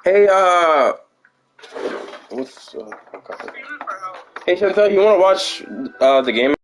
Hey, what's Hey Chantel, you wanna watch the game?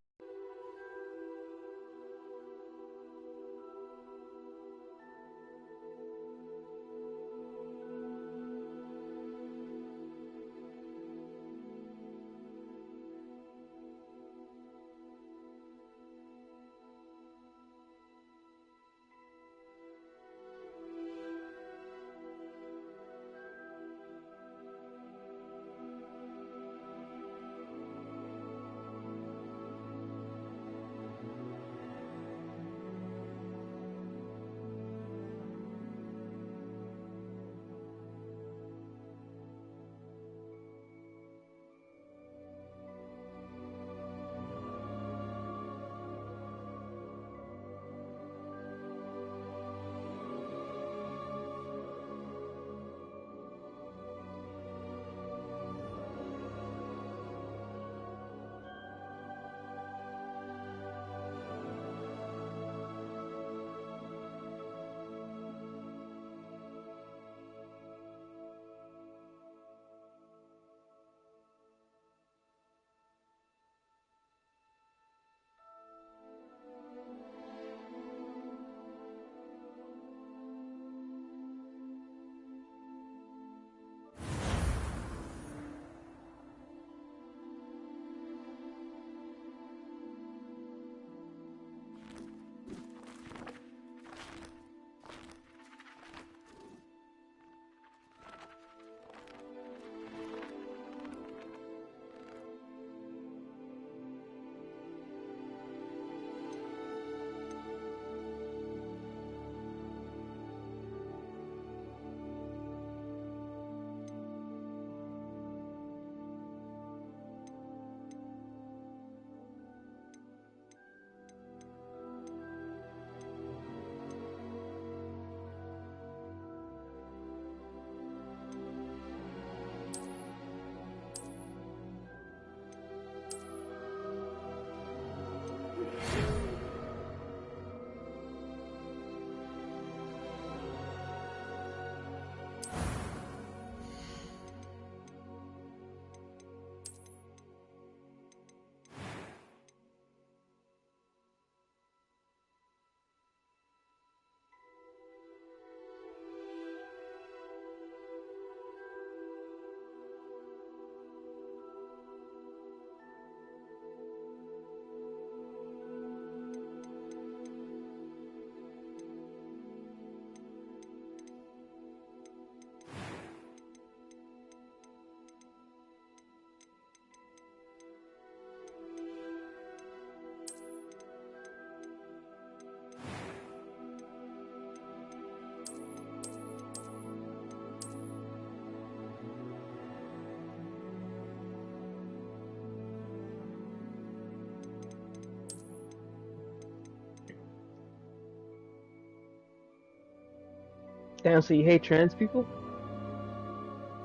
Damn, so you hate trans people?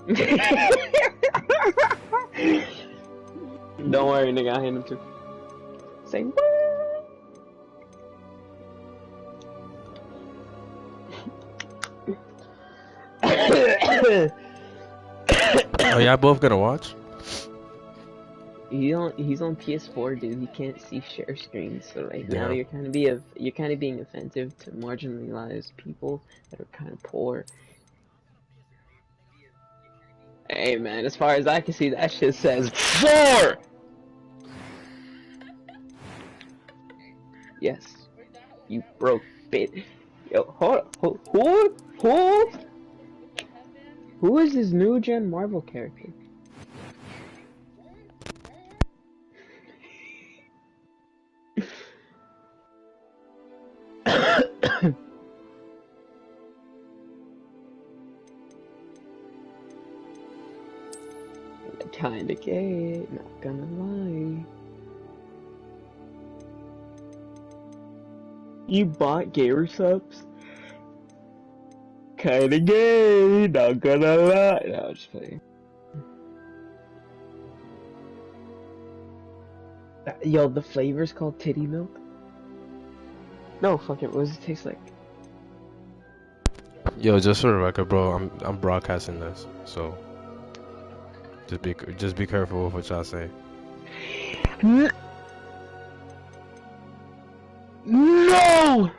Don't worry, nigga, I hate them too. Say what? Oh, y'all both gonna watch? He's on PS4, dude. He can't see share screens. So right now Yeah. you're kind of being offensive to marginalized people that are kind of poor. Hey man, as far as I can see, that shit says 4. Yes, you broke bit. Yo, who is this new gen Marvel character? Kinda gay, not gonna lie. You bought gamer subs? Kinda gay, not gonna lie. No, I'm just playing. Yo, the flavor's called titty milk? No, fuck it, what does it taste like? Yo, just for the record, bro, I'm broadcasting this, so just be careful with what y'all say. No!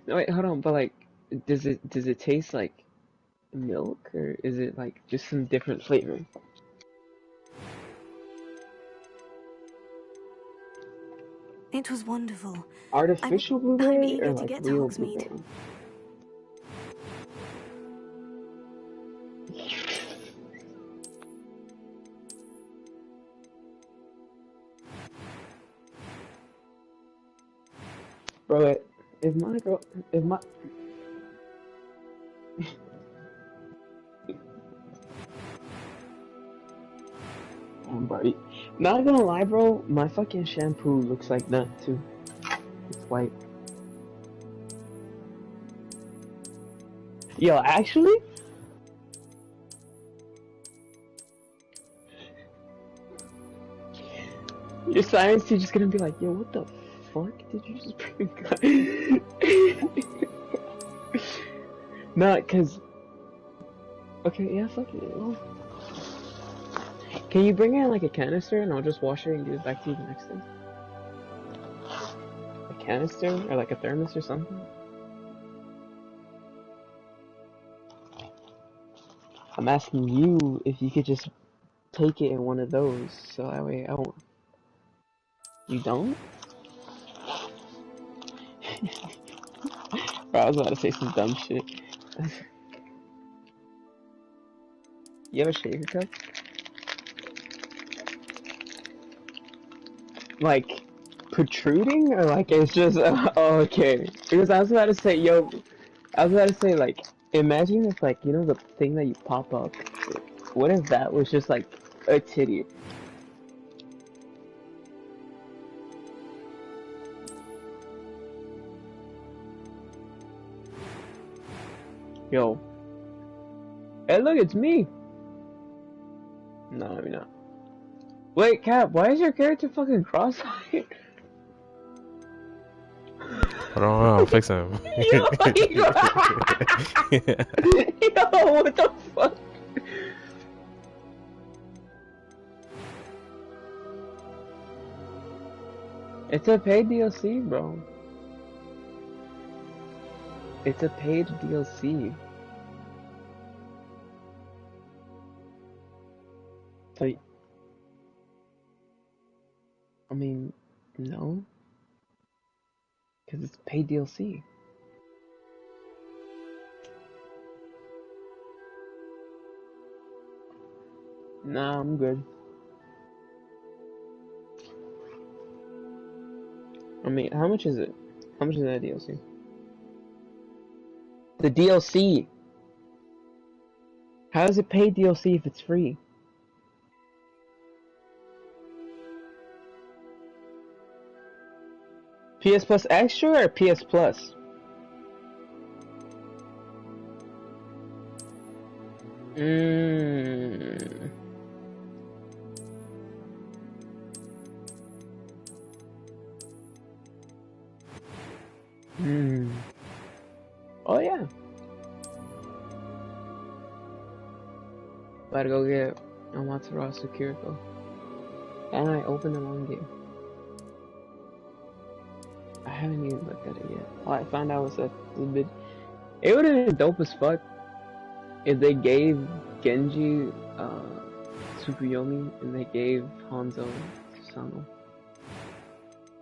No, wait, hold on, but like, does it taste like milk, or is it like just some different flavor? It was wonderful. Artificial I'm blueberry eager or to like get to real Hogsmeade. blueberry? Bro, if my girl, if my bro, not gonna lie, bro, my fucking shampoo looks like that too. It's white. Yo, actually, your science teacher's gonna be like, yo, what the fuck did you just bring? Nah, cause okay, yeah, fuck it. Well, can you bring in like a canister and I'll just wash it and give it back to you the next day? A canister or like a thermos or something? I'm asking you if you could just take it in one of those, so that way I won't. You don't? Bro, I was about to say some dumb shit. You have a shaker cup? Like, protruding? Or like it's just, oh, okay. Because I was about to say, yo, I was about to say, like, imagine if, like, you know the thing that you pop up? What if that was just, like, a titty? Yo. Hey, look, it's me! No, maybe not. Wait, Cap, why is your character fucking cross-eyed? I don't know, I'm fixing him. Yo, what the fuck? It's a paid DLC, bro. It's a paid DLC. So, I mean, no. Because it's paid DLC. Nah, I'm good. I mean, how much is it? How much is that DLC? The DLC! How is it paid DLC if it's free? PS Plus Extra or PS Plus? Mmm. Hmm. Oh yeah. Gotta go get Amaterasu Kiriko. And I opened the wrong game. I haven't even looked at it yet. All I found out was that it would have been dope as fuck if they gave Genji Tsukuyomi and they gave Hanzo Susanoo.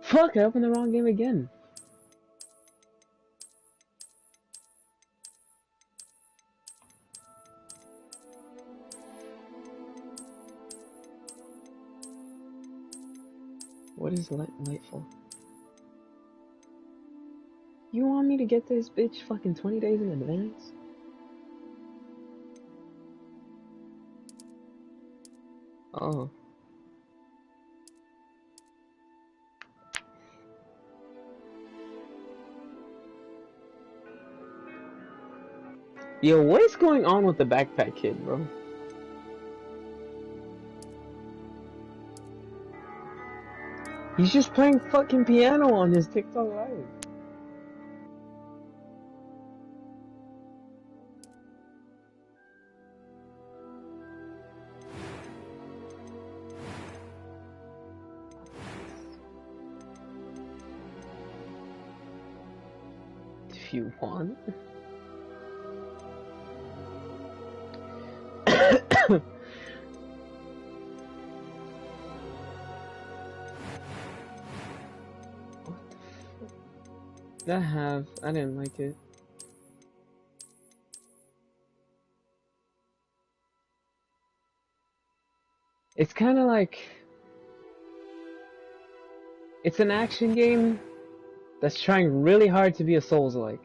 Fuck, I opened the wrong game again. What is Lightfall? You want me to get this bitch fucking 20 days in advance? Oh. Yo, what is going on with the backpack kid, bro? He's just playing fucking piano on his TikTok live. If you want. I didn't like it. It's kind of like, it's an action game that's trying really hard to be a Souls-like.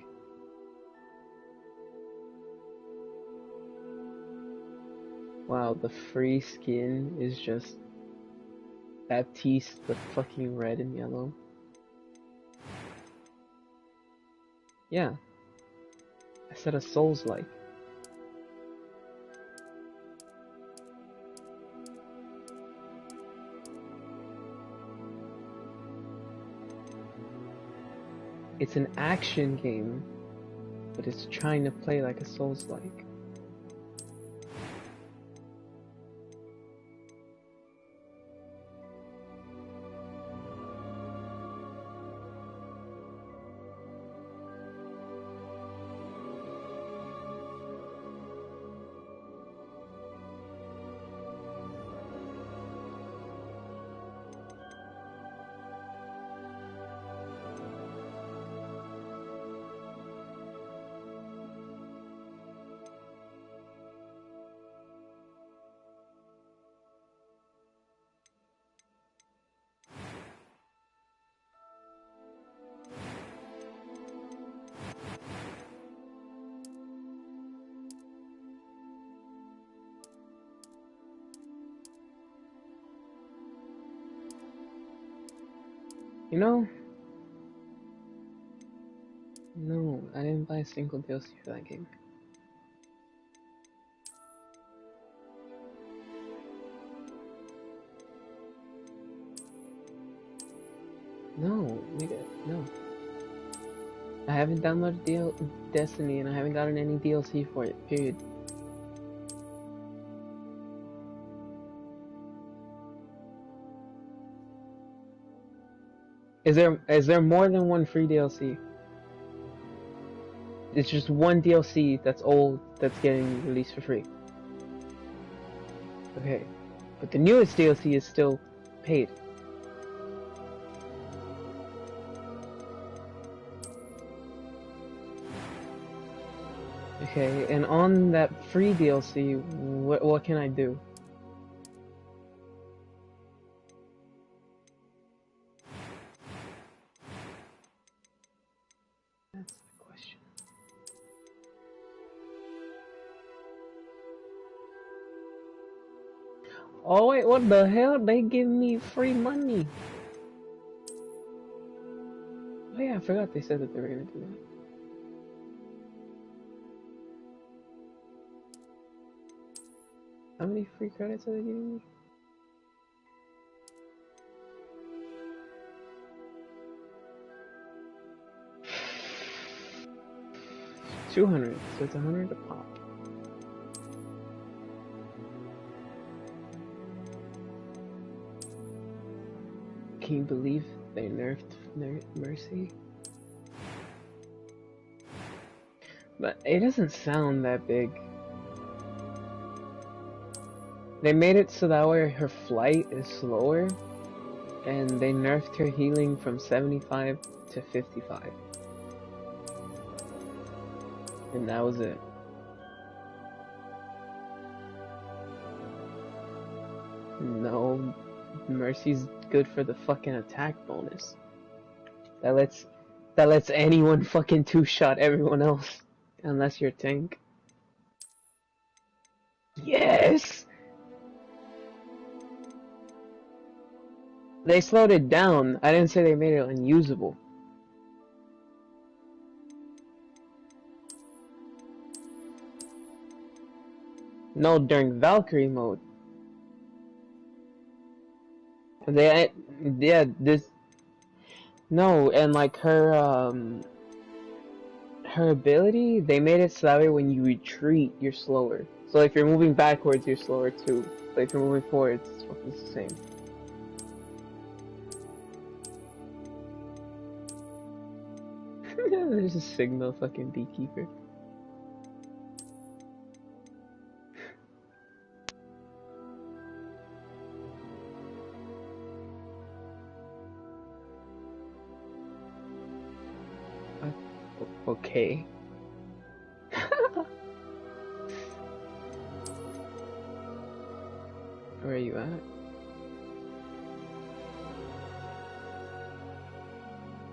Wow, the free skin is just Baptiste, the fucking red and yellow. Yeah, I said a Souls-like. It's an action game, but it's trying to play like a Souls-like. You know? No, I didn't buy a single DLC for that game. No, nigga, no. I haven't downloaded Destiny and I haven't gotten any DLC for it, period. Is there more than one free DLC? It's just one DLC that's old that's getting released for free. Okay. But the newest DLC is still paid. Okay, and on that free DLC, what can I do? That's the question. Oh wait, what the hell? They give me free money. Oh yeah, I forgot they said that they were gonna do that. How many free credits are they giving me? $200, so it's $100 a pop. Can you believe they nerfed Mercy? But it doesn't sound that big. They made it so that way her flight is slower, and they nerfed her healing from 75 to 55. And that was it. No, Mercy's good for the fucking attack bonus. That lets anyone fucking two-shot everyone else, unless you're tank. Yes! They slowed it down. I didn't say they made it unusable. No, during Valkyrie mode. No, and like her ability, they made it so that way when you retreat, you're slower. So if you're moving backwards, you're slower too. But if you're moving forward, it's the same. There's a signal fucking beekeeper. Okay. Where are you at?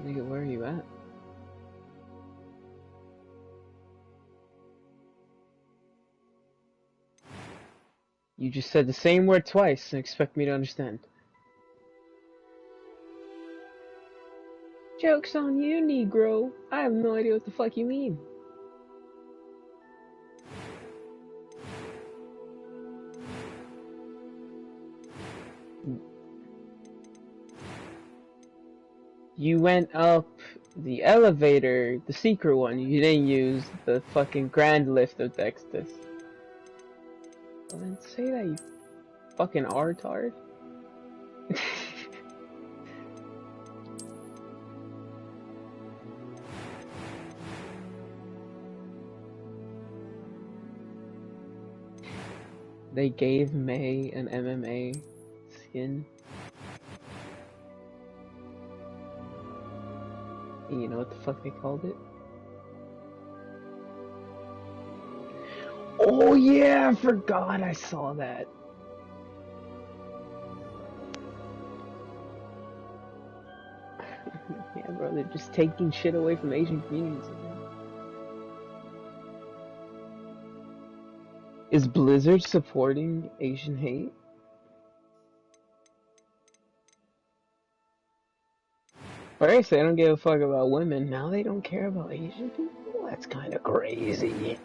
Nigga, where are you at? You just said the same word twice and expect me to understand. Joke's on you, Negro. I have no idea what the fuck you mean. You went up the elevator, the secret one. You didn't use the fucking grand lift of Dextus. Well, then say that, you fucking artard. They gave May an MMA skin. And you know what the fuck they called it? Oh yeah, I forgot I saw that. Yeah, bro, they're just taking shit away from Asian communities. Is Blizzard supporting Asian hate? First, they don't give a fuck about women. Now they don't care about Asian people? That's kind of crazy.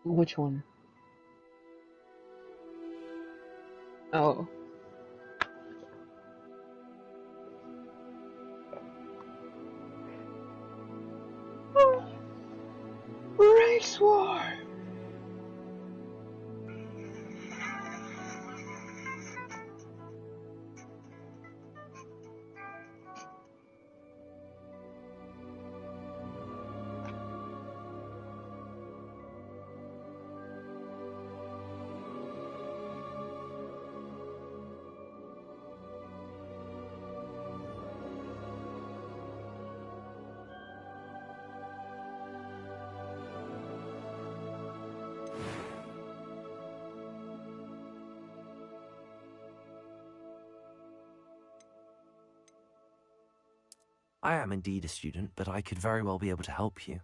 Which one? Oh. Race war! I am indeed a student, but I could very well be able to help you.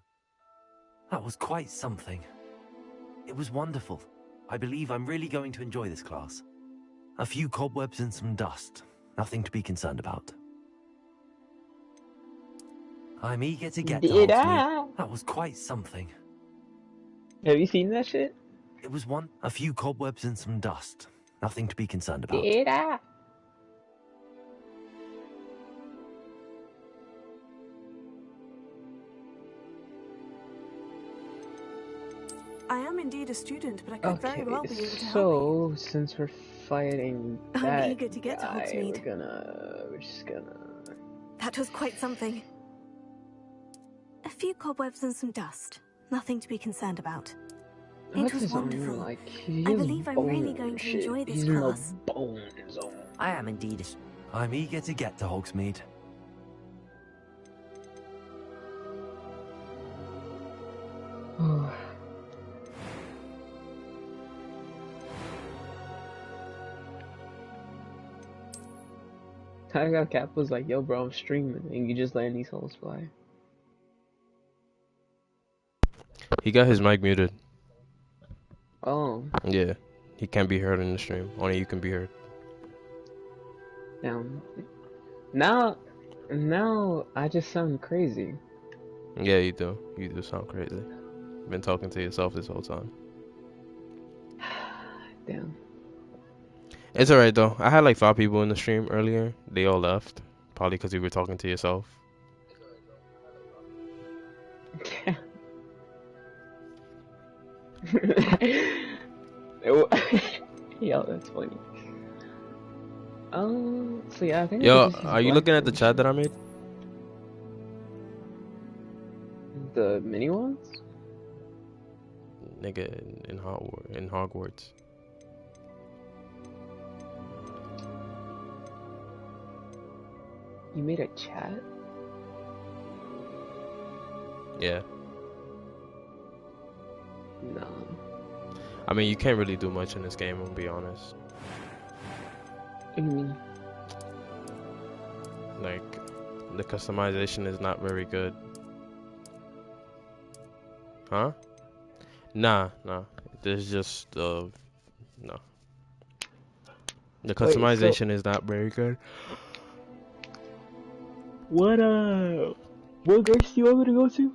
That was quite something. It was wonderful. I believe I'm really going to enjoy this class. A few cobwebs and some dust. Nothing to be concerned about. I'm eager to get to Hogsmeade. That was quite something. Have you seen that shit? It was a few cobwebs and some dust. Nothing to be concerned about. Did I? I am indeed a student, but I could very Okay, well be able to help so since we're fighting I'm that eager to get to guy, Hogsmeade. we're just gonna. That was quite something. A few cobwebs and some dust. Nothing to be concerned about. It What's was his armor wonderful. like? He I has believe I'm bone really going and to shit. enjoy this He's class. no bones on. I am indeed a... I'm eager to get to Hogsmeade. I got Cap was like, yo, bro, I'm streaming, and you just letting these hoes fly. He got his mic muted. Oh, Yeah, he can't be heard in the stream. Only you can be heard. damn. Now I just sound crazy. Yeah, you do. You do sound crazy. Been talking to yourself this whole time. Damn. It's alright though. I had like 5 people in the stream earlier. They all left. Probably because you were talking to yourself. Yo, that's funny. So yeah, I think Yo, this is are you Black looking at the Ocean. chat that I made? The mini ones? Nigga, in Hogwarts. You made a chat? Yeah. No. I mean, you can't really do much in this game, I'll be honest. What do you mean? Like, the customization is not very good. Huh? Nah. There's just, no. The customization is not very good. What grace do you want me to go to?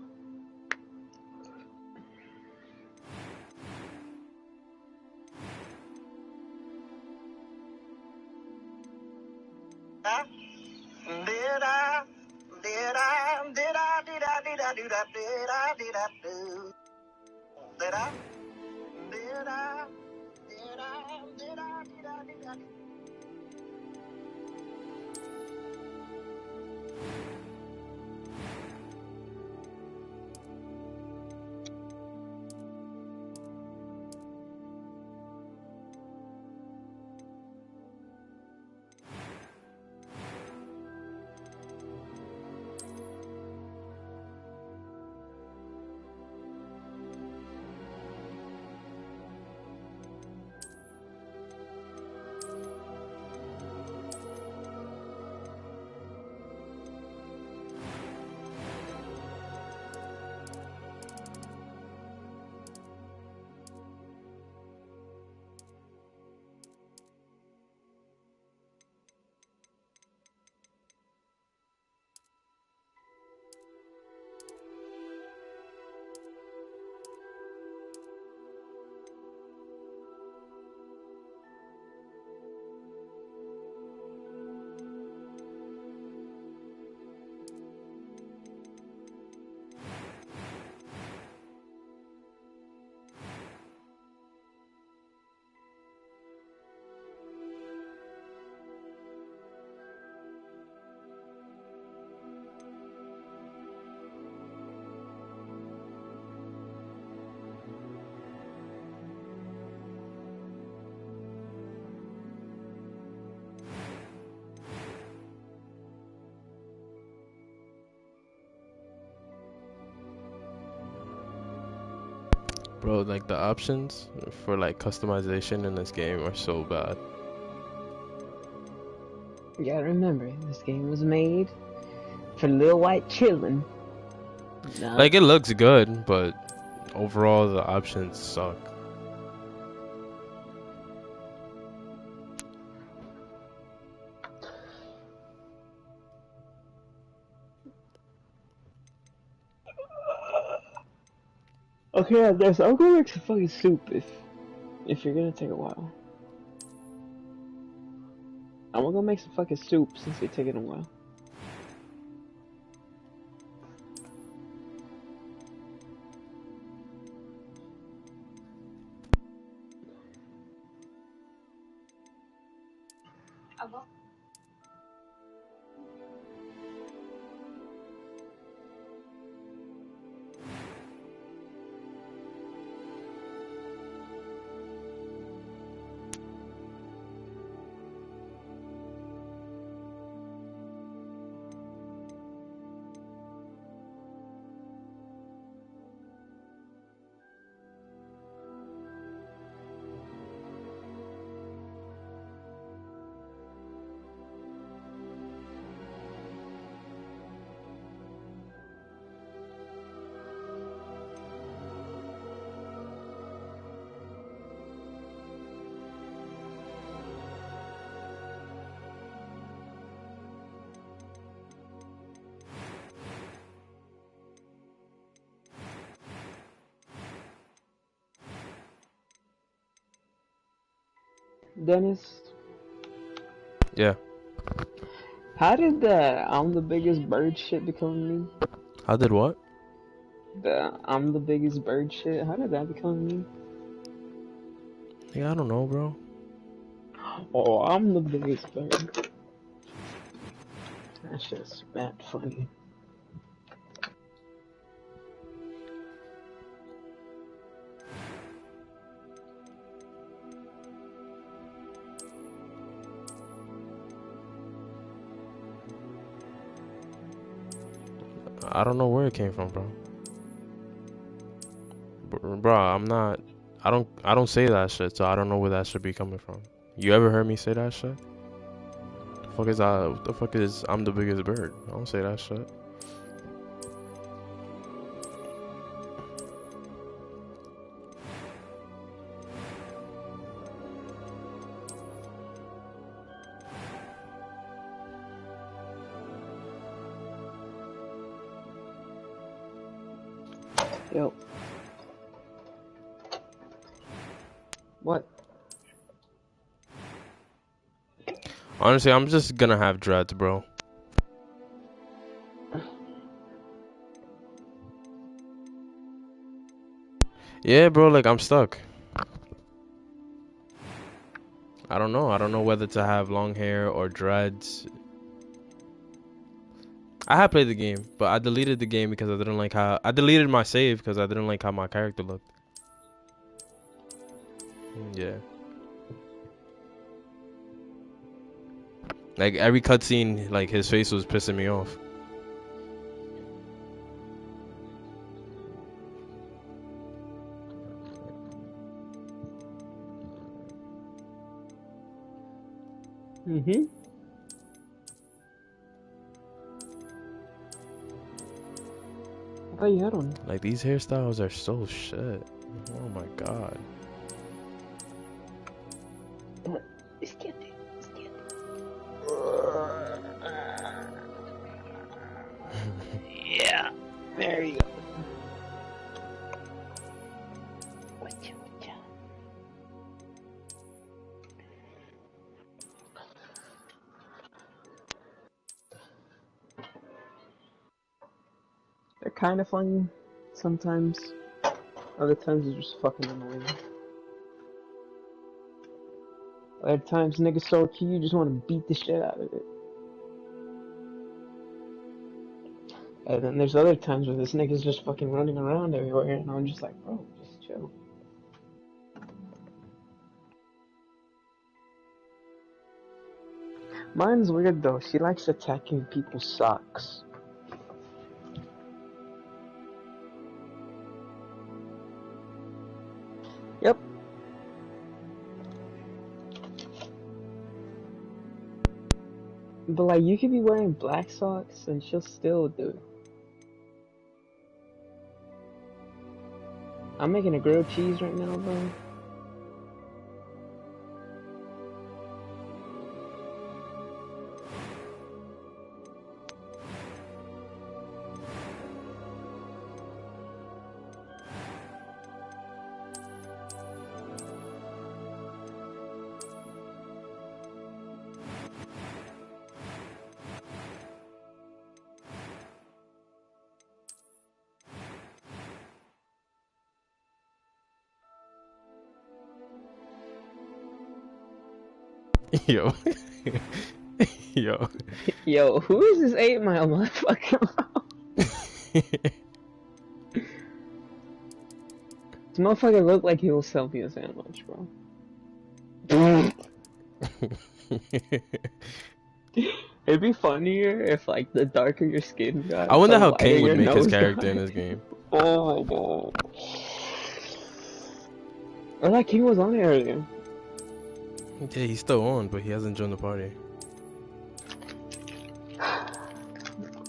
Bro, like the options for like customization in this game are so bad. You gotta remember, this game was made for little white children. Nah. Like it looks good, but overall the options suck. Okay, I'm gonna make some fucking soup if you're gonna take a while. I'm gonna make some fucking soup since you're taking a while. Dennis, Yeah. how did the I'm the biggest bird shit become a meme? How did what? The I'm the biggest bird shit, how did that become a meme? Yeah, I don't know, bro. Oh, I'm the biggest bird. That shit's mad funny. I don't know where it came from, bro. Bro, I'm not. I don't say that shit, so I don't know where that should be coming from. You ever heard me say that shit? What the fuck is I'm the biggest bird? I don't say that shit. Yo. What? Honestly, I'm just gonna have dreads, bro. Yeah, bro, like I'm stuck. I don't know. I don't know whether to have long hair or dreads. I have played the game, but I deleted the game because I didn't like how I deleted my save because I didn't like how my character looked. Yeah. Like every cutscene, like his face was pissing me off. Mm-hmm. I thought you had one. Like these hairstyles are so shit. Oh my god. Yeah. There you go. They're kind of funny sometimes. Other times they're just fucking annoying. Other times niggas so cute, you just want to beat the shit out of it. And then there's other times where this nigga's just fucking running around everywhere, and I'm just like, bro, just chill. Mine's weird though. She likes attacking people's socks. Yep. But like, you could be wearing black socks and she'll still do it. I'm making a grilled cheese right now, bro. Yo. Yo. Yo, who is this 8 Mile motherfucker? This motherfucker look like he will sell me a sandwich, bro. It'd be funnier if, like, the darker your skin got, I wonder the how wider King would your make his nose character got. in this game. Oh my god. I thought King was on it earlier. Yeah, he's still on, but he hasn't joined the party.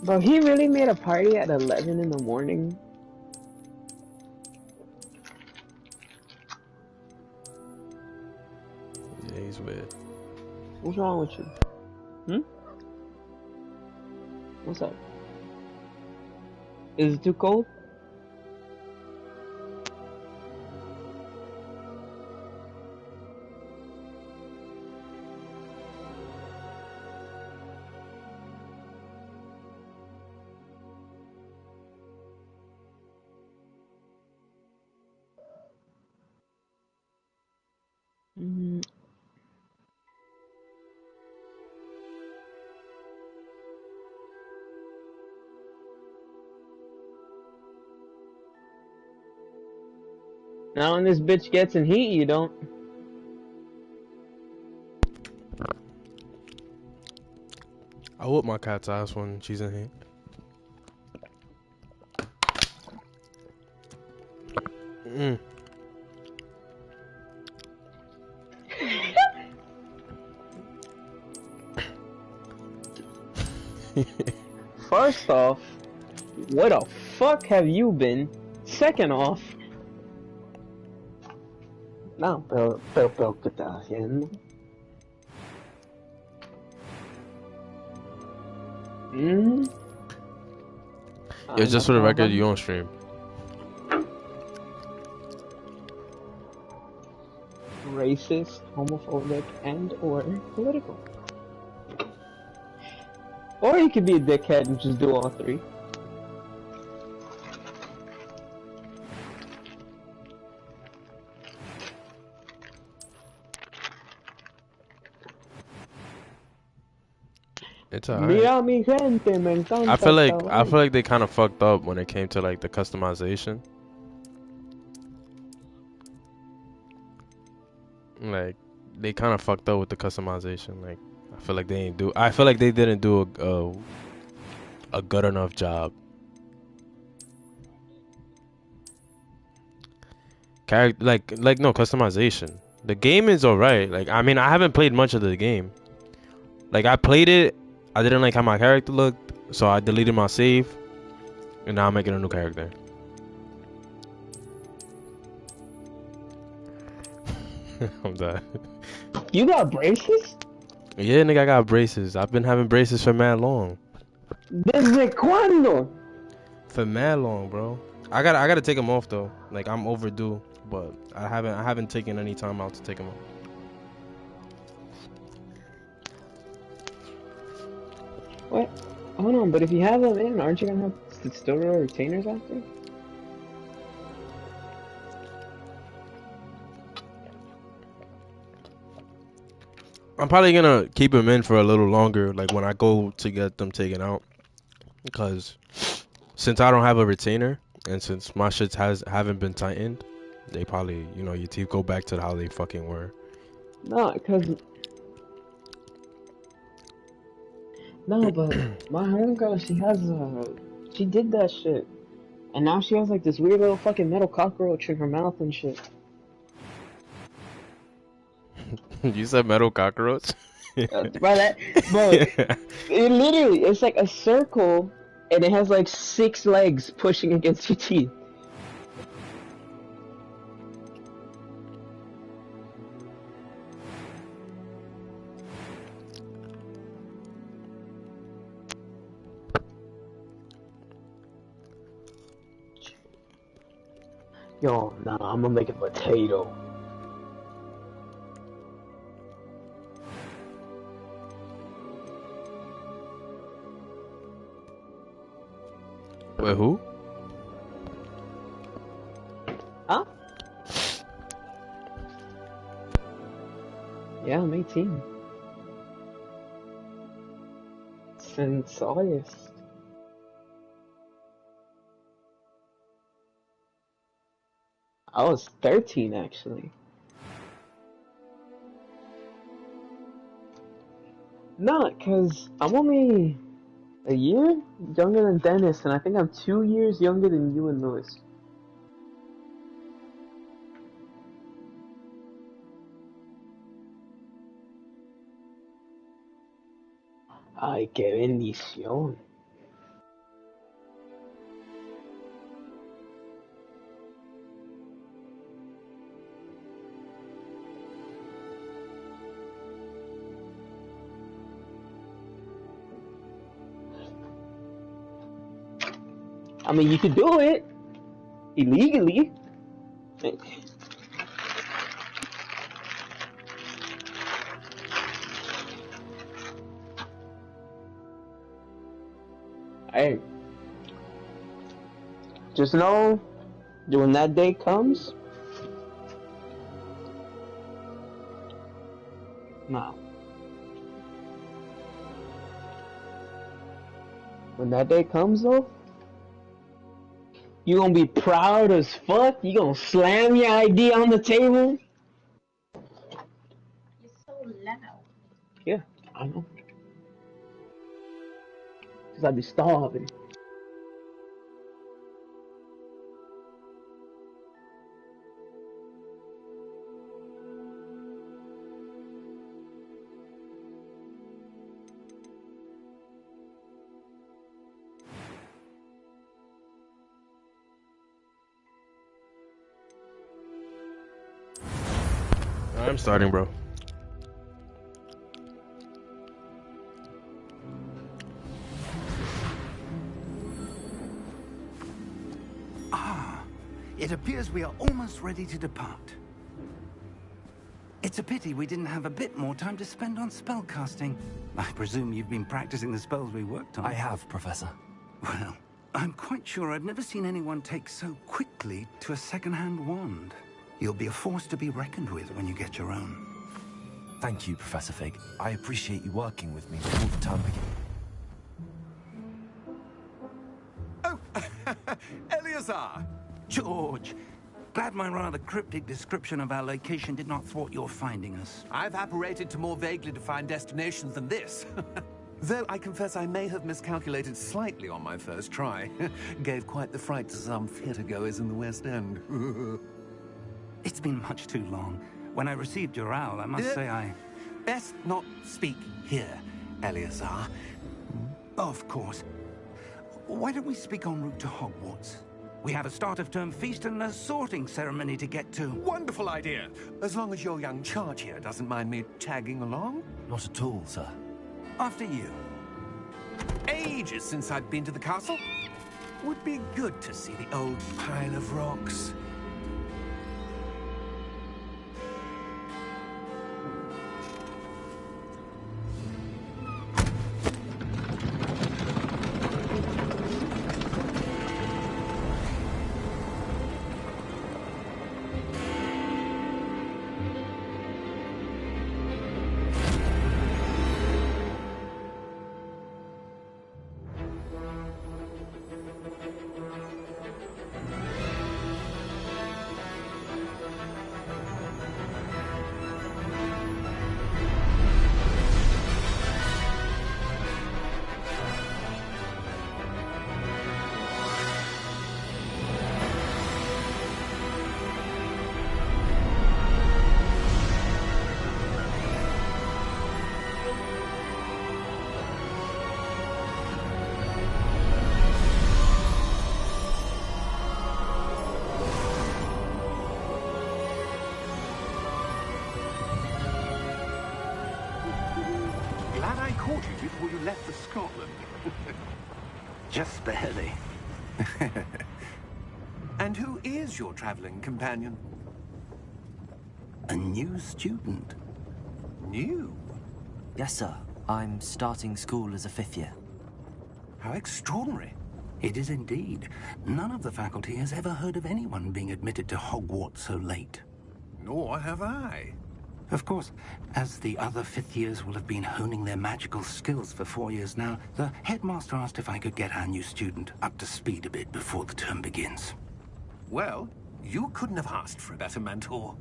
Bro, he really made a party at 11 in the morning. Yeah, he's weird. What's wrong with you? Hmm? What's up? Is it too cold? Mm, now when this bitch gets in heat, you don't. I whoop my cat's ass when she's in here. Mm. First off, where the fuck have you been? Second off, no, pero, ¿qué estás haciendo? Mm? Yo, just for the record, trabajando. you don't stream. Racist, homophobic, and or political. Or you could be a dickhead and just do all three. It's alright. Mira mi gente, me encanta I feel esta vaina. like they kind of fucked up when it came to like the customization. Like they kind of fucked up with the customization. Like I feel like they didn't do a good enough job. No customization. The game is alright. Like I mean, I haven't played much of the game. Like I played it, I didn't like how my character looked, so I deleted my save, and now I'm making a new character. I'm done. You got braces? Yeah, nigga, I got braces. I've been having braces for mad long. Desde cuando? For mad long, bro. I gotta take them off though. Like I'm overdue, but I haven't taken any time out to take them off. What? Hold on, but if you have them in, aren't you gonna have to still roll retainers after? I'm probably gonna keep them in for a little longer, like when I go to get them taken out, because since I don't have a retainer and since my shits haven't been tightened, they probably, you know, your teeth go back to how they fucking were. No, but my homegirl, she did that shit, and now she has like this weird little fucking metal cockroach in her mouth and shit. You said metal cockroach? Bro, it literally, it's like a circle, and it has like 6 legs pushing against your teeth. Yo, nah, I'm gonna make a potato. Wait, who? Huh? Yeah, I'm 18. Since August. I was 13 actually. Not, cause I'm only a year younger than Dennis, and I think I'm 2 years younger than you and Lewis. Ay, qué bendición. I mean, you could do it illegally. Hey, just know that when that day comes, Nah. When that day comes though, you gonna be proud as fuck. You gonna slam your ID on the table. You're so loud. Yeah, I know. Cause I be starving. I'm starting, bro. It appears we are almost ready to depart. It's a pity we didn't have a bit more time to spend on spellcasting. I presume you've been practicing the spells we worked on. I have, Professor. Well, I'm quite sure I've never seen anyone take so quickly to a second-hand wand. You'll be a force to be reckoned with when you get your own. Thank you, Professor Fig. I appreciate you working with me before the term begins. Oh, Eleazar! George! Glad my rather cryptic description of our location did not thwart your finding us. I've apparated to more vaguely defined destinations than this. Though I confess I may have miscalculated slightly on my first try. Gave quite the fright to some theatre-goers in the West End. It's been much too long. When I received your owl, I must say I... Best not speak here, Eleazar. Of course. Why don't we speak en route to Hogwarts? We have a start-of-term feast and a sorting ceremony to get to. Wonderful idea! As long as your young charge here doesn't mind me tagging along. Not at all, sir. After you. Ages since I've been to the castle. Would be good to see the old pile of rocks. Glad I caught you before you left for Scotland. Just barely. And who is your traveling companion? A new student. New? Yes, sir. I'm starting school as a 5th year. How extraordinary. It is indeed. None of the faculty has ever heard of anyone being admitted to Hogwarts so late. Nor have I. Of course, as the other 5th years will have been honing their magical skills for 4 years now, the headmaster asked if I could get our new student up to speed a bit before the term begins. Well, you couldn't have asked for a better mentor.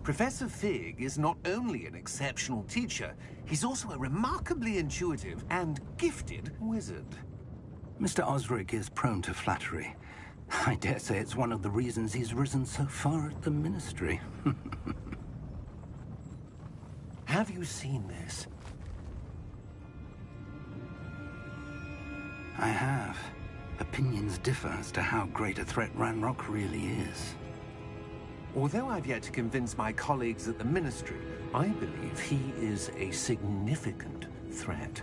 Professor Fig is not only an exceptional teacher, he's also a remarkably intuitive and gifted wizard. Mr. Osric is prone to flattery. I dare say it's one of the reasons he's risen so far at the Ministry. Have you seen this? I have. Opinions differ as to how great a threat Ranrock really is. Although I've yet to convince my colleagues at the Ministry, I believe he is a significant threat.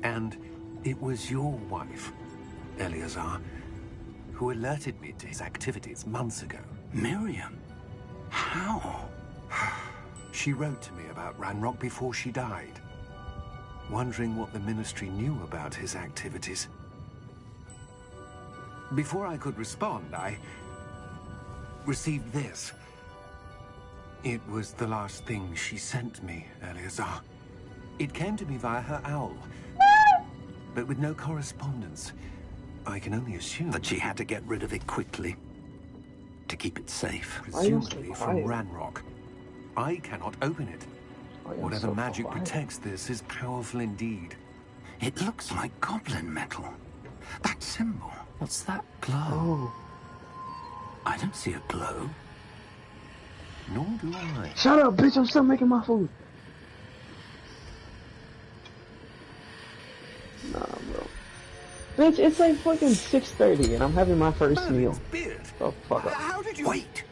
And it was your wife, Eleazar, who alerted me to his activities months ago. Miriam? How? She wrote to me about Ranrock before she died, wondering what the Ministry knew about his activities. Before I could respond, I received this. It was the last thing she sent me, Eleazar. It came to me via her owl, but with no correspondence. I can only assume That she had to get rid of it quickly to keep it safe. presumably from Ranrock. I cannot open it. Whatever magic protects this is powerful indeed. It looks like goblin metal. That symbol. What's that glow? Oh. I don't see a glow. Nor do I. Shut up, bitch! I'm still making my food. Nah, bro. Bitch, it's like fucking 6:30 and I'm having my first meal. Beard. Oh, fuck up. How did you... Wait!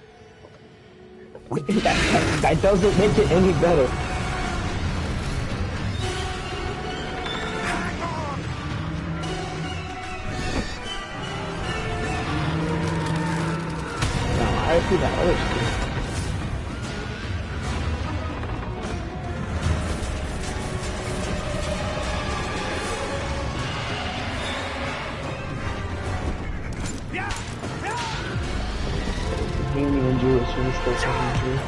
That doesn't make it any better. No, I see that other shit. Haley and Jewish and still talking Jew.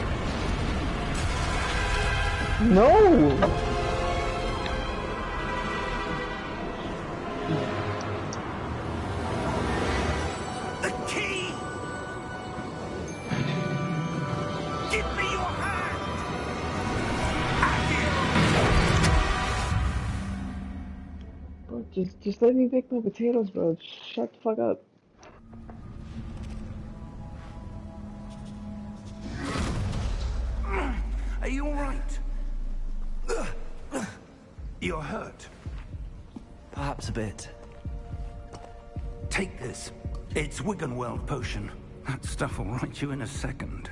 No! The key! Give me your hand! Bro, just let me bake my potatoes, bro. Shut the fuck up. Are you alright? You're hurt. Perhaps a bit. Take this. It's Wiggenweld potion. That stuff will right you in a second.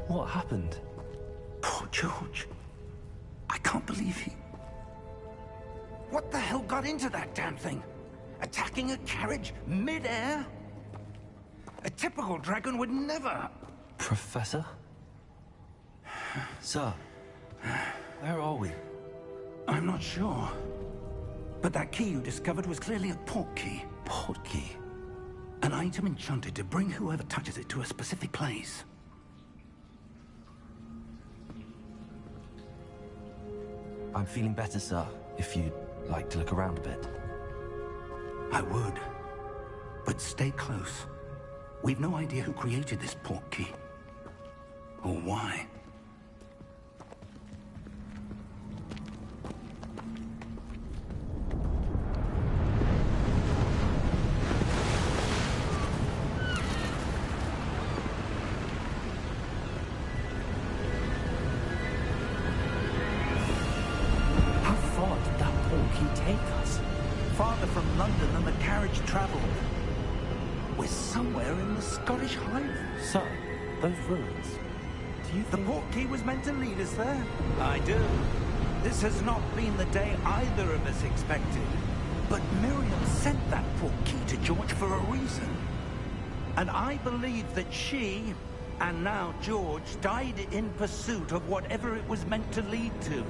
What happened? Poor George. I can't believe he... What the hell got into that damn thing? Attacking a carriage mid-air? A typical dragon would never... Professor? Sir, where are we? I'm not sure. But that key you discovered was clearly a port key. Port key? An item enchanted to bring whoever touches it to a specific place. I'm feeling better, sir, if you'd like to look around a bit. I would. But stay close. We've no idea who created this port key. Or why. How far did that port key take us? Farther from London than the carriage traveled. We're somewhere in the Scottish Highlands. Sir, those ruins. Do you The think... port key was meant to lead us there? I do. This has not been the day either of us expected. But Miriam sent that port key to George for a reason. And I believe that she, and now George, died in pursuit of whatever it was meant to lead to.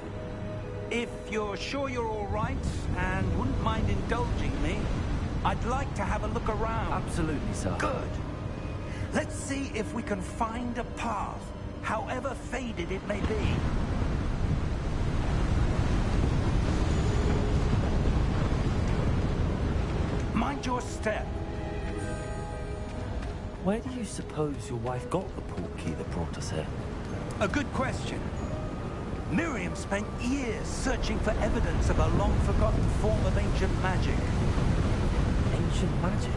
If you're sure you're all right, and wouldn't mind indulging me, I'd like to have a look around. Absolutely, sir. Good. Let's see if we can find a path, however faded it may be. Mind your step. Where do you suppose your wife got the port key that brought us here? A good question. Miriam spent years searching for evidence of a long-forgotten form of ancient magic. Ancient magic?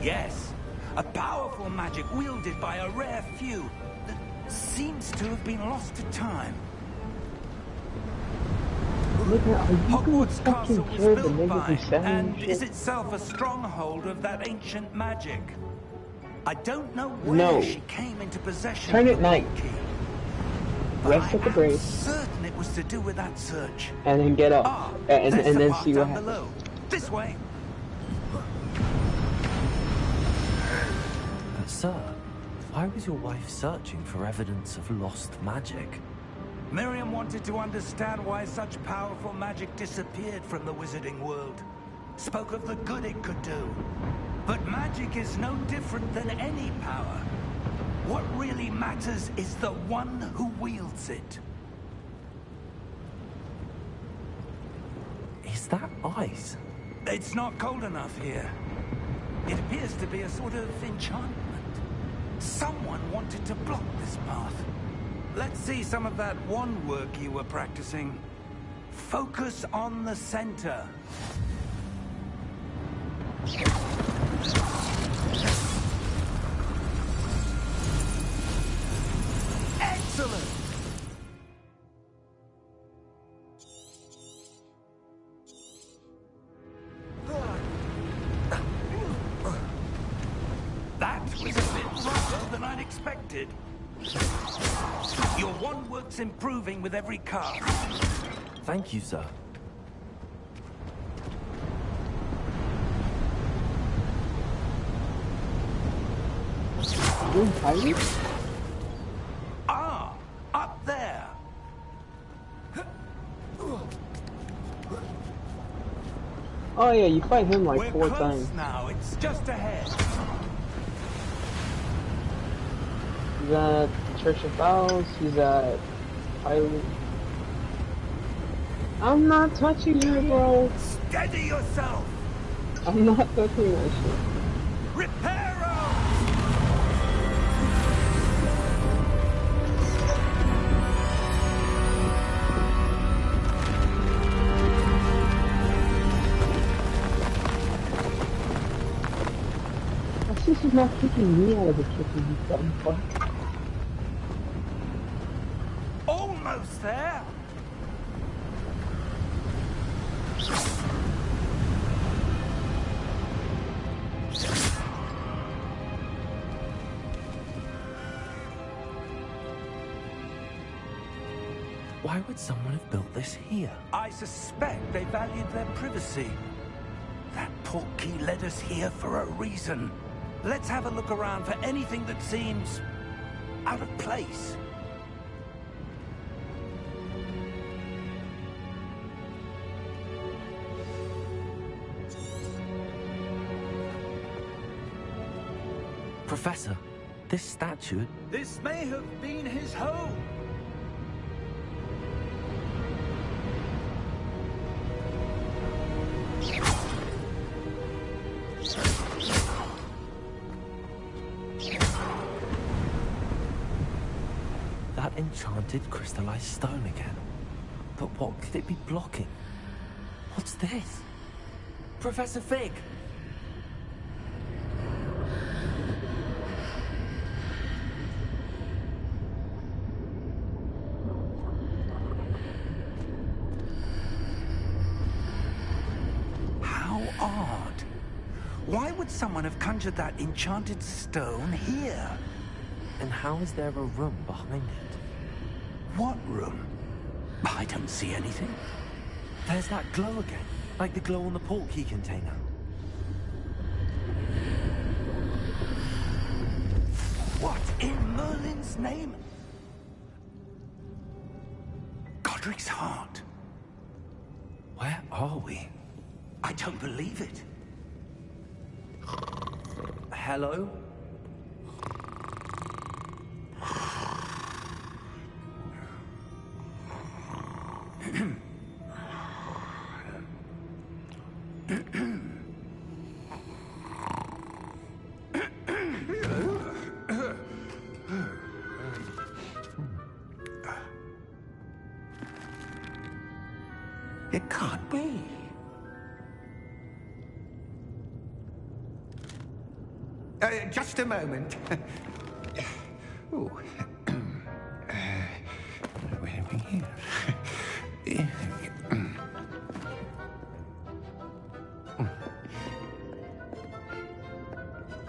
Yes, a powerful magic wielded by a rare few that seems to have been lost to time. Nigga, are you Hogwarts gonna Castle fucking was kill the built nigga by, who sang and and is shit? itself a stronghold of that ancient magic. I don't know where No. she came into possession Turn of it the night. key. But Rest at the I am grave. certain it was to do with that search. And then get up. Ah, And there's the then path see what down happens. below. This way. Sir, why was your wife searching for evidence of lost magic? Miriam wanted to understand why such powerful magic disappeared from the wizarding world. Spoke of the good it could do. But magic is no different than any power. What really matters is the one who wields it. Is that ice? It's not cold enough here. It appears to be a sort of enchantment. Someone wanted to block this path. Let's see some of that wand work you were practicing. Focus on the center. Excellent! That was a bit rougher than I'd expected. Your wand work's improving with every cast. Thank you, sir. Ah, up there. Oh yeah, you fight him like We're 4 close times. now. It's just ahead. He's at Church of Owls, he's at Pilot. I'm not touching you, bro. Steady yourself. I'm not touching that shit. Reparo! My sister's not kicking me out of the kitchen, you dumb fuck. Almost there. Why would someone have built this here? I suspect they valued their privacy. That portkey led us here for a reason. Let's have a look around for anything that seems out of place. Professor, this statue... This may have been his home. That enchanted crystallized stone again. But what could it be blocking? What's this? Professor Fig! How odd. Why would someone have conjured that enchanted stone here? And how is there a room behind it? What room? I don't see anything. There's that glow again, like the glow on the portkey container. What in Merlin's name? Godric's heart. Where are we? I don't believe it. Hello? It can't be. Just a moment. Ooh. Where are we here?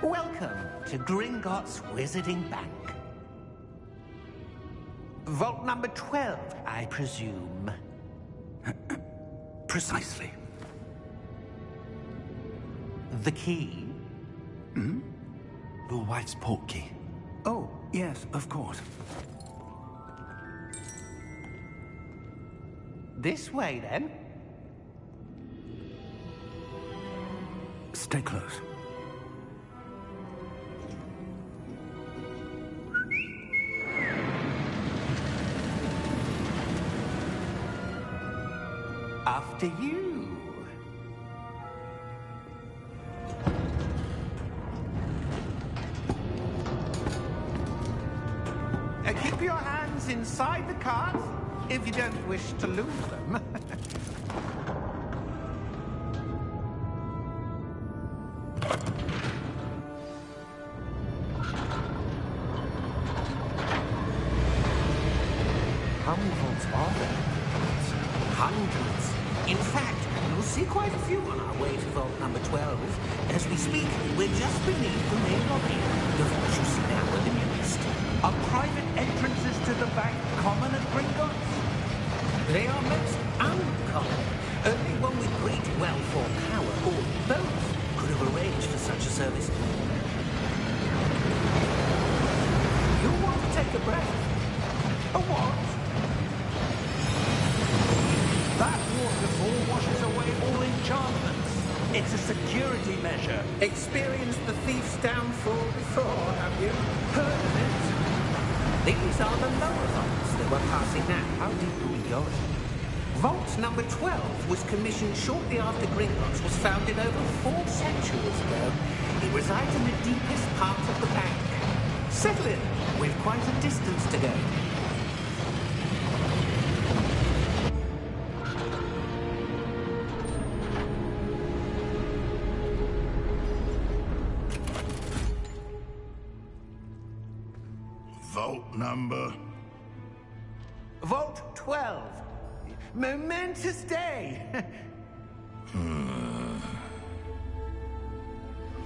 Welcome to Gringotts Wizarding Bank. Vault number 12, I presume. Precisely. The key? Your wife's portkey. Oh, yes, of course. This way, then. Stay close. After you. Keep your hands inside the cart if you don't wish to lose them. How many vaults are there? Hundreds. In fact, you'll see quite a few on our way to vault number 12. As we speak, we're just beneath the main lobby. The vaults you see now are the newest. Are private entrances to the bank common at Gringotts? They are most uncommon. Only one with great wealth or power, or both, could have arranged for such a service. You want to take a breath? A what? That waterfall washes away all enchantments. It's a security measure. Experienced the thief's downfall before, have you? Heard of it? These are the lower vaults that we're passing now. How deep are we going? Vault number 12 was commissioned shortly after Gringotts was founded over 4 centuries ago. It resides in the deepest part of the bank. Settle in. We've quite a distance to go. Vault number? Vault 12. Momentous day.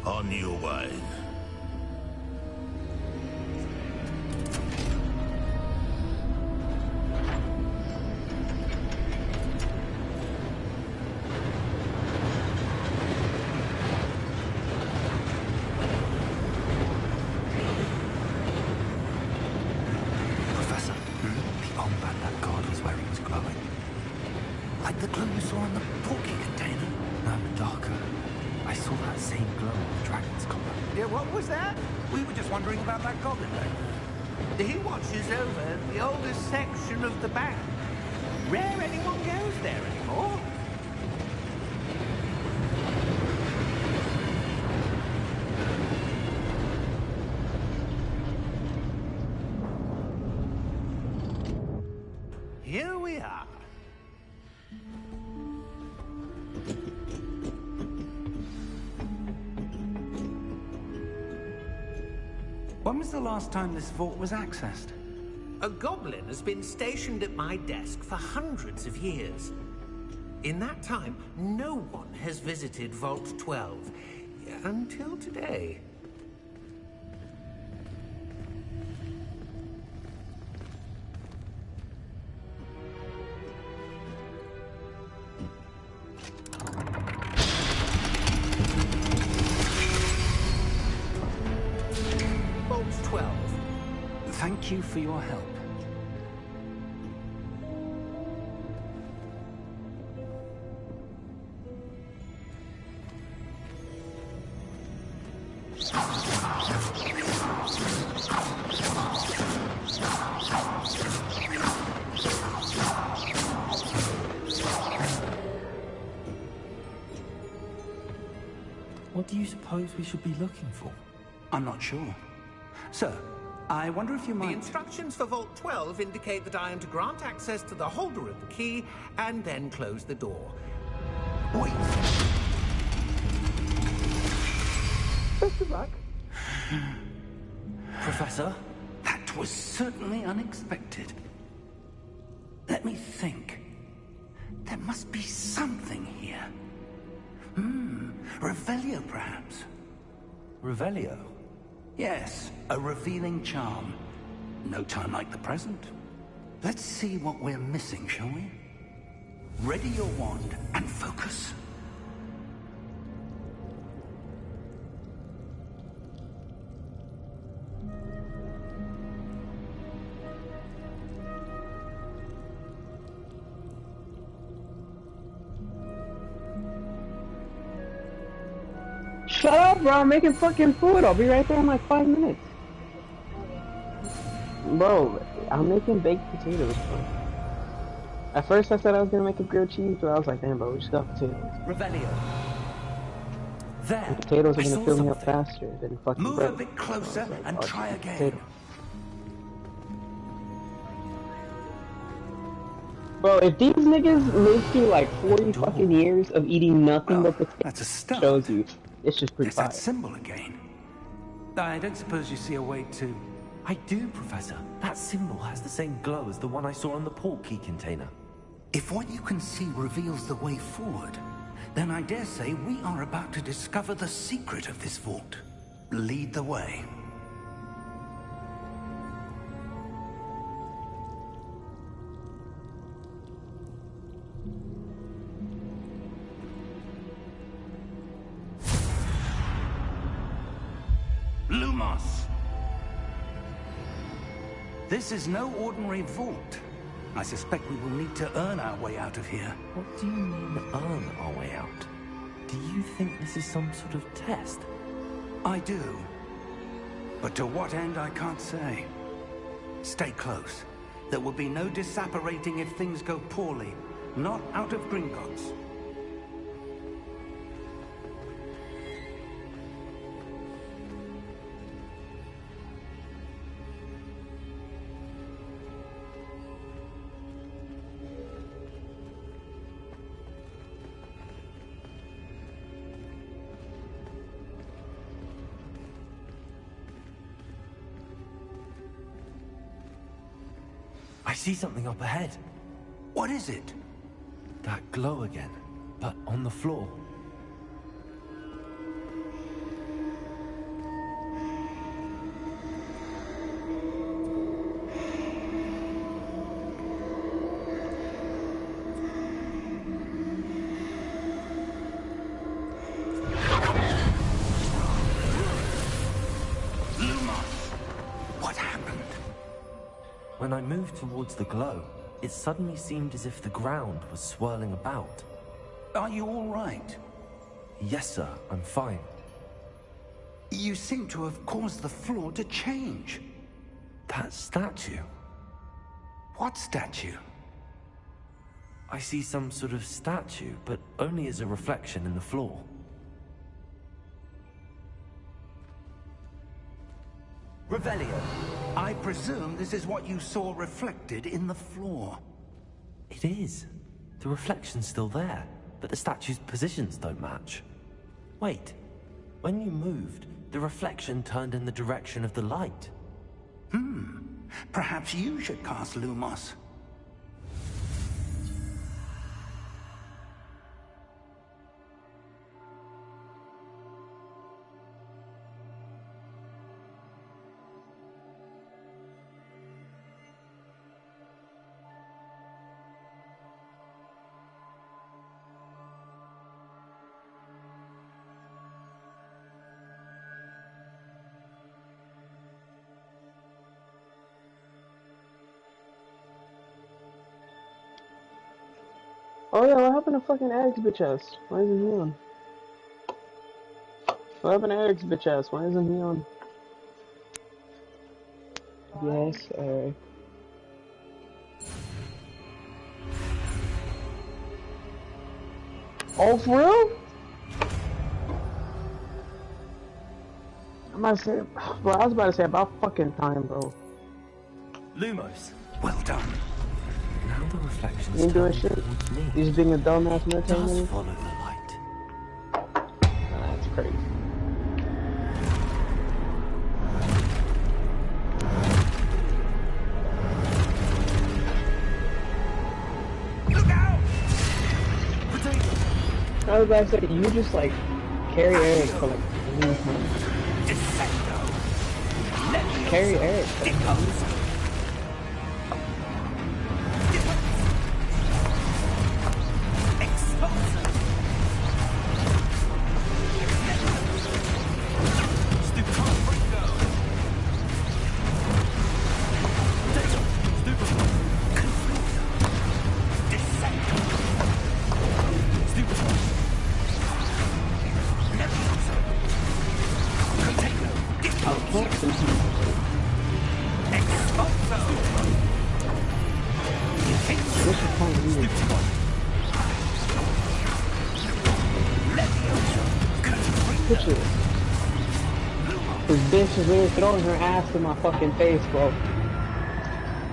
On your way. Professor, the armband that guard was wearing was glowing. Like the glow you saw on the porky container. No, darker. I saw that same glow on the dragon's collar. Yeah, what was that? We were just wondering about that goblin there. He watches over the oldest section of the bank. Rare anyone goes there anymore. Here we are. When was the last time this vault was accessed? A goblin has been stationed at my desk for hundreds of years. In that time, no one has visited Vault 12 until today. Vault 12. Thank you for your help. What do you suppose we should be looking for? I'm not sure. Sir, I wonder if you The might... instructions for Vault 12 indicate that I am to grant access to the holder of the key and then close the door. Wait. Best of luck. Professor, that was certainly unexpected. Let me think. There must be something here. Revelio, perhaps. Revelio? Yes, a revealing charm. No time like the present. Let's see what we're missing, shall we? Ready your wand and focus. Shut up, bro. I'm making fucking food. I'll be right there in like 5 minutes. Bro, I'm making baked potatoes, bro. At first I said I was gonna make a grilled cheese, but I was like, damn, bro, we just got potatoes. Revelio. There. And potatoes are I gonna saw fill me up something. faster than fucking Move bread. a bit closer like, and I'll try just eat again. potatoes. Bro, if these niggas live through like 40 fucking years of eating nothing Well, but potatoes, that's a start. shows you it's just pretty There's fire. that symbol again. I don't suppose you see a way to... I do, Professor. That symbol has the same glow as the one I saw on the port key container. If what you can see reveals the way forward, then I dare say we are about to discover the secret of this vault. Lead the way. Lumos! This is no ordinary vault. I suspect we will need to earn our way out of here. What do you mean, earn our way out? Do you think this is some sort of test? I do. But to what end, I can't say. Stay close. There will be no disapparating if things go poorly. Not out of Gringotts. I see something up ahead. What is it? That glow again, but on the floor. What happened? When I moved towards the glow, it suddenly seemed as if the ground was swirling about. Are you all right? Yes, sir, I'm fine. You seem to have caused the floor to change. That statue. What statue? I see some sort of statue, but only as a reflection in the floor. Revelio, I presume this is what you saw reflected in the floor. It is. The reflection's still there, but the statue's positions don't match. Wait, when you moved, the reflection turned in the direction of the light. Perhaps you should cast Lumos. Oh yeah, what happened to fucking Eric's bitch ass? Why isn't he on? What happened to Eric's bitch ass? Why isn't he on? Yes, Eric. Oh, for real? I'm about to say, bro, I was about to say about fucking time, bro. Lumos. Well done. Now the reflection's You ain't doing turning shit. towards me. You just being a dumbass It military does man? follow the light. That's crazy. Look out! I was about to say, you just like carry Eric for like a long time. Defecto. Let Carry Eric. Deposer. Expulsor. Stupefacto. Dissecto. Stupefacto. Nebuloso. What's the point of you? Picture this. This bitch is really throwing her ass in my fucking face, bro.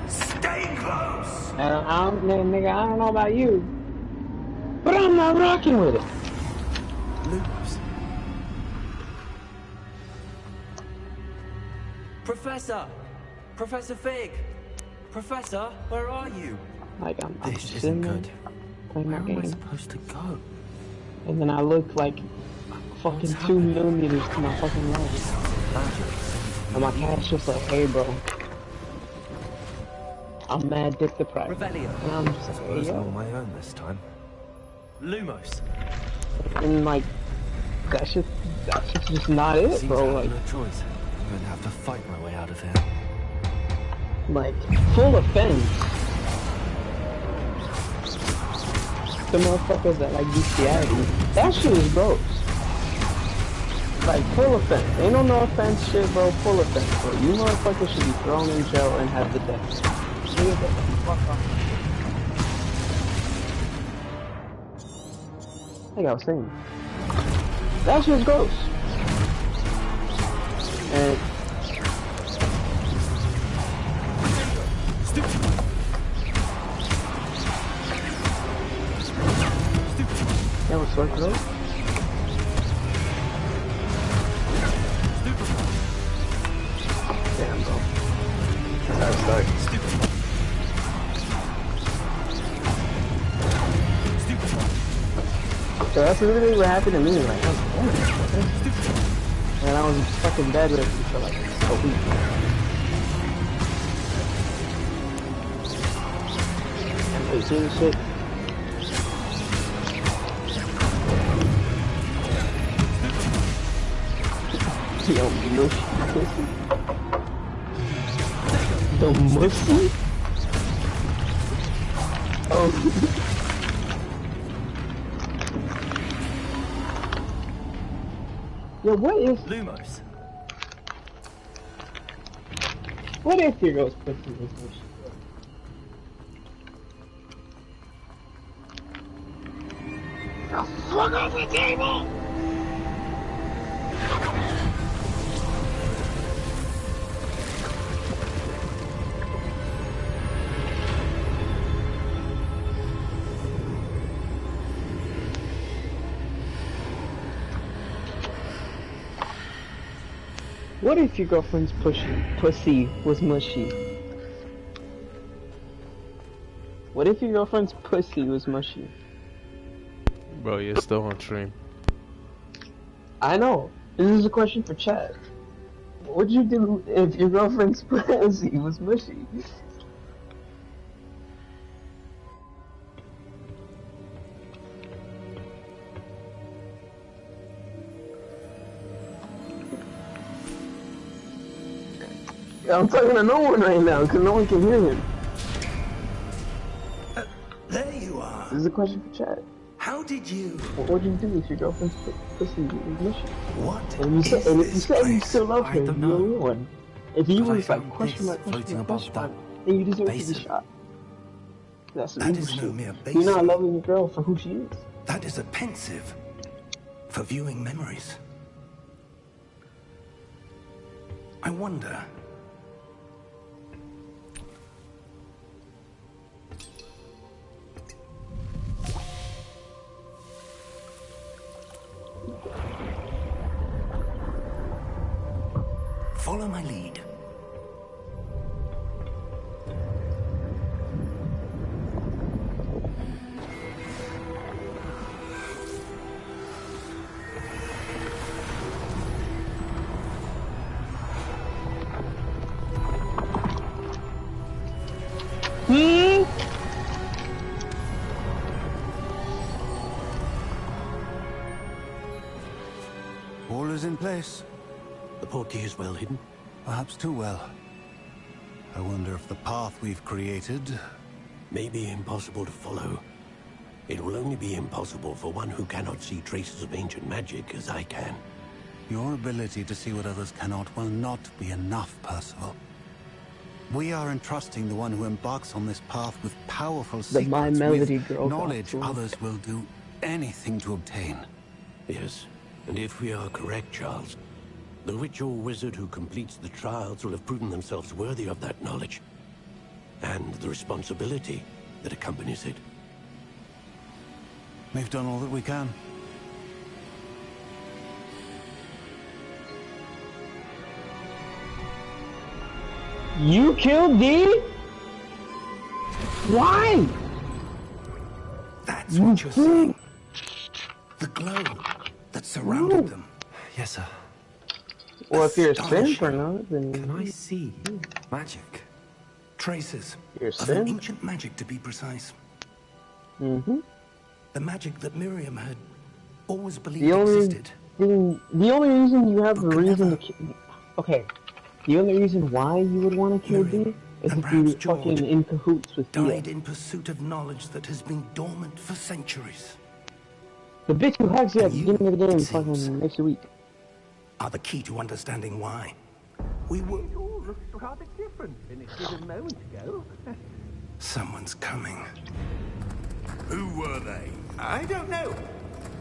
Stay close! And nigga, I don't know about you, but I'm not rocking with it. Lumos. Professor! Professor Fig! Professor, where are you? Like, I'm This just isn't sitting there good. playing my Where am I game. supposed to go? And then I look like fucking 2 millimeters to my fucking left. And my cat's just like, hey bro, I'm mad dick deprived. Revelio. And I'm just like, hey I'm yo. on my own this time. Lumos. And like, that's just not it, Seems bro. I have Like, no choice. I'm going to have to fight my way out of here. like, full offense. The motherfuckers that like bestiality, that shit is gross. Like, full offense. Ain't no offense shit, bro. Full offense, bro. You motherfuckers should be thrown in jail and have the death. Nigga, get the fuck off. Like I was saying, that shit's gross. And that was so gross. Damn, bro. That's how it starts. So that's literally what happened to me. Like, I was and I was fucking bedridden for like a week. And you see this shit? Yo, mushy pussy. The mushy? Oh. Yo, what if Lumos. What if your girl's pussy was mushy? The fuck off the table! What if your girlfriend's pussy was mushy? What if your girlfriend's pussy was mushy? Bro, you're still on stream. I know. This is a question for chat. What would you do if your girlfriend's pussy was mushy? I'm talking to no one right now, because no one can hear him. There you are. This is a question for chat. How did you... What would you do if your girlfriend's pussy was mushy? What And if you is said you this still love her, I don't you're the know. only one. If you But I was like found question this mark, floating above that then you deserve to be basin. shot. That's some That evil is no shit. mere You're not basin. loving your girl for who she is. That is a pensive for viewing memories. I wonder... Follow my lead. All is in place. The portkey is well hidden. Perhaps too well. I wonder if the path we've created may be impossible to follow. It will only be impossible for one who cannot see traces of ancient magic as I can. Your ability to see what others cannot will not be enough, Percival. We are entrusting the one who embarks on this path with powerful secrets, My Melody with girl knowledge others will do anything to obtain. Yes, and if we are correct, Charles, the witch or wizard who completes the trials will have proven themselves worthy of that knowledge, and the responsibility that accompanies it. We've done all that we can. You killed Dee? Why? That's what you're seeing. The glow that surrounded them. Yes, sir. Well, if you're a synth or not, then... Can I see magic? Traces You're a of an synth? ancient magic, to be precise. Mm-hmm. The magic that Miriam had always believed The only existed. the only reason you have a reason to kill... Okay. The only reason why you would want to kill Dee is if you were fucking in cahoots with died Thea. in pursuit of knowledge that has been dormant for centuries. The bitch who hugs you at the beginning of the game fucking makes you weak. Are the key to understanding why. We were... It all looks rather different than it did a moment ago. Someone's coming. Who were they? I don't know.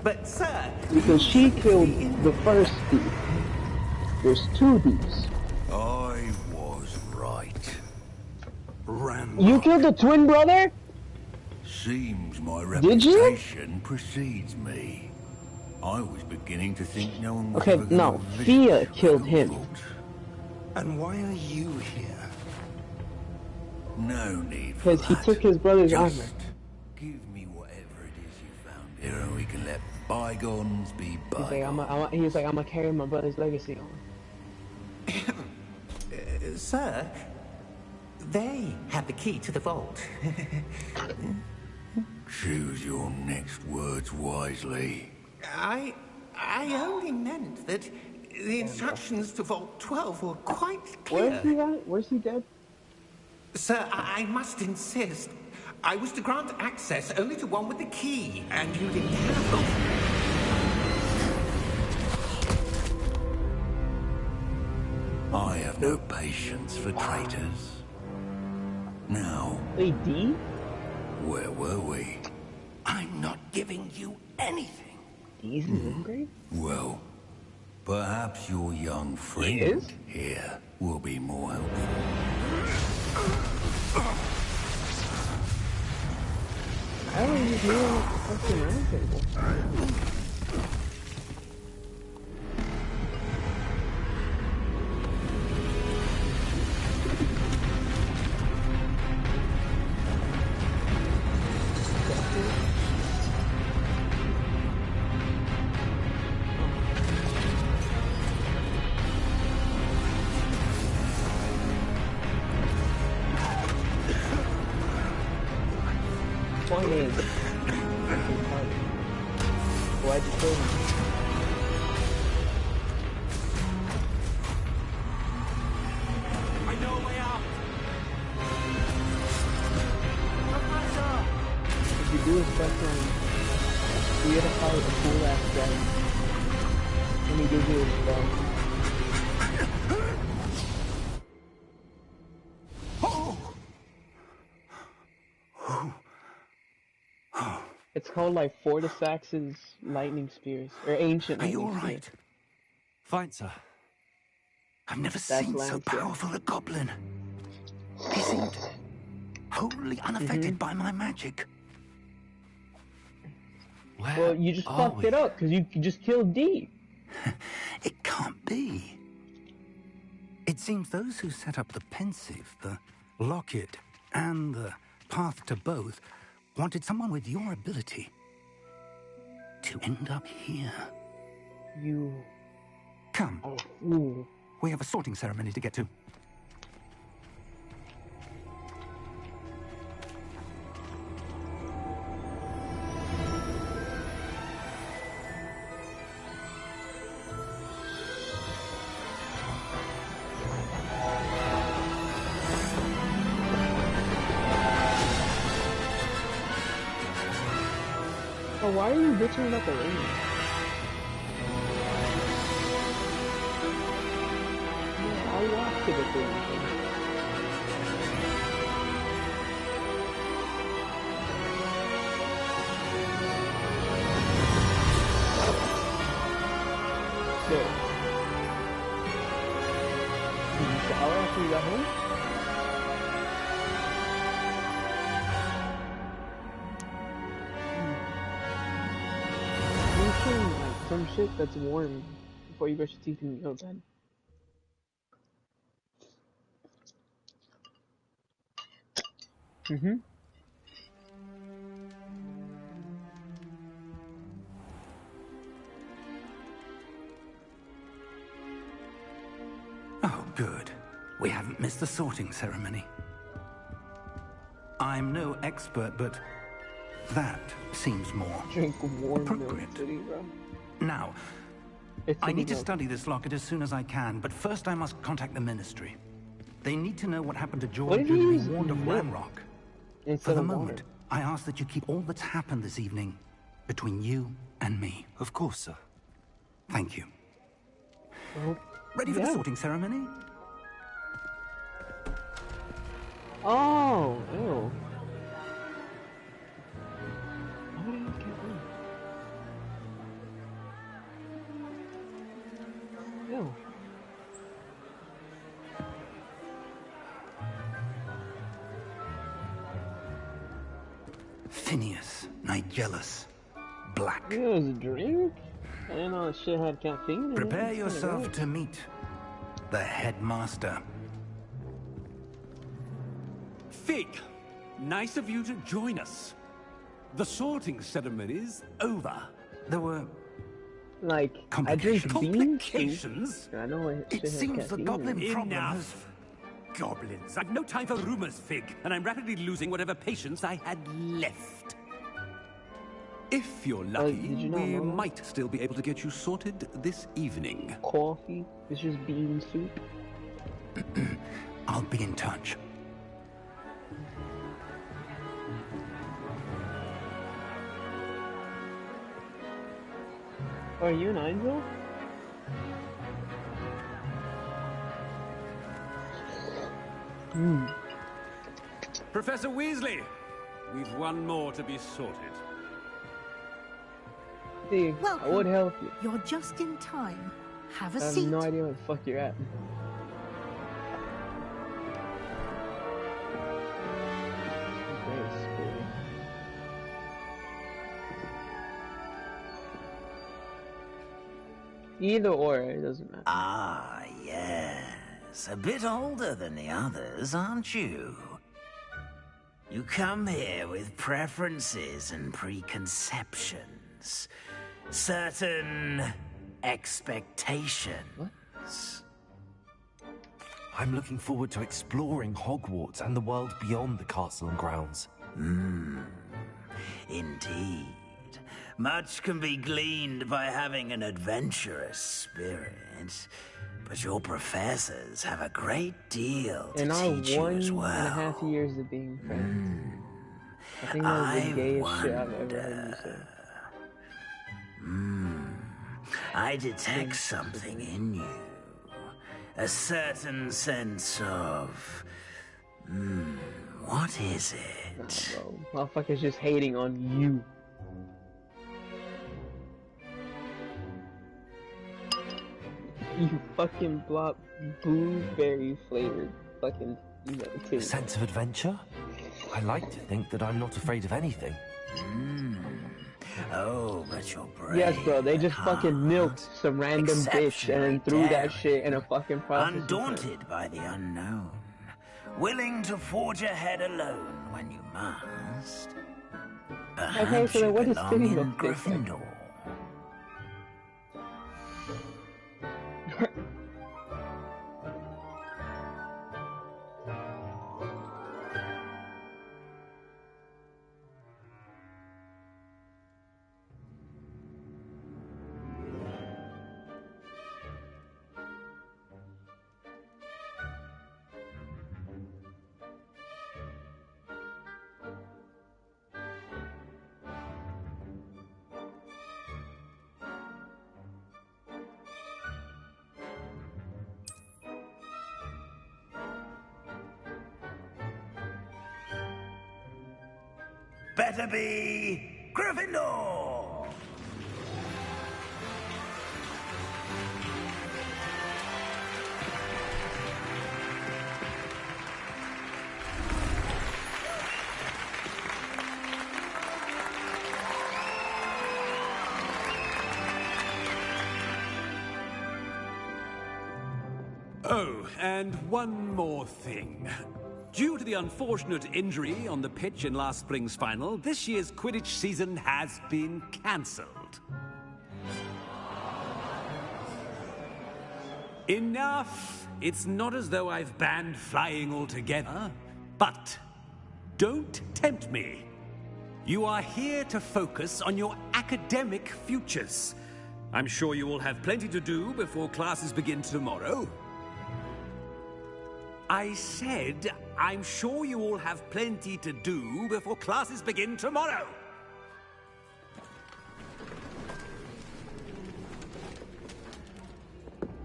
But, sir... Because she killed the first thief. There's two thieves. I was right. Rambo. You killed the twin brother? Seems my Did you? reputation precedes me. I was beginning to think no one was Okay, ever gonna no. visit Thea the killed him. vault. And why are you here? No need for Because he that. took his brother's Just armor. give me whatever it is you found here, and we can let bygones be bygones. He's like, I'm gonna carry my brother's legacy on. Sir, they have the key to the vault. Choose your next words wisely. I only meant that the instructions to Vault 12 were quite clear. Where's he at? Where's he dead? Sir, I must insist. I was to grant access only to one with the key, and you didn't have both. I have no patience for traitors. Now, Wait, Dee? where were we? I'm not giving you anything. Dee's in grade? Well, perhaps your young friend here will be more helpful. I don't even know what the fucking round table. Point is, why'd you kill him? I know a way out. If you do his best run, you gotta fight a cool ass dragon. And he gives you his spell. It's called like Fortisax's lightning spears, or ancient. Are you lightning alright? spears. Fine, sir. I've never That's seen so Lance, yeah. powerful a goblin. He seemed wholly unaffected by my magic. Well, you just fucked it up because you just killed Dee. It can't be. It seems those who set up the Pensive, the Locket, and the Path to Both wanted someone with your ability to end up here. You... Come. Oh, ooh. We have a sorting ceremony to get to. Oh, why are you bitching about the ring? typically. Sure. Shower after you got home? Like some shit that's warm before you brush your teeth and you go to bed. Mm-hmm. Oh, good. We haven't missed the sorting ceremony. I'm no expert, but that seems more Drink warm appropriate. milk, city, bro. Now, It's I need to milk. study this locket as soon as I can, but first I must contact the Ministry. They need to know what happened to What George if you during use the Ward of milk Ranrock. For instead the of moment, water? I ask that you keep all that's happened this evening between you and me. Of course, sir. Thank you. Well, Ready for yeah. the sorting ceremony? Oh, ew. Why would I not get one? Ew. Phineas, Nigellus, Black. It was a drink? I didn't know that shit had caffeine in it. Prepare It's kinda yourself gross. to meet the headmaster. Fig, nice of you to join us. The sorting ceremony's over. There were Like, I drink bean soup. Complications? I know it, shit It has seems the caffeine in goblin it. problem has... Enough. Goblins. I've no time for rumors, Fig, and I'm rapidly losing whatever patience I had left. If you're lucky, did you not we know that? might still be able to get you sorted this evening. Coffee. It's just bean soup. I'll be in touch. Are you an angel? Professor Weasley, we've one more to be sorted. See, I would help you. You're just in time. Have a I have seat. no idea where the fuck you're at. Very sporty. Either or, it doesn't matter. Ah, yes. A bit older than the others, aren't you? You come here with preferences and preconceptions. Certain expectations. I'm looking forward to exploring Hogwarts and the world beyond the castle and grounds. Indeed. Much can be gleaned by having an adventurous spirit, but your professors have a great deal to In our teach you as 1.5 well. years of being friends, I think that was the gayest shit I've ever heard you say. I detect something in you. A certain sense of... what is it? Bro, motherfucker's just hating on you. You fucking blop blueberry flavored fucking A sense of adventure? I like to think that I'm not afraid of anything. Oh, but your brain. Yes, bro, they just fucking milked some random bitch and then threw that shit in a fucking process. Undaunted by the unknown. Willing to forge ahead alone when you must. Okay, Perhaps so then you what does belong City in Milk taste like? Gryffindor. better be Gryffindor! Oh, and one more thing. Due to the unfortunate injury on the pitch in last spring's final, this year's Quidditch season has been cancelled. Enough! It's not as though I've banned flying altogether, but don't tempt me. You are here to focus on your academic futures. I'm sure you will have plenty to do before classes begin tomorrow. I said, I'm sure you all have plenty to do before classes begin tomorrow.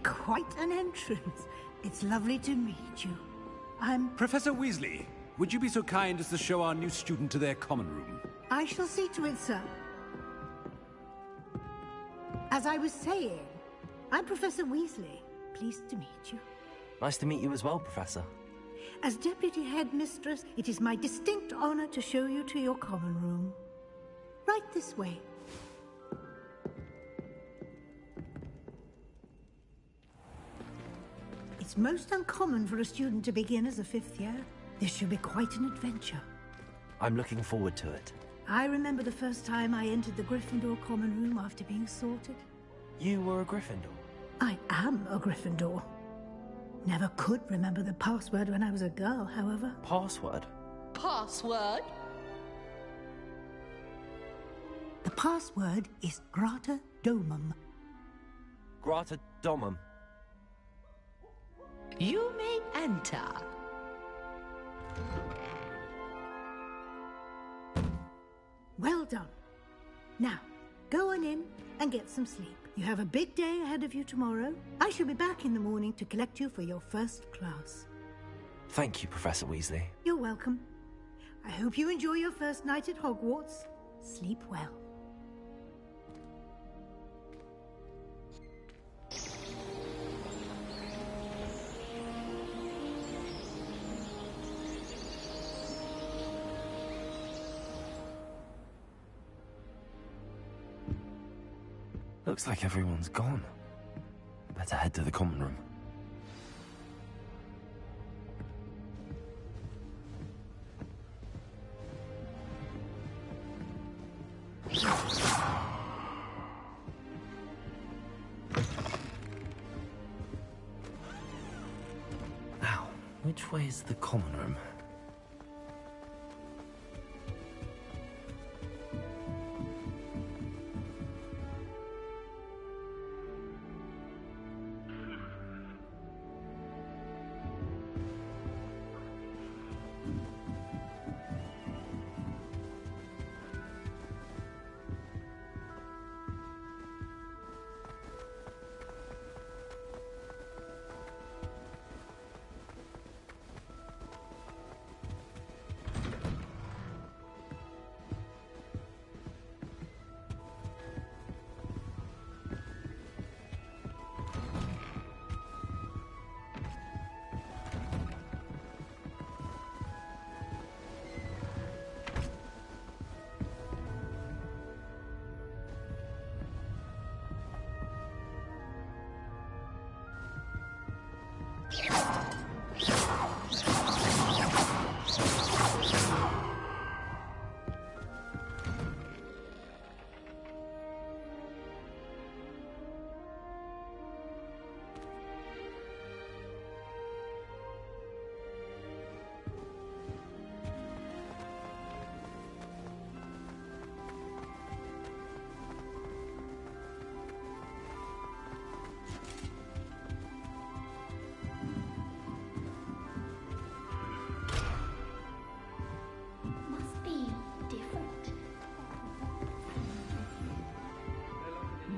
Quite an entrance. It's lovely to meet you. I'm... Professor Weasley, would you be so kind as to show our new student to their common room? I shall see to it, sir. As I was saying, I'm Professor Weasley. Pleased to meet you. Nice to meet you as well, Professor. As Deputy Headmistress, it is my distinct honor to show you to your common room. Right this way. It's most uncommon for a student to begin as a fifth year. This should be quite an adventure. I'm looking forward to it. I remember the first time I entered the Gryffindor common room after being sorted. You were a Gryffindor? I am a Gryffindor. Never could remember the password when I was a girl, however. Password? Password? The password is Grata Domum. Grata Domum. You may enter. Well done. Now, go on in and get some sleep. You have a big day ahead of you tomorrow. I shall be back in the morning to collect you for your first class. Thank you, Professor Weasley. You're welcome. I hope you enjoy your first night at Hogwarts. Sleep well. Looks like everyone's gone. Better head to the common room. Now, which way is the common room?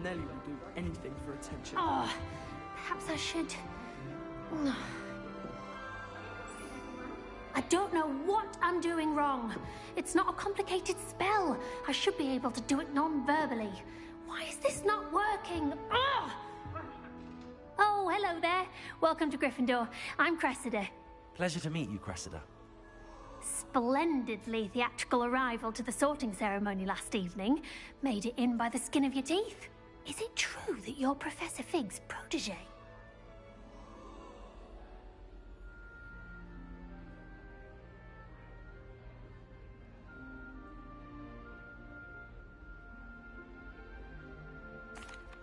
Nelly will do anything for attention. Oh, perhaps I should... I don't know what I'm doing wrong. It's not a complicated spell. I should be able to do it non-verbally. Why is this not working? Ugh! Oh, hello there. Welcome to Gryffindor. I'm Cressida. Pleasure to meet you, Cressida. Splendidly theatrical arrival to the sorting ceremony last evening. Made it in by the skin of your teeth. Is it true that you're Professor Fig's protege?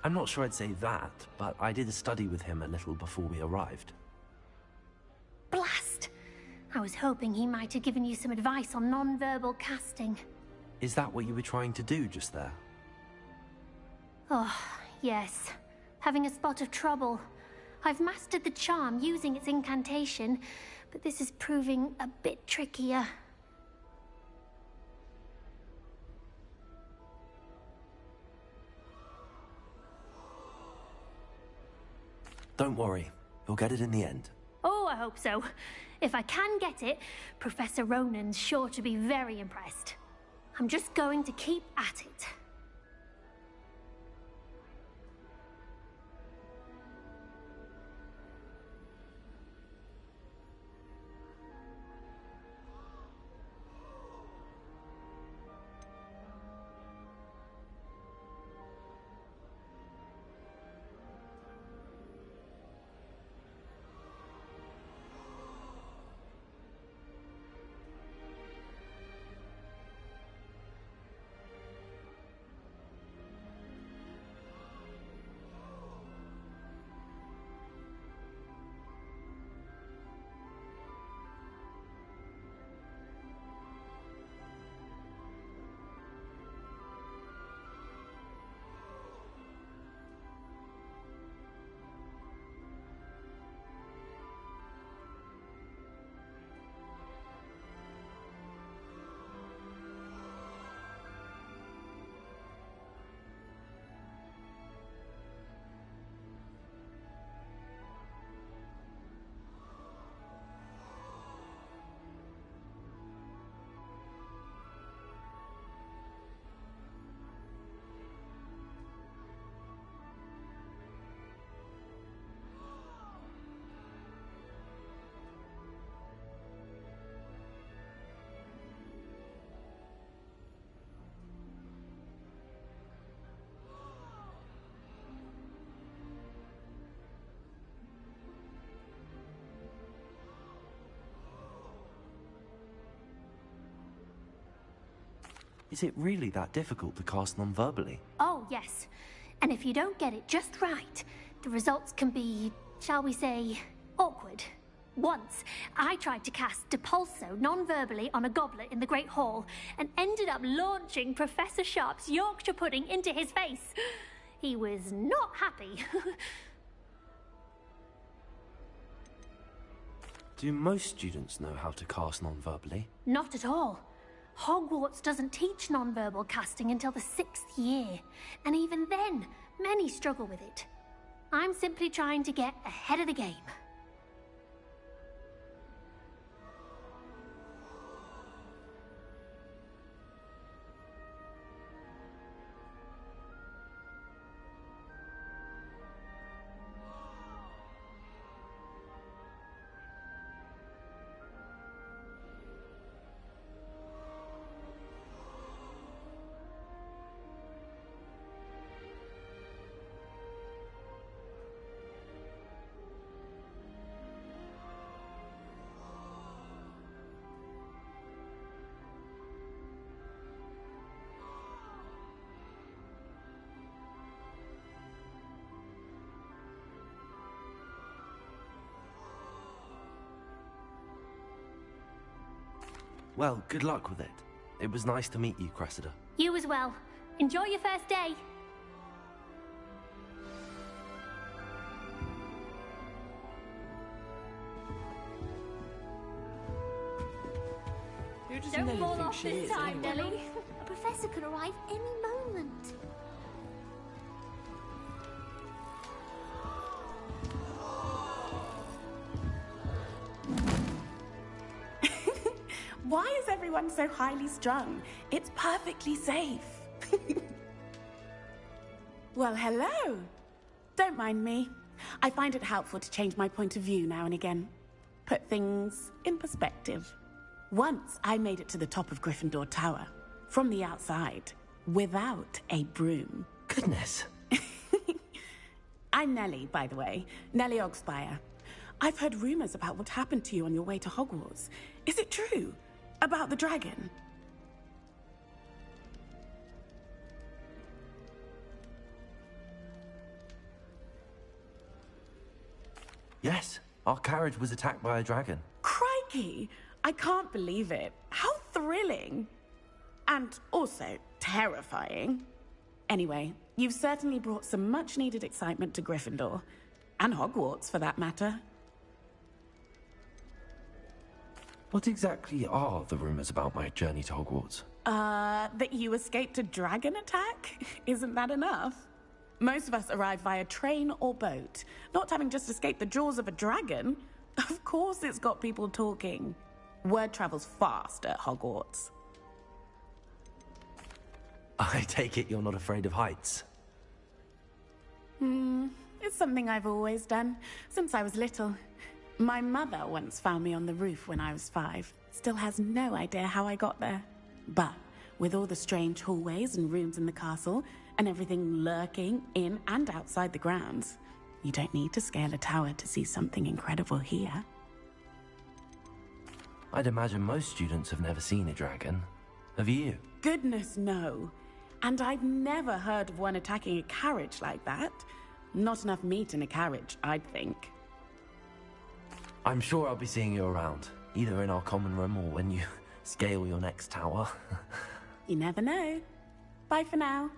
I'm not sure I'd say that, but I did study with him a little before we arrived. Blast! I was hoping he might have given you some advice on non-verbal casting. Is that what you were trying to do just there? Oh, yes. Having a spot of trouble. I've mastered the charm using its incantation, but this is proving a bit trickier. Don't worry, you'll get it in the end. Oh, I hope so. If I can get it, Professor Ronan's sure to be very impressed. I'm just going to keep at it. Is it really that difficult to cast non-verbally? Oh, yes. And if you don't get it just right, the results can be, shall we say, awkward. Once, I tried to cast Depulso non-verbally on a goblet in the Great Hall and ended up launching Professor Sharp's Yorkshire pudding into his face. He was not happy. Do most students know how to cast non-verbally? Not at all. Hogwarts doesn't teach non-verbal casting until the 6th year, and even then, many struggle with it. I'm simply trying to get ahead of the game. Well, good luck with it. It was nice to meet you, Cressida. You as well. Enjoy your first day. Who does Don't Nelly fall think off she this is, time, anyway? Nelly. A professor could arrive any moment. Why is everyone so highly strung? It's perfectly safe. Well, hello. Don't mind me. I find it helpful to change my point of view now and again. Put things in perspective. Once I made it to the top of Gryffindor Tower, from the outside, without a broom. Goodness. I'm Nellie, by the way. Nellie Ogspire. I've heard rumors about what happened to you on your way to Hogwarts. Is it true? About the dragon? Yes, our carriage was attacked by a dragon. Crikey! I can't believe it. How thrilling! And also terrifying. Anyway, you've certainly brought some much-needed excitement to Gryffindor. And Hogwarts, for that matter. What exactly are the rumors about my journey to Hogwarts? That you escaped a dragon attack? Isn't that enough? Most of us arrive via train or boat, not having just escaped the jaws of a dragon. Of course it's got people talking. Word travels fast at Hogwarts. I take it you're not afraid of heights. It's something I've always done, since I was little. My mother once found me on the roof when I was 5. Still has no idea how I got there. But with all the strange hallways and rooms in the castle, and everything lurking in and outside the grounds, you don't need to scale a tower to see something incredible here. I'd imagine most students have never seen a dragon. Have you? Goodness, no. And I've never heard of one attacking a carriage like that. Not enough meat in a carriage, I'd think. I'm sure I'll be seeing you around, either in our common room or when you scale your next tower. You never know. Bye for now.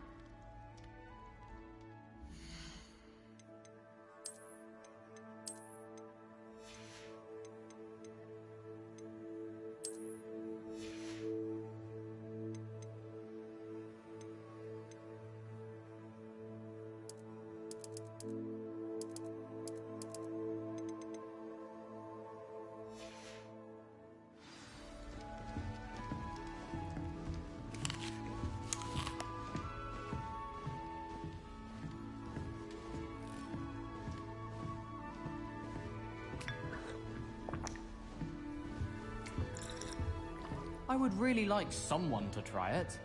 I would really like someone to try it.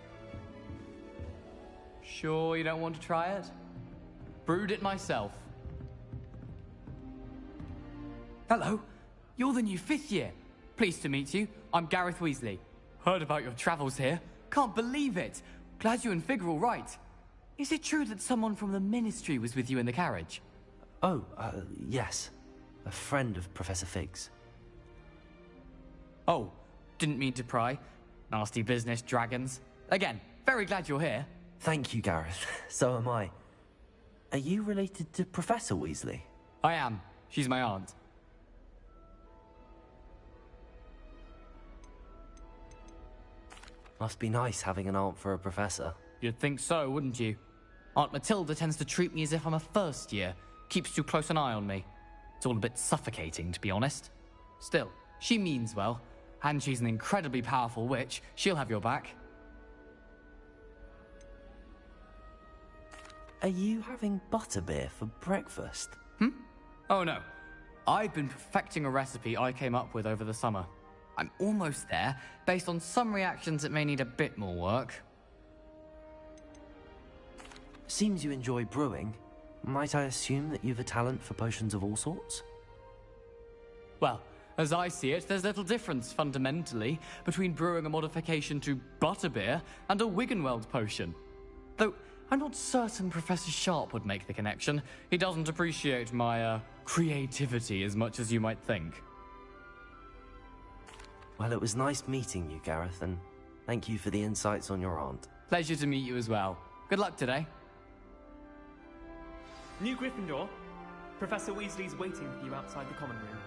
Sure you don't want to try it? Brewed it myself. Hello, you're the new 5th year. Pleased to meet you. I'm Gareth Weasley. Heard about your travels here. Can't believe it. Glad you and Fig are all right. Is it true that someone from the Ministry was with you in the carriage? Oh, yes. A friend of Professor Fig's. Oh, didn't mean to pry. Nasty business, dragons. Again, very glad you're here. Thank you, Gareth. So am I. Are you related to Professor Weasley? I am. She's my aunt. Must be nice having an aunt for a professor. You'd think so, wouldn't you? Aunt Matilda tends to treat me as if I'm a first year. Keeps too close an eye on me. It's all a bit suffocating, to be honest. Still, she means well. And she's an incredibly powerful witch. She'll have your back. Are you having butterbeer for breakfast? Oh no. I've been perfecting a recipe I came up with over the summer. I'm almost there. Based on some reactions, it may need a bit more work. Seems you enjoy brewing. Might I assume that you've a talent for potions of all sorts? Well, as I see it, there's little difference, fundamentally, between brewing a modification to butterbeer and a Wiggenweld potion. Though, I'm not certain Professor Sharp would make the connection. He doesn't appreciate my, creativity as much as you might think. Well, it was nice meeting you, Gareth, and thank you for the insights on your aunt. Pleasure to meet you as well. Good luck today. New Gryffindor, Professor Weasley's waiting for you outside the common room.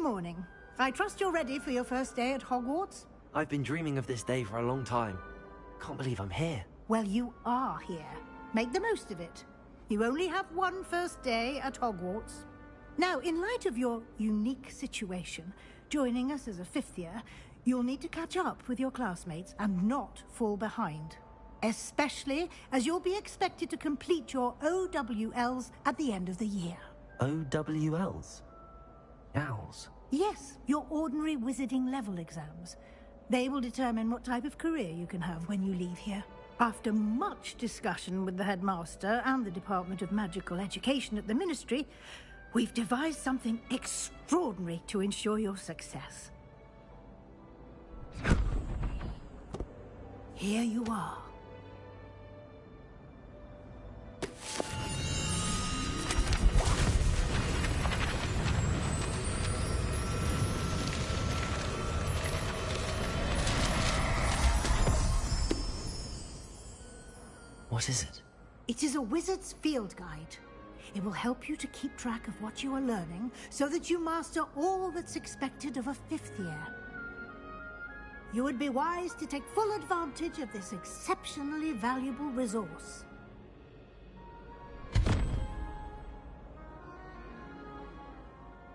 morning. I trust you're ready for your first day at Hogwarts? I've been dreaming of this day for a long time. Can't believe I'm here. Well, you are here. Make the most of it. You only have one first day at Hogwarts. Now, in light of your unique situation, joining us as a fifth year, you'll need to catch up with your classmates and not fall behind. Especially as you'll be expected to complete your OWLs at the end of the year. OWLs? Owls? Yes, your ordinary wizarding level exams. They will determine what type of career you can have when you leave here. After much discussion with the headmaster and the Department of Magical Education at the Ministry, we've devised something extraordinary to ensure your success. Here you are. What is it? It is a wizard's field guide. It will help you to keep track of what you are learning so that you master all that's expected of a fifth year. You would be wise to take full advantage of this exceptionally valuable resource.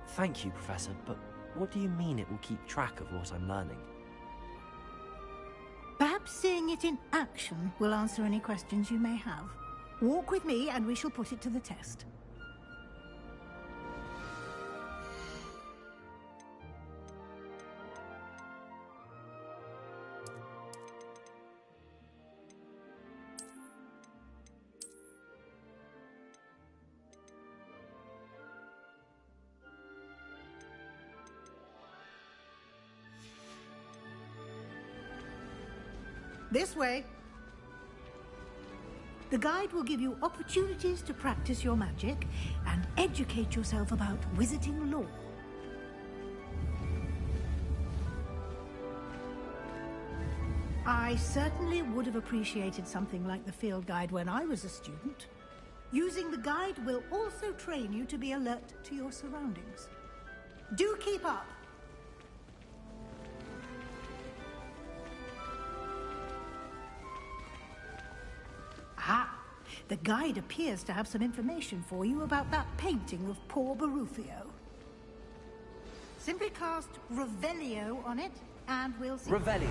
Thank you, Professor, but what do you mean it will keep track of what I'm learning? Perhaps seeing it in action will answer any questions you may have. Walk with me and we shall put it to the test. This way. The guide will give you opportunities to practice your magic and educate yourself about wizarding lore. I certainly would have appreciated something like the field guide when I was a student. Using the guide will also train you to be alert to your surroundings. Do keep up! Ah, the guide appears to have some information for you about that painting of poor Barufio. Simply cast Revelio on it, and we'll see. Revelio.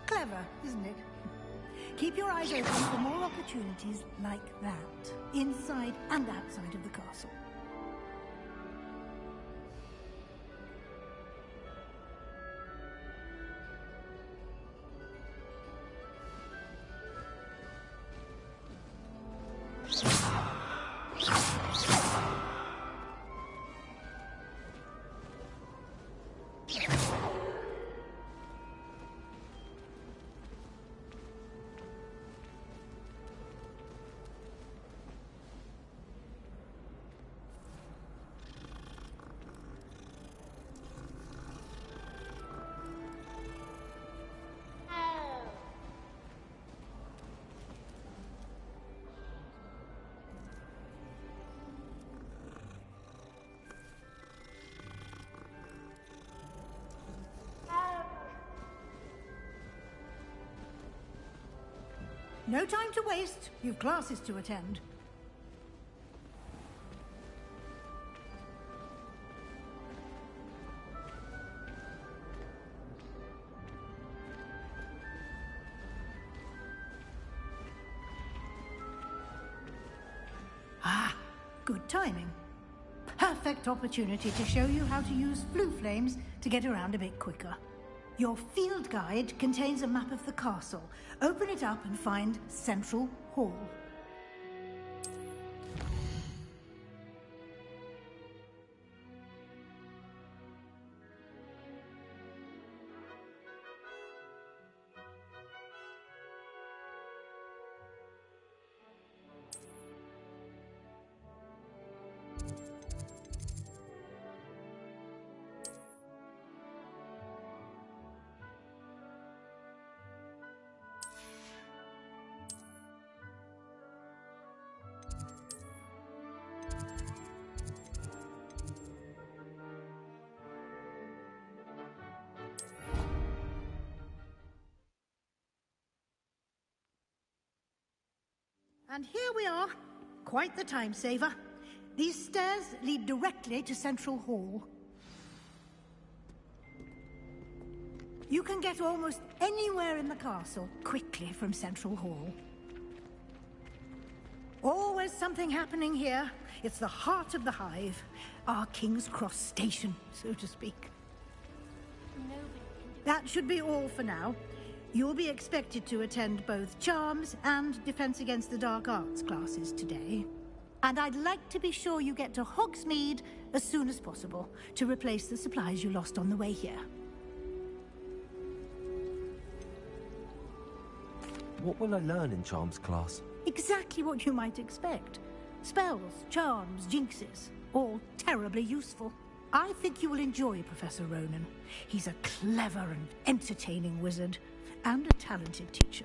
Clever, isn't it? Keep your eyes open for more opportunities like that, inside and outside of the castle. No time to waste. You've classes to attend. Ah, good timing. Perfect opportunity to show you how to use flue flames to get around a bit quicker. Your field guide contains a map of the castle. Open it up and find Central Hall. And here we are. Quite the time saver. These stairs lead directly to Central Hall. You can get almost anywhere in the castle quickly from Central Hall. Always something happening here. It's the heart of the Hive. Our King's Cross station, so to speak. That should be all for now. You'll be expected to attend both Charms and Defense Against the Dark Arts classes today. And I'd like to be sure you get to Hogsmeade as soon as possible to replace the supplies you lost on the way here. What will I learn in Charms class? Exactly what you might expect. Spells, charms, jinxes, all terribly useful. I think you will enjoy Professor Ronen. He's a clever and entertaining wizard, and a talented teacher.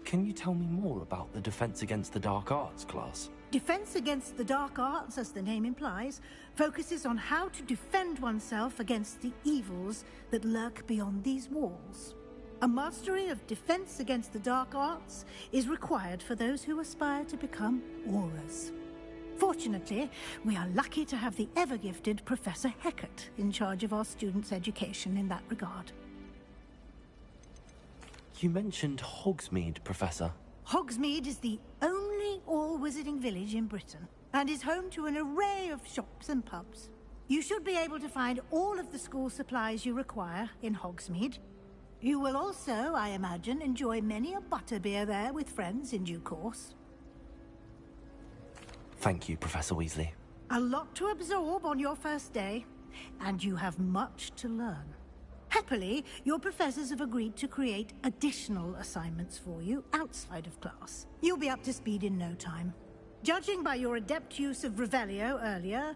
Can you tell me more about the Defense Against the Dark Arts class? Defense Against the Dark Arts, as the name implies, focuses on how to defend oneself against the evils that lurk beyond these walls. A mastery of Defense Against the Dark Arts is required for those who aspire to become Aurors. Fortunately, we are lucky to have the ever-gifted Professor Hecat in charge of our students' education in that regard. You mentioned Hogsmeade, Professor. Hogsmeade is the only all-wizarding village in Britain, and is home to an array of shops and pubs. You should be able to find all of the school supplies you require in Hogsmeade. You will also, I imagine, enjoy many a butterbeer there with friends in due course. Thank you, Professor Weasley. A lot to absorb on your first day, and you have much to learn. Happily, your professors have agreed to create additional assignments for you outside of class. You'll be up to speed in no time. Judging by your adept use of Revelio earlier,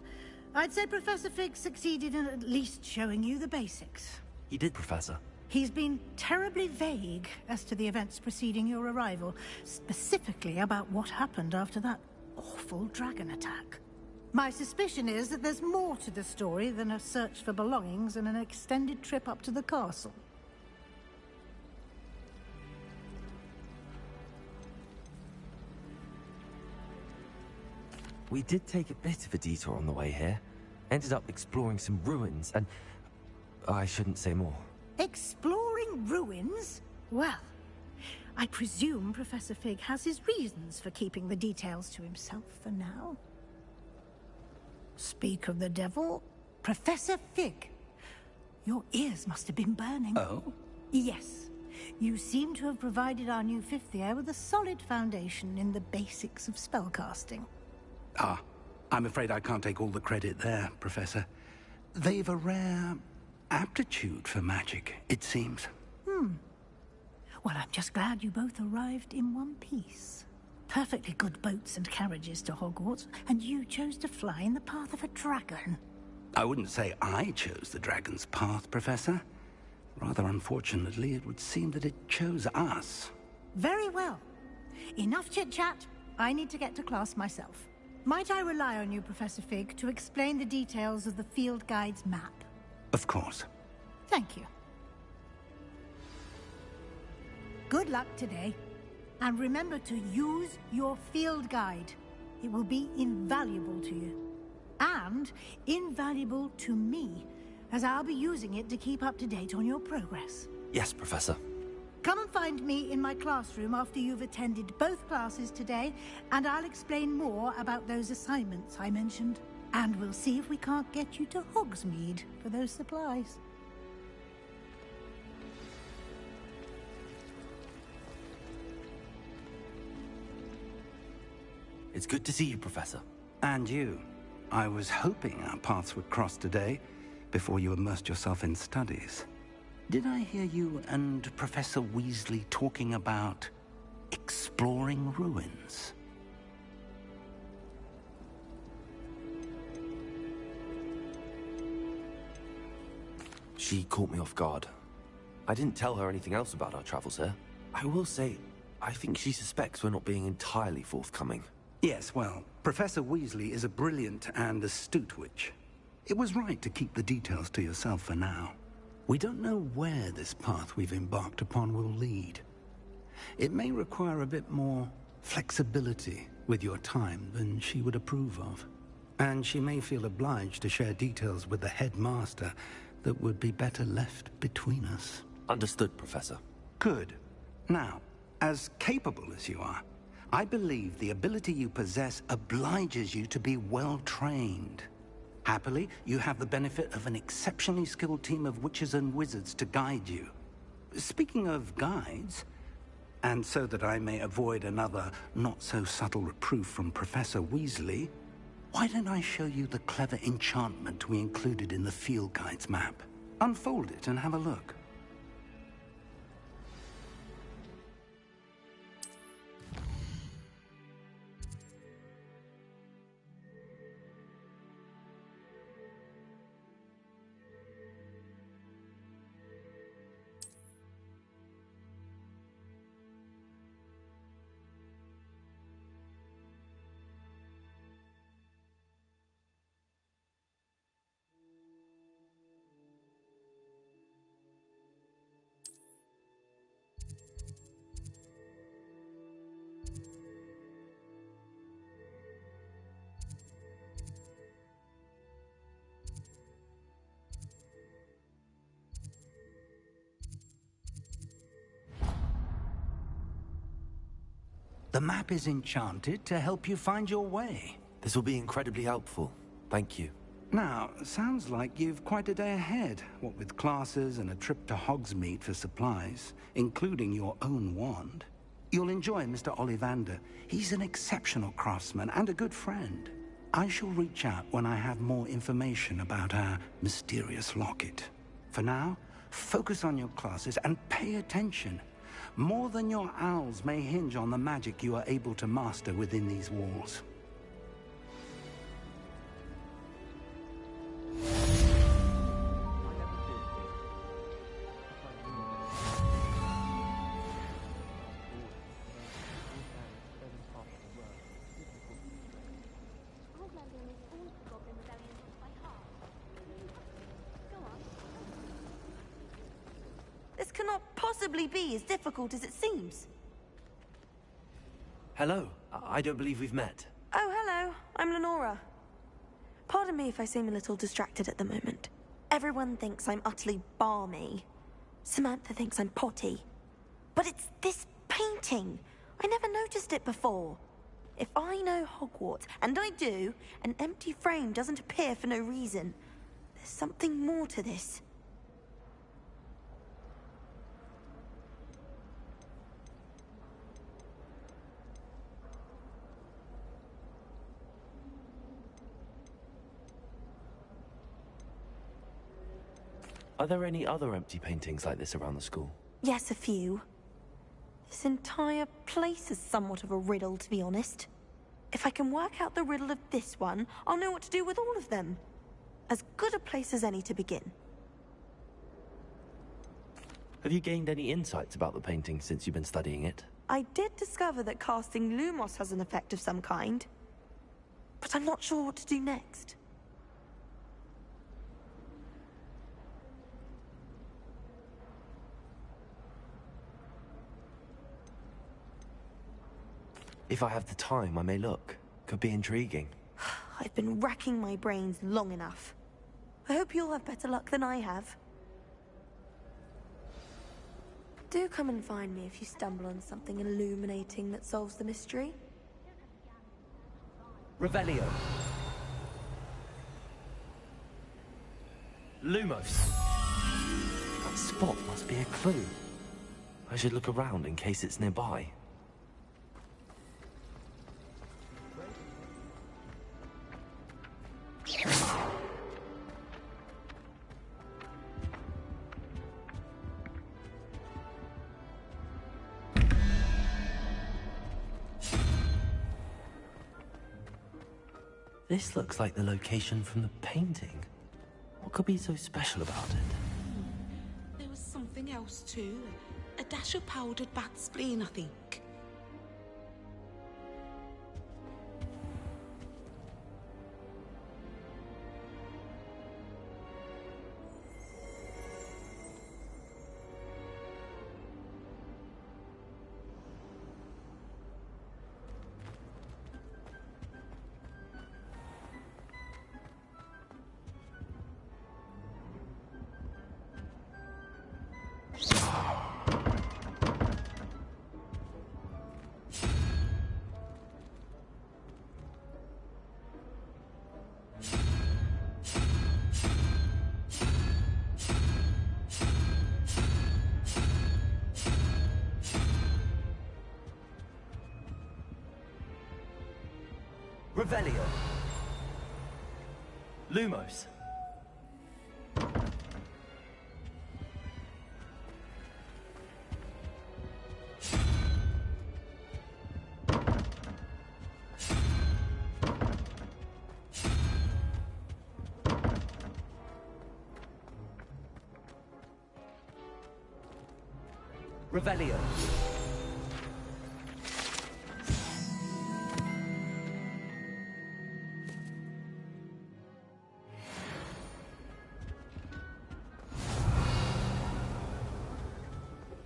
I'd say Professor Fig succeeded in at least showing you the basics. He did, Professor. He's been terribly vague as to the events preceding your arrival, specifically about what happened after that awful dragon attack. My suspicion is that there's more to the story than a search for belongings and an extended trip up to the castle. We did take a bit of a detour on the way here. Ended up exploring some ruins and... I shouldn't say more. Exploring ruins? Well, I presume Professor Fig has his reasons for keeping the details to himself for now. Speak of the devil, Professor Fig. Your ears must have been burning. Oh? Yes. You seem to have provided our new fifth year with a solid foundation in the basics of spellcasting. Ah, I'm afraid I can't take all the credit there, Professor. They've a rare aptitude for magic, it seems. Well, I'm just glad you both arrived in one piece. Perfectly good boats and carriages to Hogwarts, and you chose to fly in the path of a dragon. I wouldn't say I chose the dragon's path, Professor. Rather unfortunately, it would seem that it chose us. Very well. Enough chit-chat. I need to get to class myself. Might I rely on you, Professor Fig, to explain the details of the field guide's map? Of course. Thank you. Good luck today. And remember to use your field guide. It will be invaluable to you. And invaluable to me, as I'll be using it to keep up to date on your progress. Yes, Professor. Come and find me in my classroom after you've attended both classes today, and I'll explain more about those assignments I mentioned. And we'll see if we can't get you to Hogsmeade for those supplies. It's good to see you, Professor. And you. I was hoping our paths would cross today, before you immersed yourself in studies. Did I hear you and Professor Weasley talking about exploring ruins? She caught me off guard. I didn't tell her anything else about our travels here. I will say, I think she suspects we're not being entirely forthcoming. Yes, well, Professor Weasley is a brilliant and astute witch. It was right to keep the details to yourself for now. We don't know where this path we've embarked upon will lead. It may require a bit more flexibility with your time than she would approve of. And she may feel obliged to share details with the headmaster that would be better left between us. Understood, Professor. Good. Now, as capable as you are, I believe the ability you possess obliges you to be well-trained. Happily, you have the benefit of an exceptionally skilled team of witches and wizards to guide you. Speaking of guides, and so that I may avoid another not-so-subtle reproof from Professor Weasley, why don't I show you the clever enchantment we included in the field guide's map? Unfold it and have a look. The map is enchanted to help you find your way. This will be incredibly helpful. Thank you. Now, sounds like you've quite a day ahead, what with classes and a trip to Hogsmeade for supplies, including your own wand. You'll enjoy Mr. Ollivander. He's an exceptional craftsman and a good friend. I shall reach out when I have more information about our mysterious locket. For now, focus on your classes and pay attention. More than your owls may hinge on the magic you are able to master within these walls. This cannot possibly be as difficult as it seems. Hello. I don't believe we've met. Oh, hello. I'm Lenora. Pardon me if I seem a little distracted at the moment. Everyone thinks I'm utterly balmy. Samantha thinks I'm potty. But it's this painting. I never noticed it before. If I know Hogwarts, and I do, an empty frame doesn't appear for no reason. There's something more to this. Are there any other empty paintings like this around the school? Yes, a few. This entire place is somewhat of a riddle, to be honest. If I can work out the riddle of this one, I'll know what to do with all of them. As good a place as any to begin. Have you gained any insights about the painting since you've been studying it? I did discover that casting Lumos has an effect of some kind. But I'm not sure what to do next. If I have the time, I may look. Could be intriguing. I've been racking my brains long enough. I hope you'll have better luck than I have. Do come and find me if you stumble on something illuminating that solves the mystery. Revelio. Lumos. That spot must be a clue. I should look around in case it's nearby. This looks like the location from the painting. What could be so special about it? There was something else too. A dash of powdered bat spleen, I think. Revelio. Lumos. Revelio.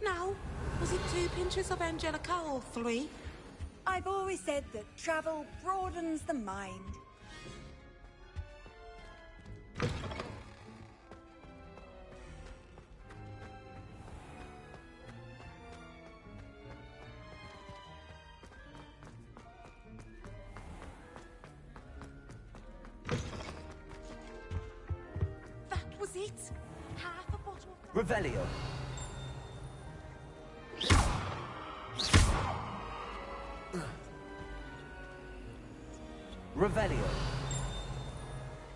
Now, was it 2 pinches of Angelica or 3? I've always said that travel broadens the mind. That was it? Half a bottle of... Revelio. Revelio.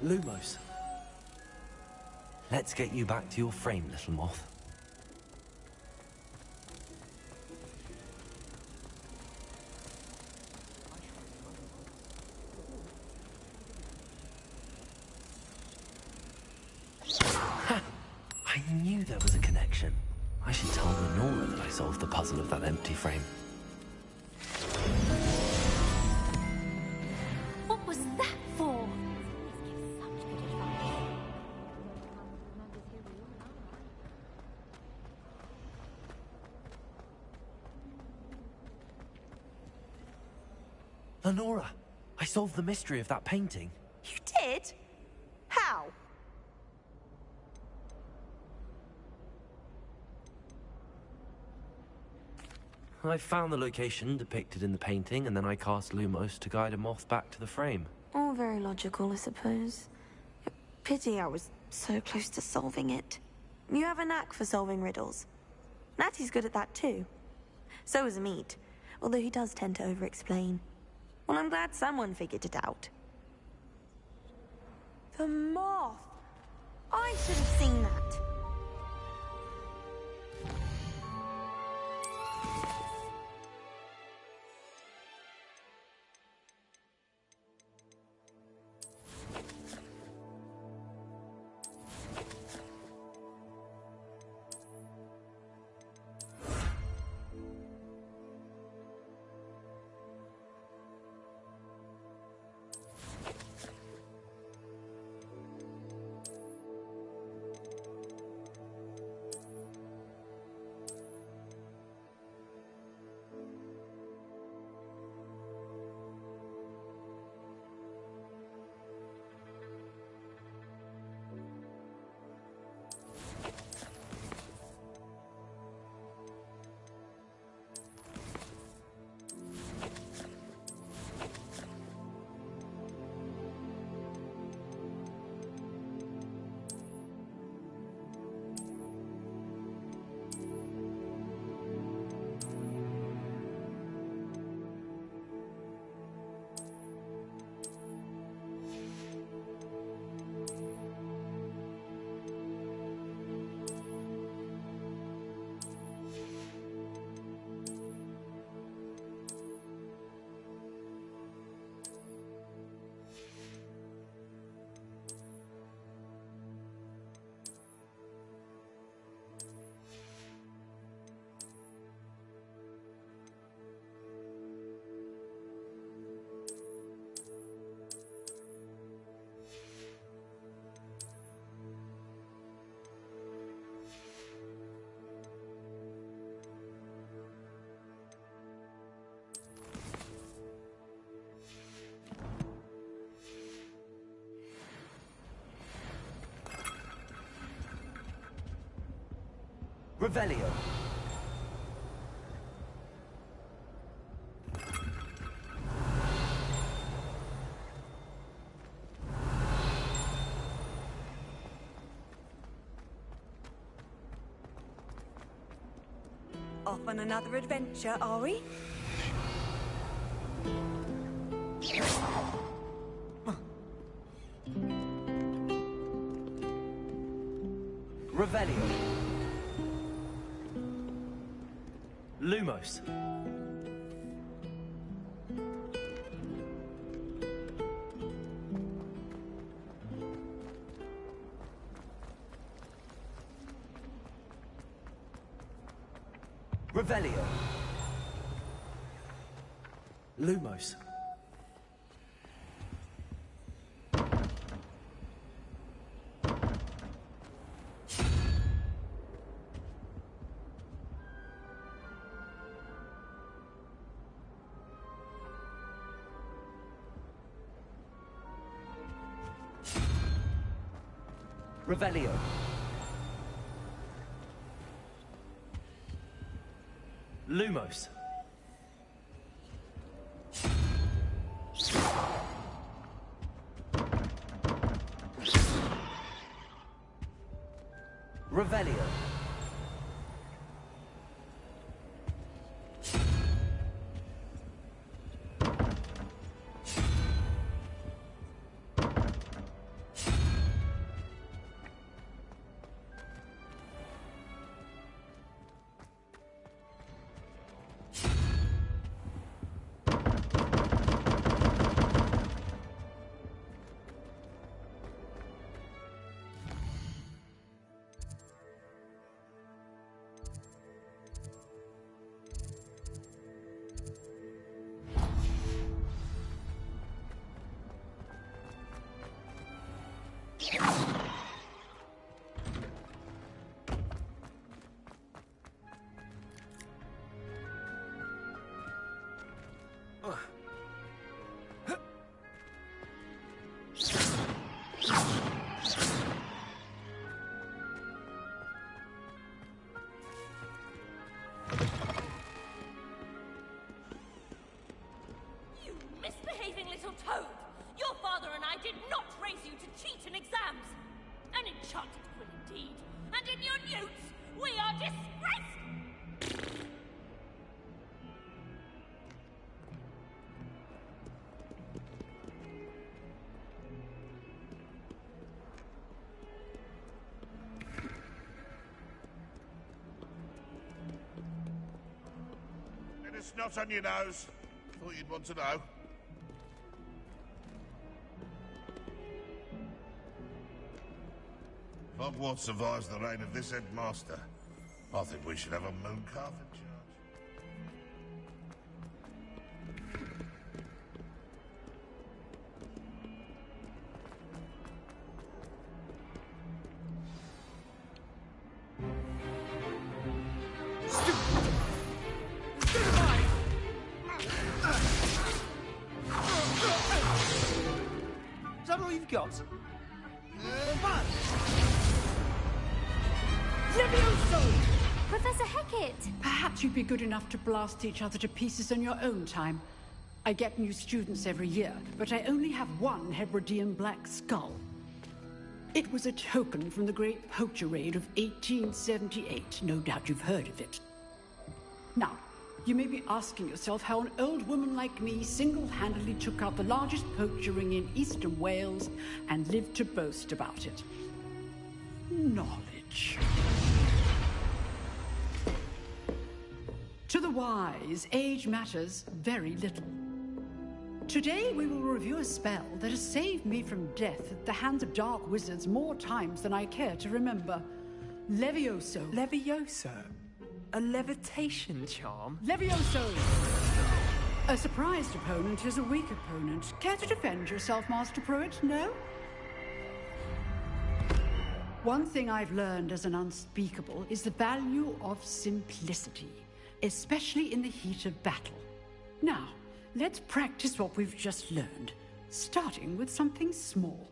Lumos. Let's get you back to your frame, little moth. Ha! I knew there was a connection. I should tell Lenora that I solved the puzzle of that empty frame. What was that for? Lenora, I solved the mystery of that painting. You did? How? I found the location depicted in the painting, and then I cast Lumos to guide a moth back to the frame. All very logical, I suppose. Pity I was so close to solving it. You have a knack for solving riddles. Natty's good at that too. So is Amit, although he does tend to over-explain. Well, I'm glad someone figured it out. The moth! I should have seen that. Revelio. Off on another adventure, are we? Revelio. Lumos. Revelio. Lumos. Revelio. Lumos. Revelio. You misbehaving little toad! Your father and I did not raise you to cheat in exams! An enchanted quill indeed! And in your newts, we are disgraced! Bit of snot on your nose. Thought you'd want to know. If Hogwarts survives the reign of this headmaster, I think we should have a moon calf in charge. Is that all you've got? Levioso! Professor Hecat! Perhaps you'd be good enough to blast each other to pieces in your own time. I get new students every year, but I only have one Hebridean black skull. It was a token from the Great Poacher Raid of 1878. No doubt you've heard of it. Now, you may be asking yourself how an old woman like me single-handedly took out the largest poacher ring in eastern Wales and lived to boast about it. Knowledge. To the wise, age matters very little. Today we will review a spell that has saved me from death at the hands of dark wizards more times than I care to remember. Levioso. Levioso? A levitation charm? Levioso! A surprised opponent is a weak opponent. Care to defend yourself, Master Pruitt? No? One thing I've learned as an unspeakable is the value of simplicity, especially in the heat of battle. Now, let's practice what we've just learned, starting with something small.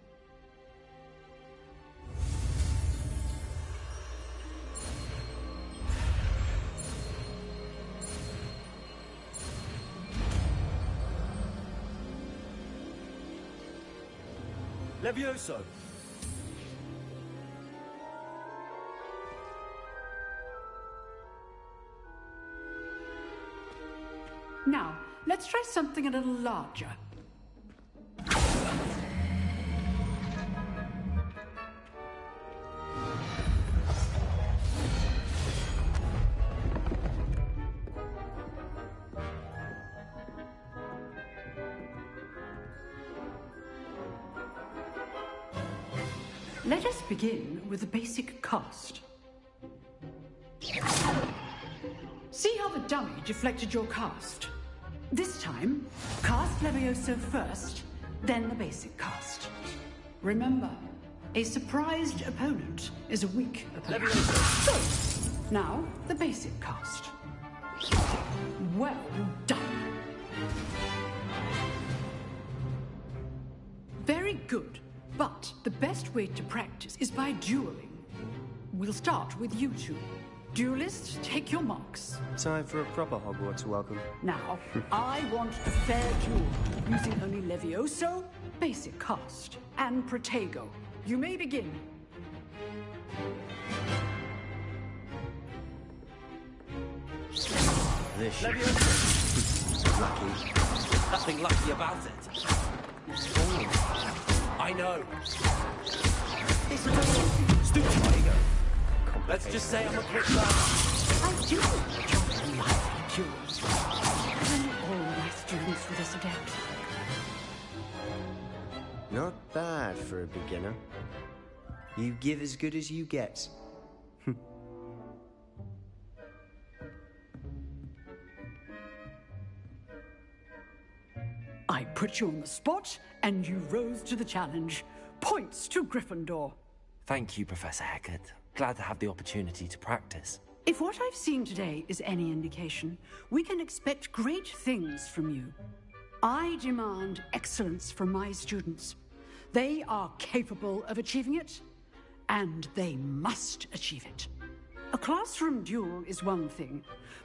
Levioso! Now, let's try something a little larger. Let us begin with the basic cast. See how the dummy deflected your cast? This time, cast Levioso first, then the basic cast. Remember, a surprised opponent is a weak opponent. So, now the basic cast. Well done. Very good. But the best way to practice is by dueling. We'll start with you two. Duelists, take your marks. Time for a proper Hogwarts welcome. Now, I want a fair duel, using only Levioso, basic cast, and Protego. You may begin. This shit. Lucky. Nothing lucky about it. I know. Stupid ego. Let's just say I'm a quick learner. I do enjoy lively duels. And all my students were this adept. Not bad for a beginner. You give as good as you get. I put you on the spot, and you rose to the challenge. Points to Gryffindor. Thank you, Professor Hecat. Glad to have the opportunity to practice. If what I've seen today is any indication, we can expect great things from you. I demand excellence from my students. They are capable of achieving it, and they must achieve it. A classroom duel is one thing,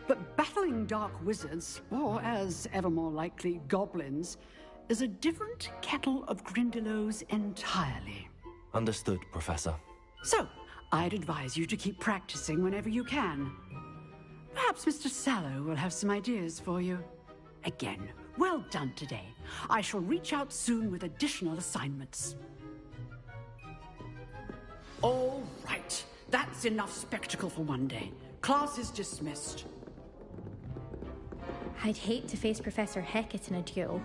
but battling dark wizards, or as ever more likely, goblins, is a different kettle of Grindylows entirely. Understood, Professor. So, I'd advise you to keep practicing whenever you can. Perhaps Mr. Sallow will have some ideas for you. Again, well done today. I shall reach out soon with additional assignments. All right. That's enough spectacle for one day. Class is dismissed. I'd hate to face Professor Hecat in a duel.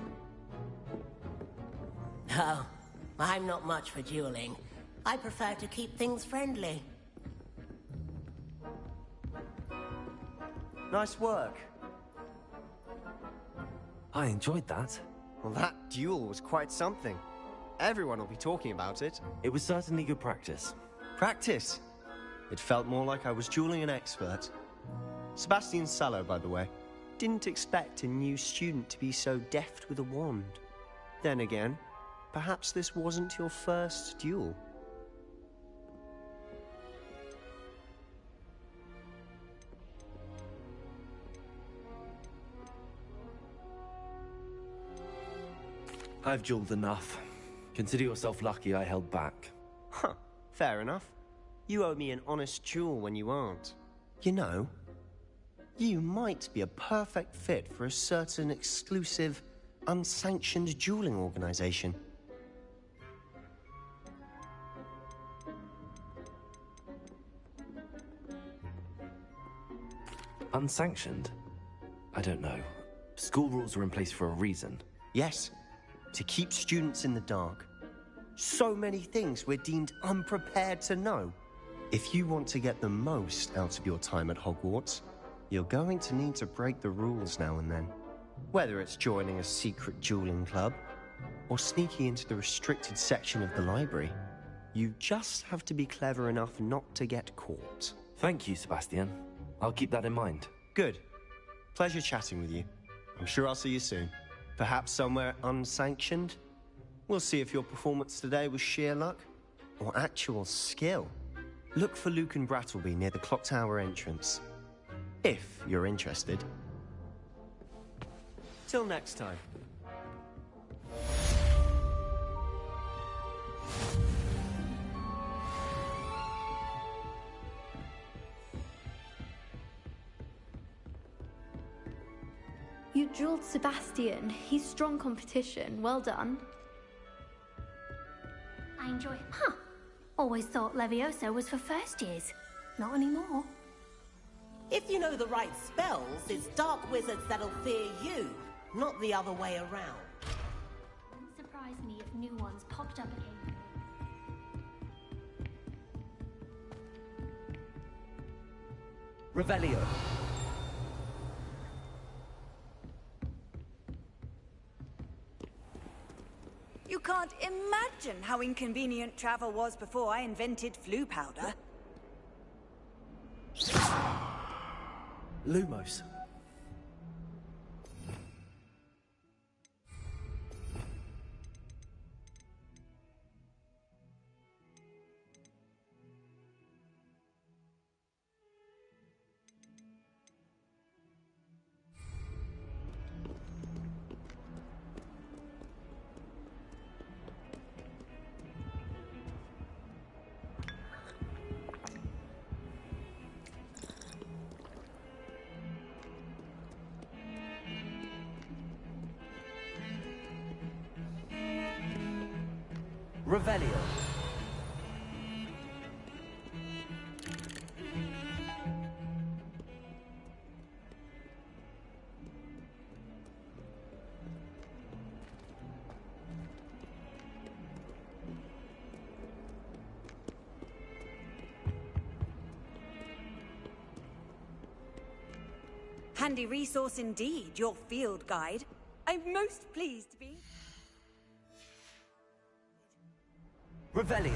Oh, I'm not much for dueling. I prefer to keep things friendly. Nice work. I enjoyed that. Well, that duel was quite something. Everyone will be talking about it. It was certainly good practice. Practice? It felt more like I was dueling an expert. Sebastian Sallow, by the way. Didn't expect a new student to be so deft with a wand. Then again, perhaps this wasn't your first duel. I've dueled enough. Consider yourself lucky I held back. Huh, fair enough. You owe me an honest duel when you aren't. You know, you might be a perfect fit for a certain exclusive, unsanctioned dueling organization. Unsanctioned? I don't know. School rules are in place for a reason. Yes, to keep students in the dark. So many things we're deemed unprepared to know. If you want to get the most out of your time at Hogwarts, you're going to need to break the rules now and then. Whether it's joining a secret dueling club, or sneaking into the restricted section of the library, you just have to be clever enough not to get caught. Thank you, Sebastian. I'll keep that in mind. Good. Pleasure chatting with you. I'm sure I'll see you soon. Perhaps somewhere unsanctioned? We'll see if your performance today was sheer luck, or actual skill. Look for Lucan Brattleby near the Clock Tower entrance. If you're interested. Till next time. You drilled Sebastian. He's strong competition. Well done. I enjoy... Huh. Always thought Levioso was for first years. Not anymore. If you know the right spells, it's dark wizards that'll fear you, not the other way around. Wouldn't surprise me if new ones popped up again. Revelio. You can't imagine how inconvenient travel was before I invented flu powder. Lumos. Revelio. Handy resource indeed, your field guide. I'm most pleased to be... Revelio.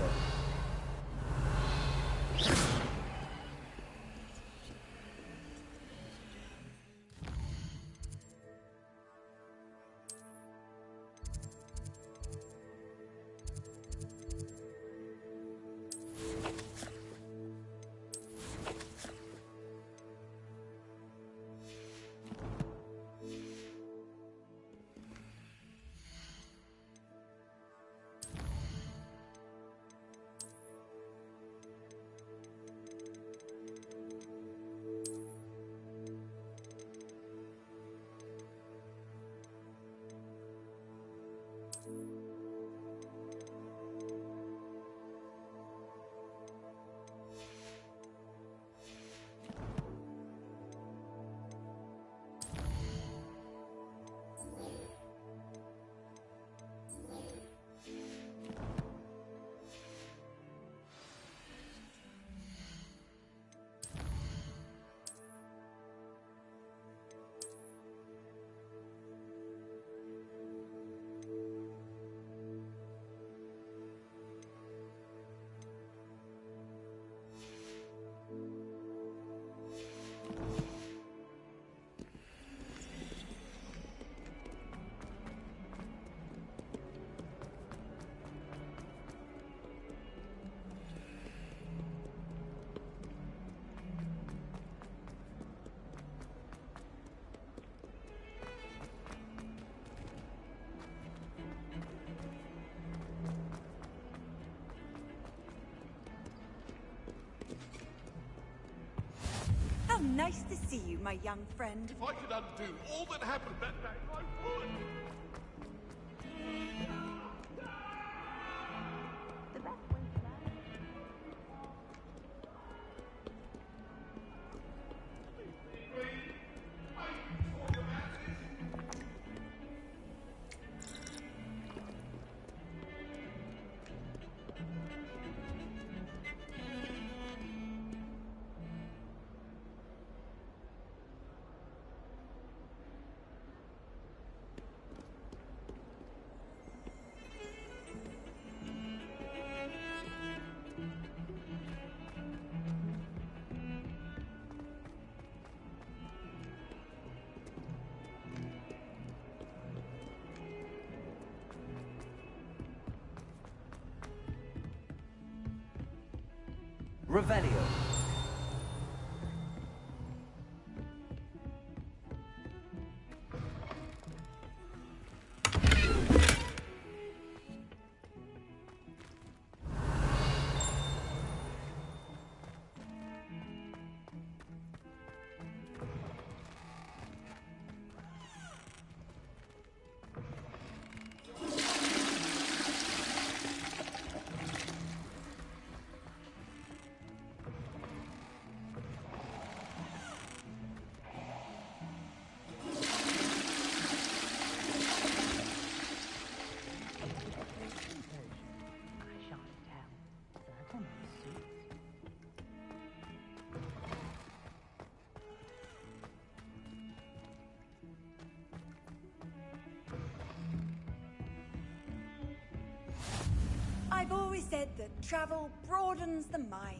How nice to see you, my young friend. If I could undo all that happened that day, I would. Revelio. I've always said that travel broadens the mind.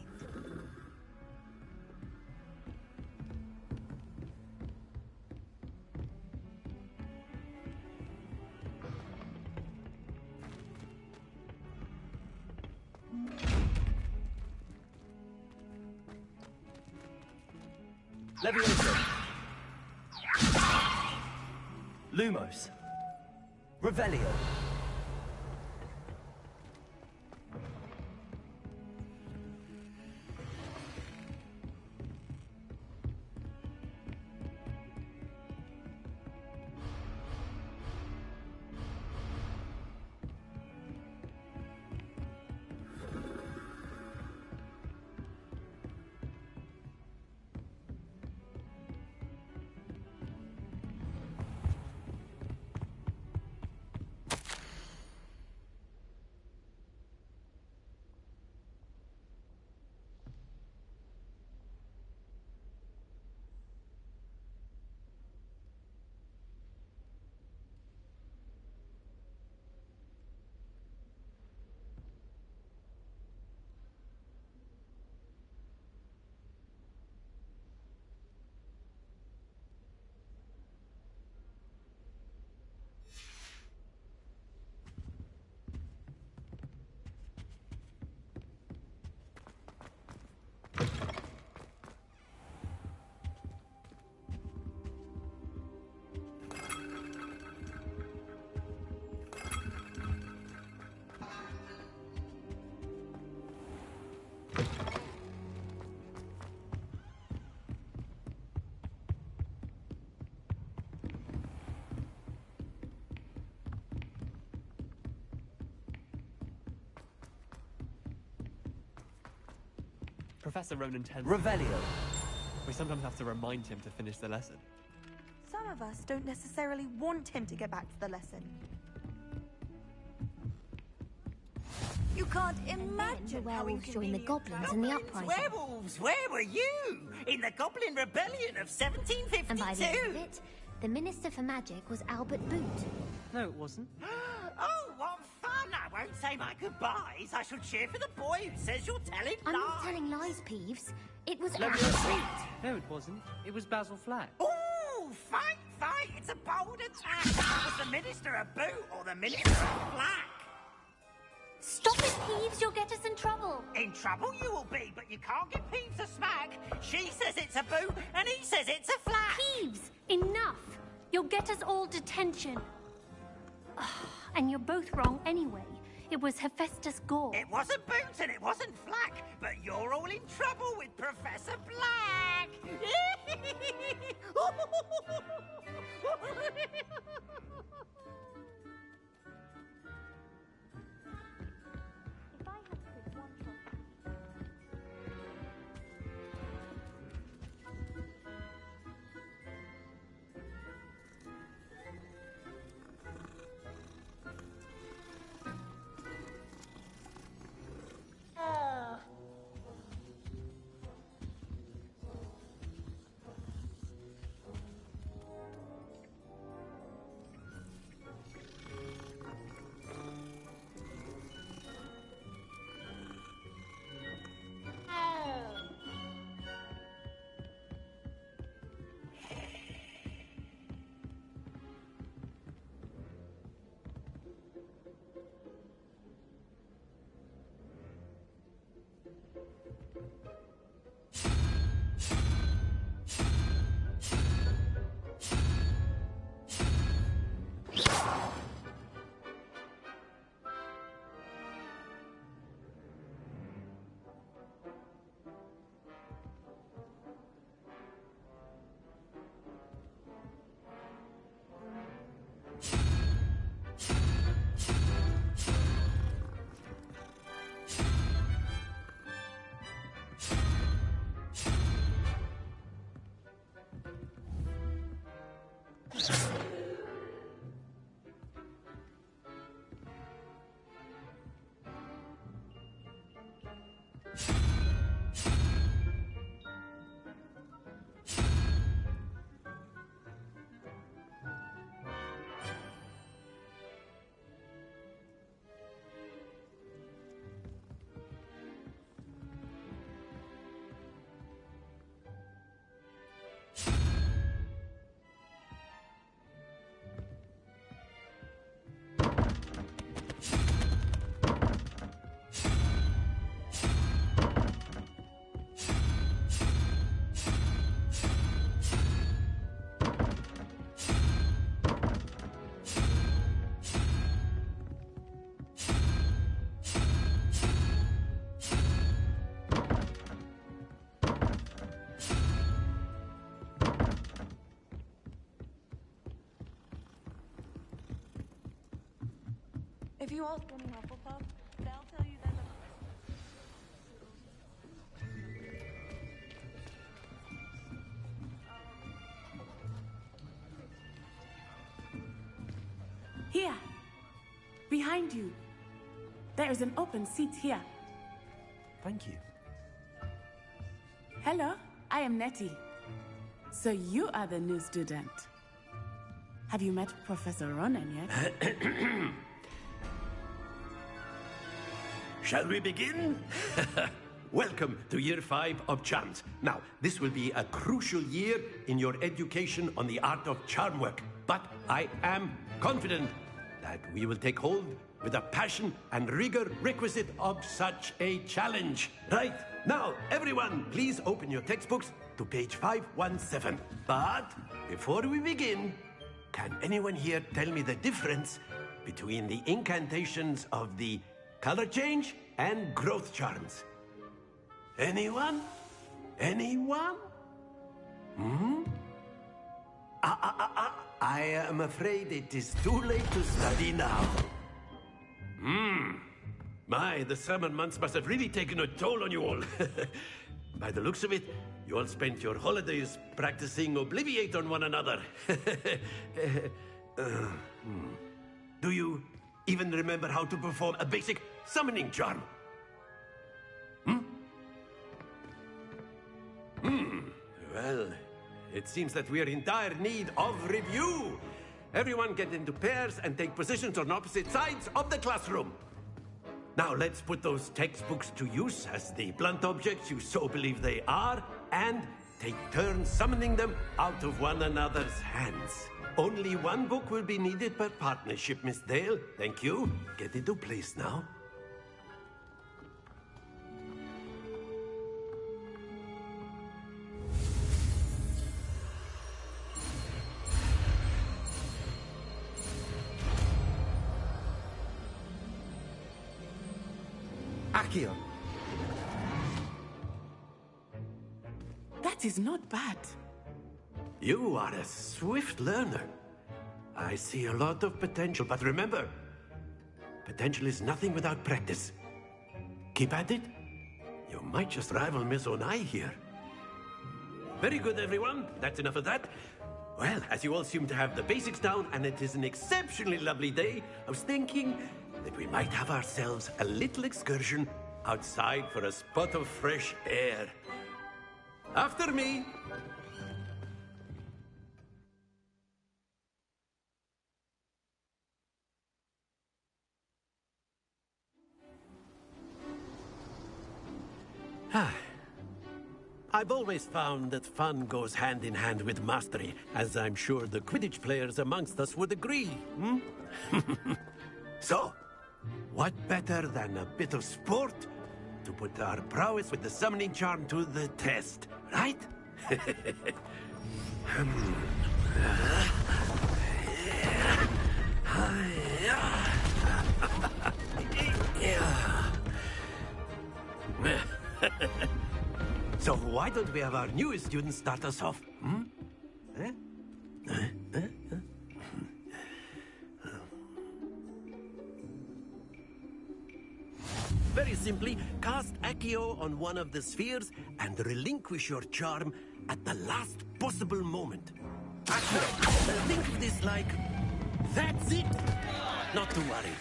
Levioso. Lumos. Revelio. Professor Ronan tends... Revelio. We sometimes have to remind him to finish the lesson. Some of us don't necessarily want him to get back to the lesson. You can't imagine the how werewolves joined the goblins in the uprising. Werewolves, where were you? In the Goblin Rebellion of 1752? And by the end of it, the Minister for Magic was Albert Boot. No, it wasn't. Oh, what fun! I won't say my goodbyes. I shall cheer for the boy who says you're telling I'm lies. not telling lies, Peeves. It was Let me Albert see. Boot. No, it wasn't. It was Basil Flack. Ooh, fight, fight! It's a bold attack. Was the Minister a boot or the Minister a flack? Stop it, Peeves. You'll get us in trouble. In trouble you will be, but you can't give Peeves a smack. She says it's a boot, and he says it's a flack. Peeves, enough. You'll get us all detention. And you're both wrong anyway. It was Hephaestus Gore. It wasn't boot and it wasn't flack, but you're all in trouble with Professor Black. If you ask any Hufflepuff, they'll tell you there's Here. Behind you. There is an open seat here. Thank you. Hello, I am Nettie. So you are the new student. Have you met Professor Ronan yet? Shall we begin? Welcome to Year 5 of Charms. Now, this will be a crucial year in your education on the art of charm work. But I am confident that we will take hold with the passion and rigor requisite of such a challenge. Right, now, everyone, please open your textbooks to page 517. But before we begin, can anyone here tell me the difference between the incantations of the color change and growth charms? Anyone? Anyone? I am afraid it is too late to study now. My, the summer months must have really taken a toll on you all. By the looks of it, you all spent your holidays practicing Obliviate on one another. Do you even remember how to perform a basic summoning charm? Well, it seems that we are in dire need of review. Everyone get into pairs and take positions on opposite sides of the classroom. Now let's put those textbooks to use as the blunt objects you so believe they are, and take turns summoning them out of one another's hands. Only one book will be needed per partnership, Miss Dale. Thank you. Get into place now. Accio. That is not bad. You are a swift learner. I see a lot of potential, but remember, potential is nothing without practice. Keep at it. You might just rival Miss Onai here. Very good, everyone. That's enough of that. Well, as you all seem to have the basics down, and it is an exceptionally lovely day, I was thinking that we might have ourselves a little excursion outside for a spot of fresh air. After me. I've always found that fun goes hand in hand with mastery, as I'm sure the Quidditch players amongst us would agree. So, what better than a bit of sport to put our prowess with the summoning charm to the test, right? So why don't we have our newest student start us off? Very simply, cast Accio on one of the spheres and relinquish your charm at the last possible moment. Accio, think of this like, that's it! Not to worry.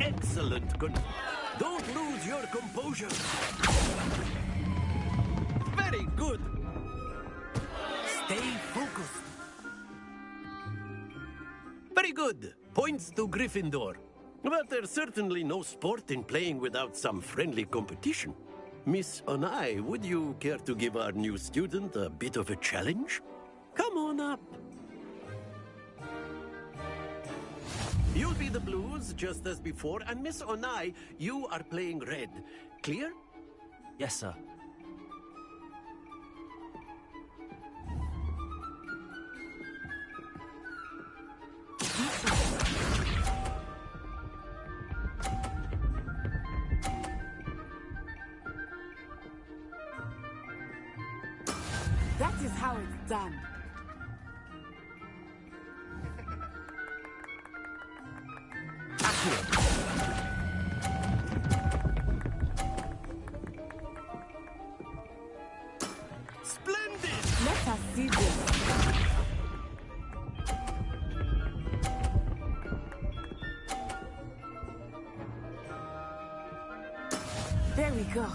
Excellent, good. Don't lose your composure. Very good. Stay focused. Very good. Points to Gryffindor. But there's certainly no sport in playing without some friendly competition. Miss Onai, would you care to give our new student a bit of a challenge? Come on up. You'll be the blues, just as before, and Miss Onai, you are playing red. Clear? Yes, sir. That is how it's done. Splendid! Let us see this. There we go.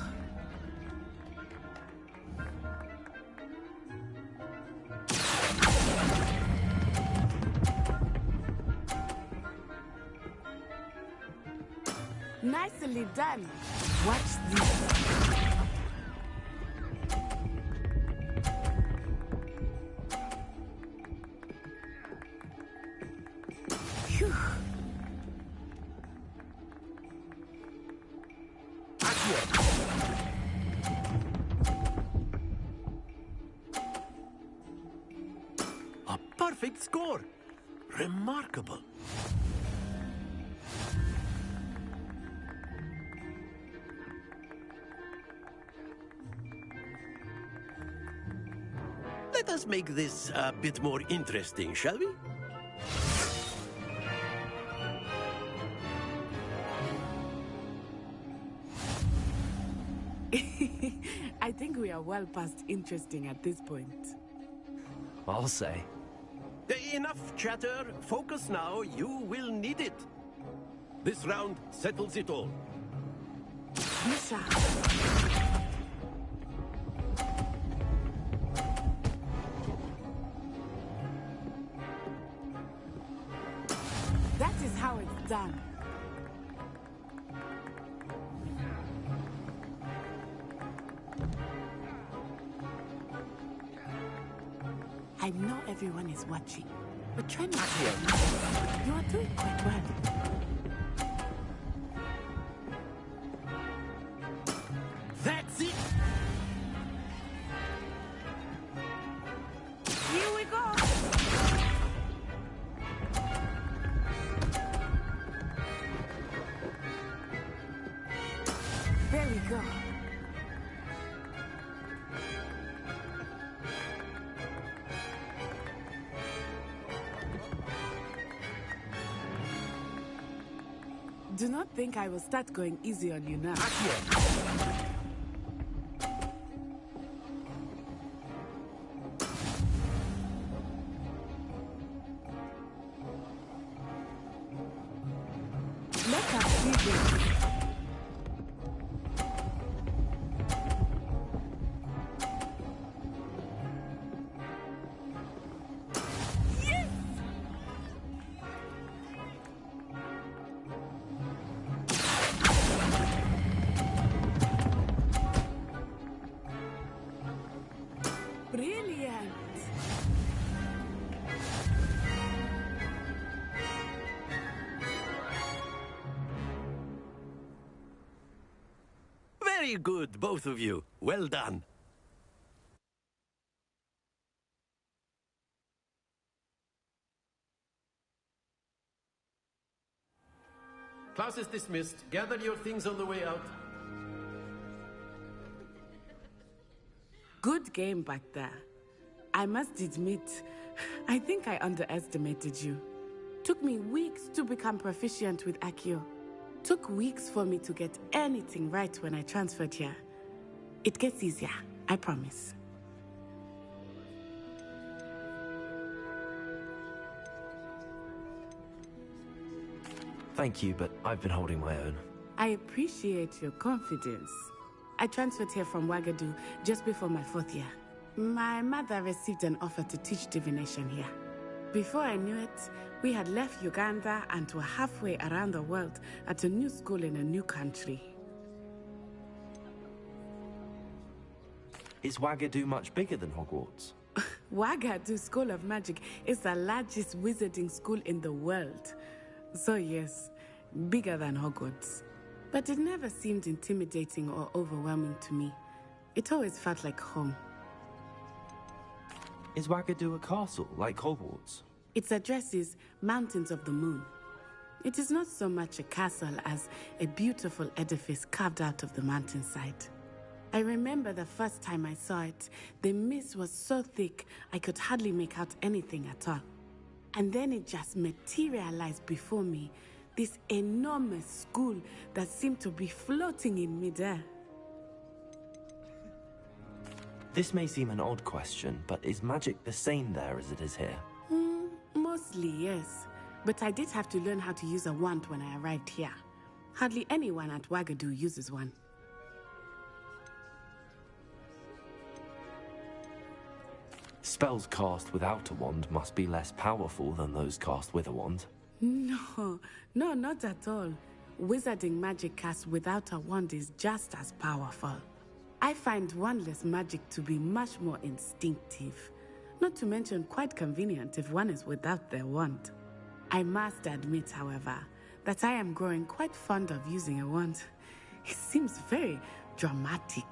Nicely done. Watch this. Phew. A perfect score. Remarkable. Let us make this a bit more interesting, shall we? I think we are well past interesting at this point. I'll say. Enough chatter. Focus now. You will need it. This round settles it all. Misha. That is how it's done. I know everyone is watching, but try not to. You are doing quite well. That's it! Here we go! There we go. Do not think I will start going easy on you now. Let us see this. Brilliant! Very good, both of you. Well done. Class is dismissed. Gather your things on the way out. Good game back there. I must admit, I think I underestimated you. Took me weeks to become proficient with Accio. Took weeks for me to get anything right when I transferred here. It gets easier, I promise. Thank you, but I've been holding my own. I appreciate your confidence. I transferred here from Wagadu just before my 4th year. My mother received an offer to teach divination here. Before I knew it, we had left Uganda and were halfway around the world at a new school in a new country. Is Wagadu much bigger than Hogwarts? Wagadu School of Magic is the largest wizarding school in the world. So yes, bigger than Hogwarts. But it never seemed intimidating or overwhelming to me. It always felt like home. Is Wagadu a castle, like Hogwarts? Its address is Mountains of the Moon. It is not so much a castle as a beautiful edifice carved out of the mountainside. I remember the first time I saw it, the mist was so thick I could hardly make out anything at all. And then it just materialized before me, this enormous school that seemed to be floating in midair. This may seem an odd question, but is magic the same there as it is here? Mostly, yes. But I did have to learn how to use a wand when I arrived here. Hardly anyone at Wagadu uses one. Spells cast without a wand must be less powerful than those cast with a wand. No, not at all. Wizarding magic cast without a wand is just as powerful. I find wandless magic to be much more instinctive. Not to mention quite convenient if one is without their wand. I must admit, however, that I am growing quite fond of using a wand. It seems very dramatic.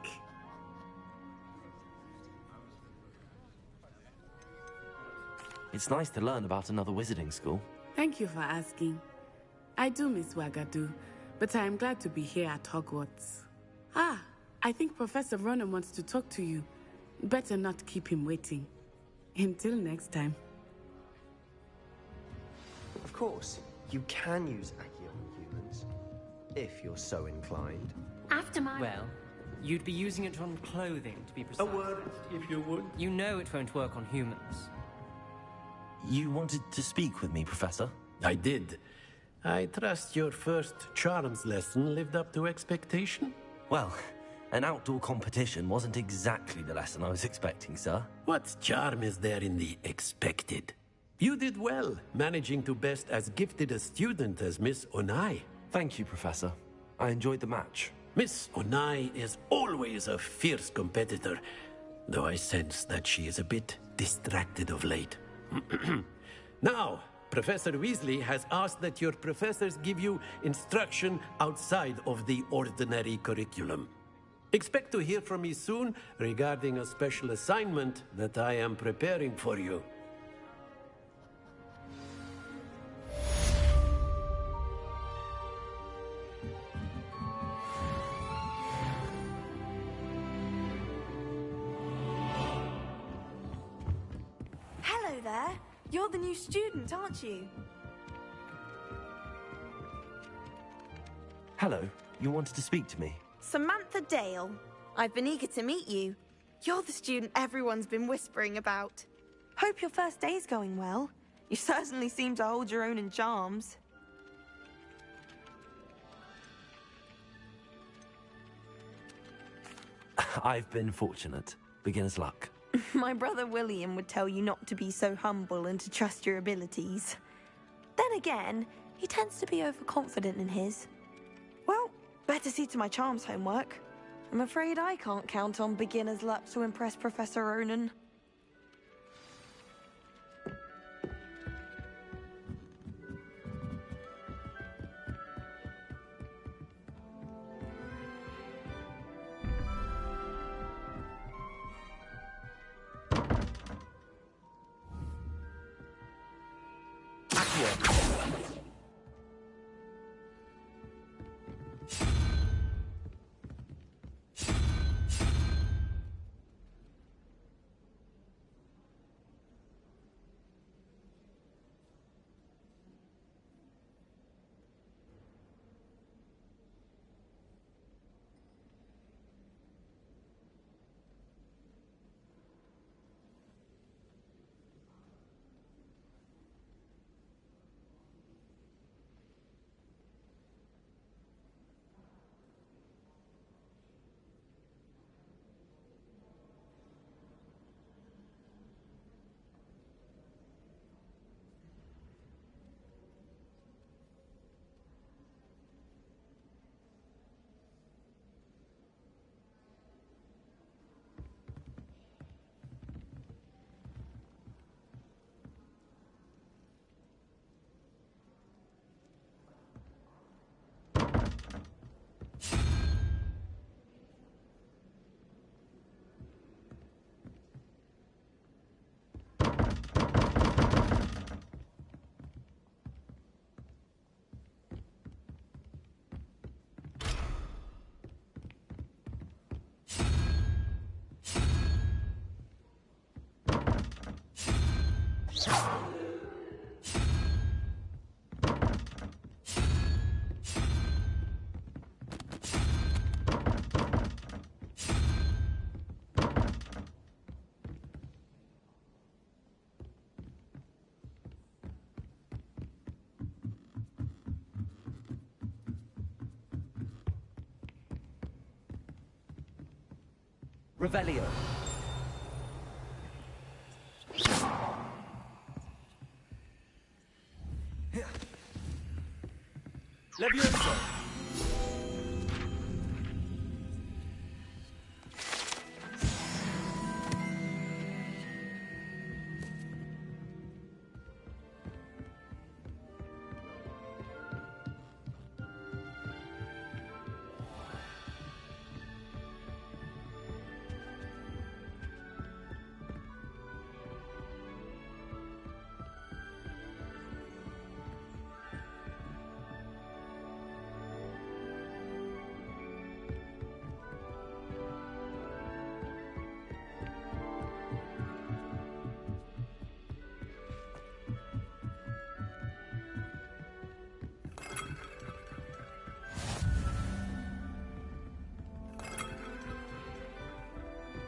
It's nice to learn about another wizarding school. Thank you for asking. I do miss Wagadu, but I am glad to be here at Hogwarts. I think Professor Ronen wants to talk to you. Better not keep him waiting. Until next time. Of course, you can use Accio on humans, if you're so inclined. After my... Well, you'd be using it on clothing, to be precise. A word, if you would. You know it won't work on humans. You wanted to speak with me, Professor? I did. I trust your first charms lesson lived up to expectation? Well, an outdoor competition wasn't exactly the lesson I was expecting, sir. What charm is there in the expected? You did well, managing to best as gifted a student as Miss Onai. Thank you, Professor. I enjoyed the match. Miss Onai is always a fierce competitor, though I sense that she is a bit distracted of late. Now, Professor Weasley has asked that your professors give you instruction outside of the ordinary curriculum. Expect to hear from me soon regarding a special assignment that I am preparing for you. Hello there. You're the new student, aren't you? Hello. You wanted to speak to me? Samantha Dale. I've been eager to meet you. You're the student everyone's been whispering about. Hope your first day's going well. You certainly seem to hold your own in charms. I've been fortunate. Beginner's luck. My brother William would tell you not to be so humble and to trust your abilities. Then again, he tends to be overconfident in his. Well, better see to my charms homework. I'm afraid I can't count on beginner's luck to impress Professor Ronen. Revelio. Levioso.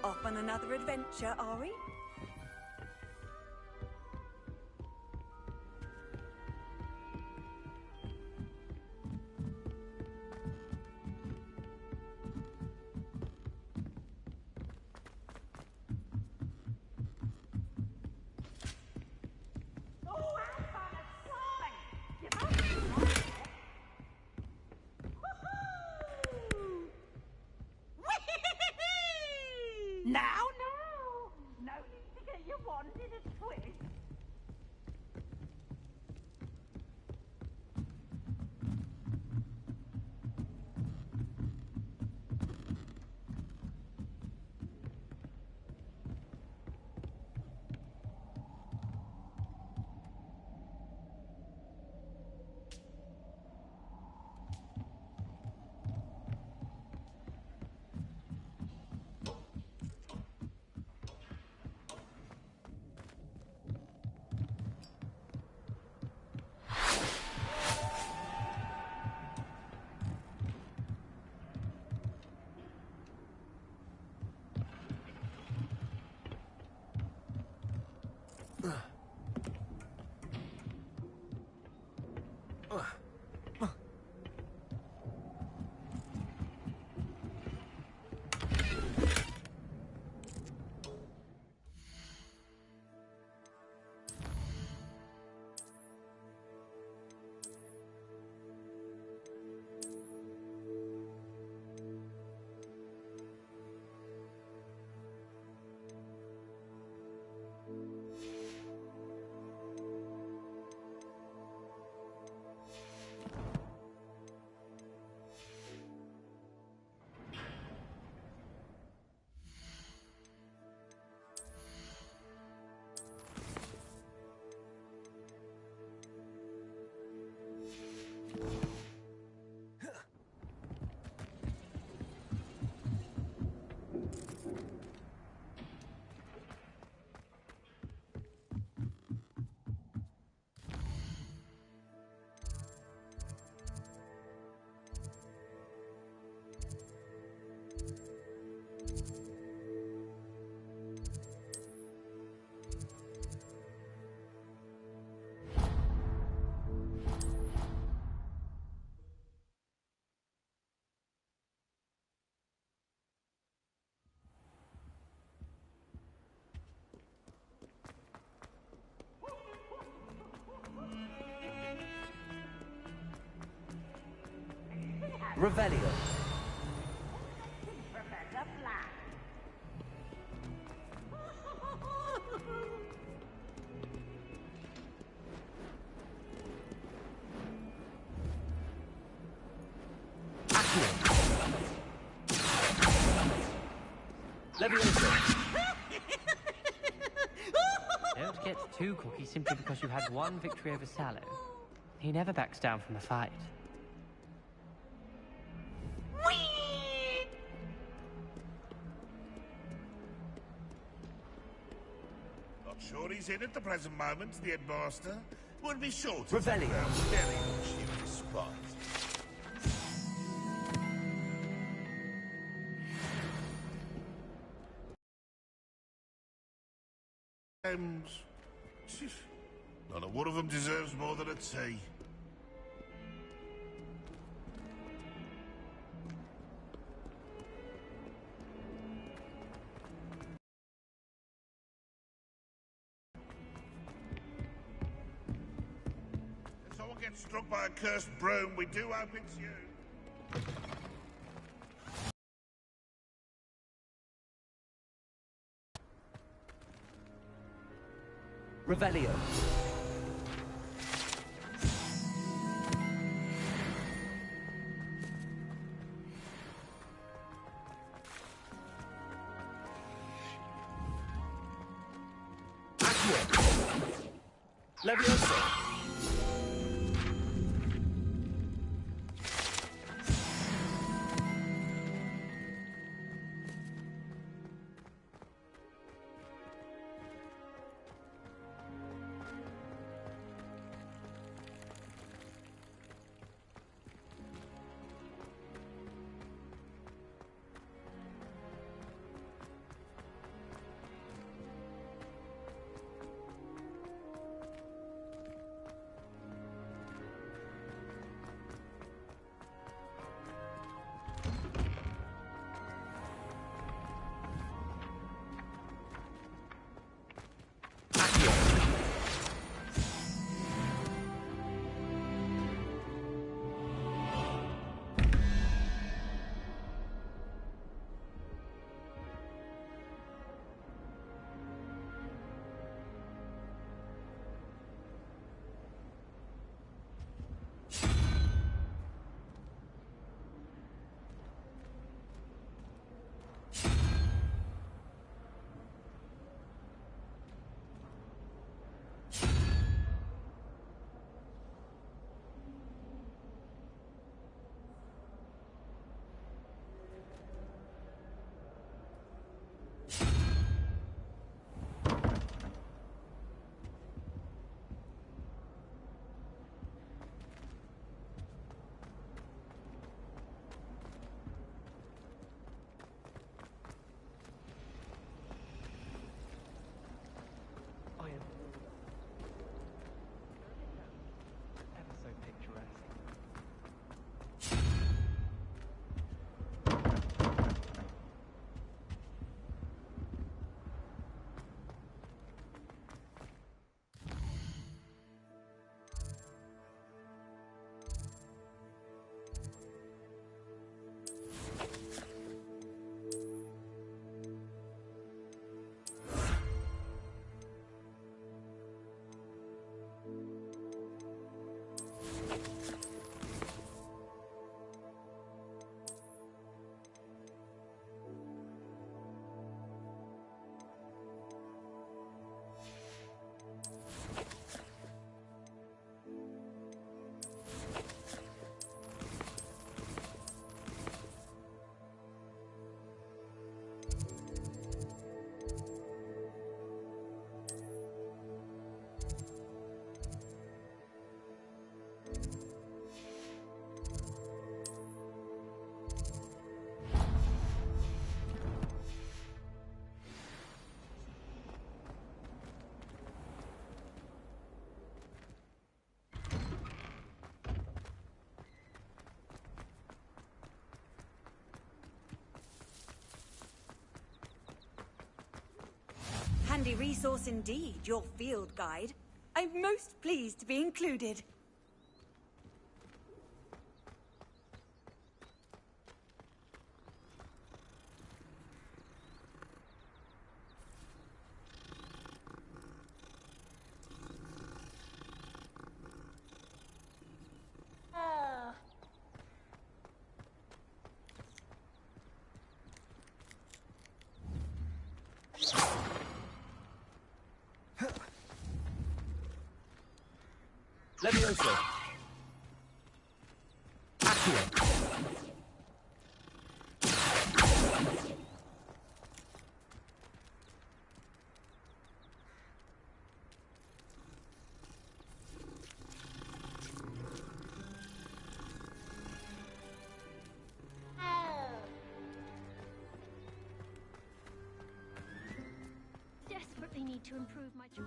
Off on another adventure, are we? Now, no need to get your wand in a twist. Revelio. Professor Flack. Levioso. Don't get too cocky simply because you had one victory over Sallow. He never backs down from a fight. Not sure he's in at the present moment, the headmaster. Would be sure to Revelio. very much you despise. Not a one of them deserves more than a tea. get struck by a cursed broom, we do hope it's you. Revelio. Leviosa. Handy resource indeed, your field guide. I'm most pleased to be included. Leviosa. Accio. Desperately need to improve my job.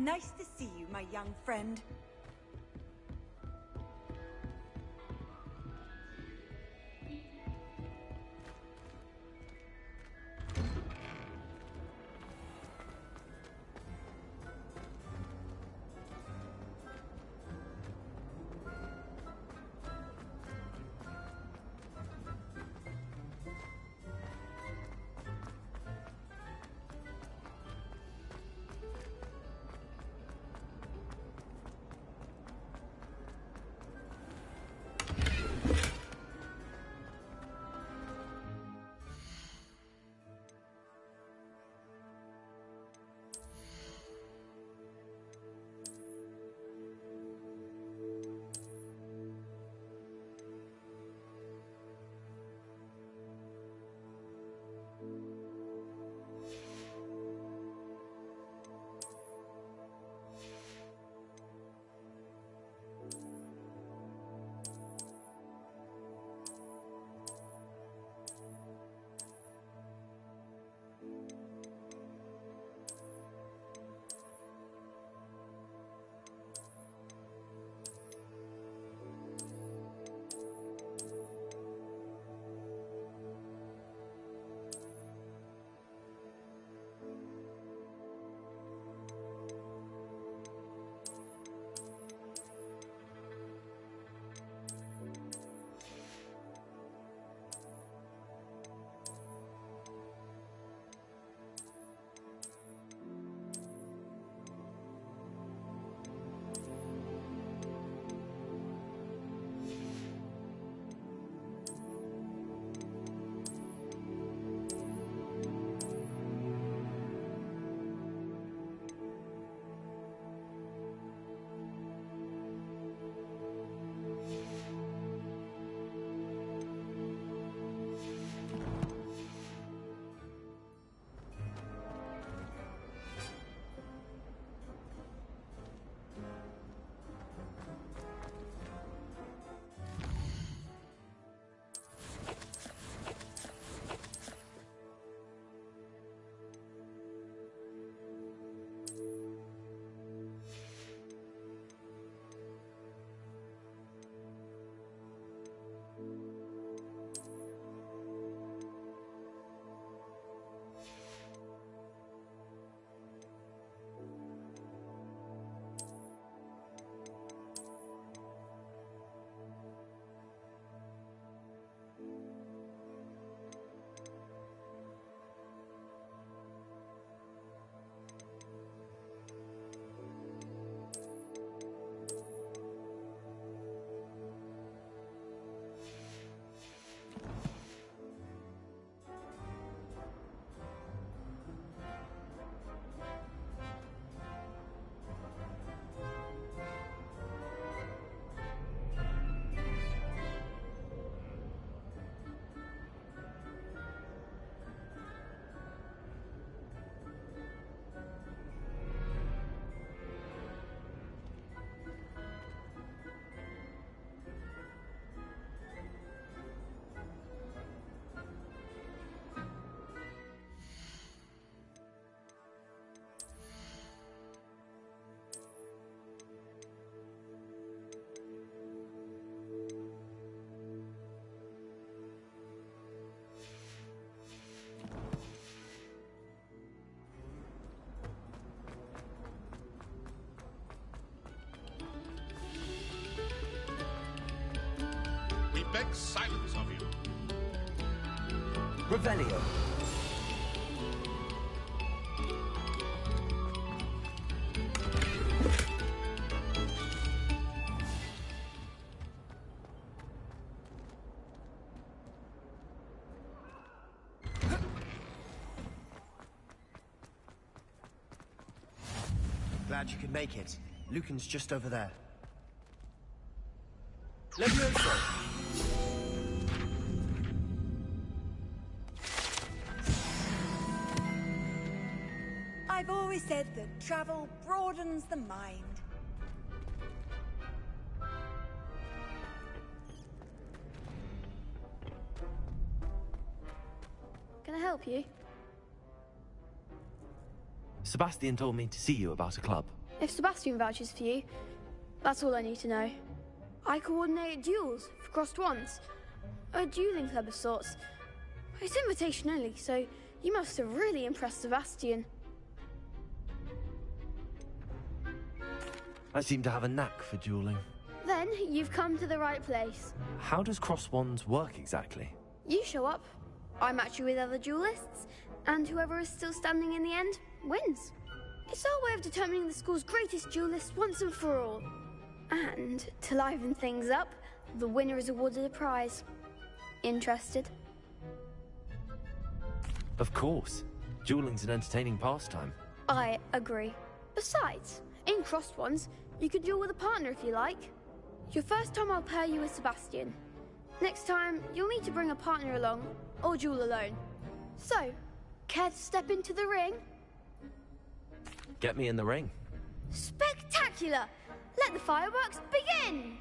Nice to see you, my young friend. Beg silence of you. Revelio. Glad you could make it. Lucan's just over there. Levioso! I've always said that travel broadens the mind. Can I help you? Sebastian told me to see you about a club. If Sebastian vouches for you, that's all I need to know. I coordinate duels for crossed wands. A dueling club of sorts. It's invitation only, so you must have really impressed Sebastian. I seem to have a knack for dueling. Then you've come to the right place. How does cross wands work exactly? You show up, I match you with other duelists, and whoever is still standing in the end wins. It's our way of determining the school's greatest duelist once and for all. And to liven things up, the winner is awarded a prize. Interested? Of course. Dueling's an entertaining pastime. I agree. Besides, in crossed ones, you could duel with a partner if you like. Your first time I'll pair you with Sebastian. Next time, you'll need to bring a partner along, or duel alone. So, care to step into the ring? Get me in the ring. Spectacular! Let the fireworks begin!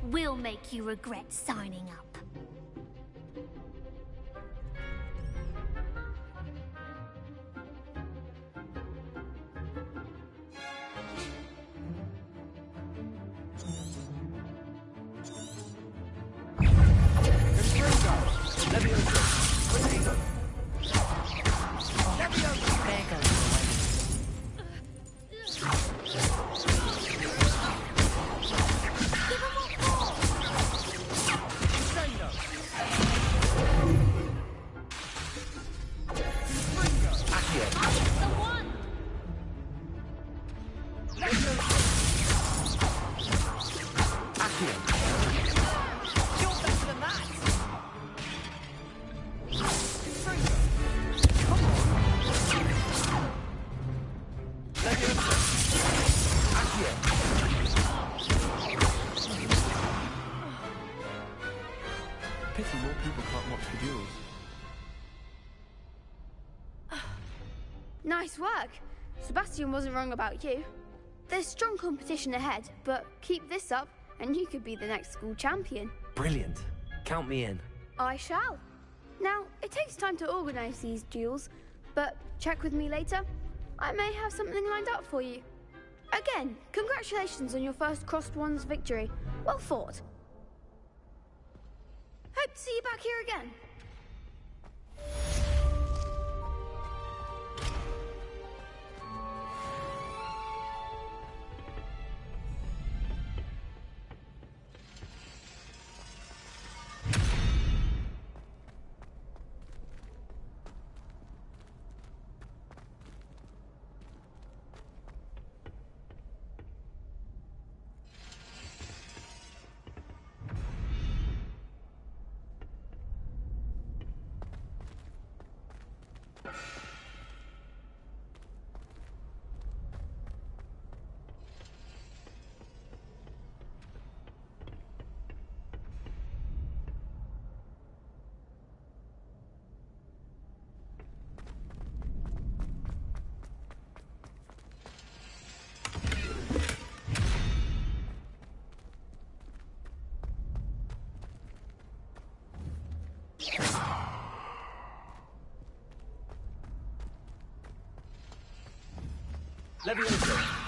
We'll make you regret signing up. Pity more people can't watch the duels. Nice work. Sebastian wasn't wrong about you. There's strong competition ahead, but keep this up and you could be the next school champion. Brilliant. Count me in. I shall. Now, it takes time to organise these duels, but check with me later. I may have something lined up for you. Again, congratulations on your first crossed wands victory. Well fought. Hope to see you back here again. Levioso.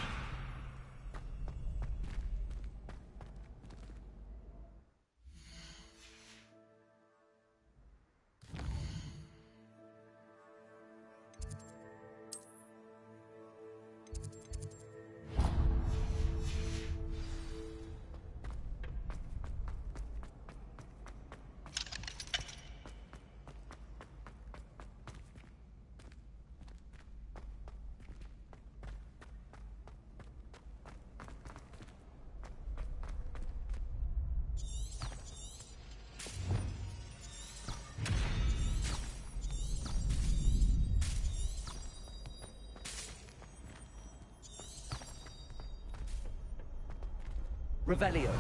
Revelio.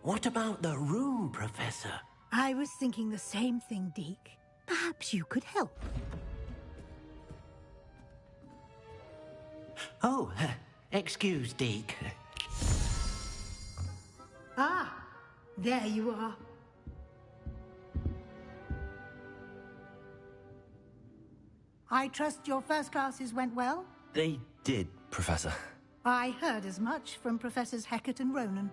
What about the room, Professor? I was thinking the same thing, Deke. Perhaps you could help. Oh, excuse, Deke. Ah, there you are. I trust your first classes went well? They did, Professor. I heard as much from Professors Hecat and Ronan.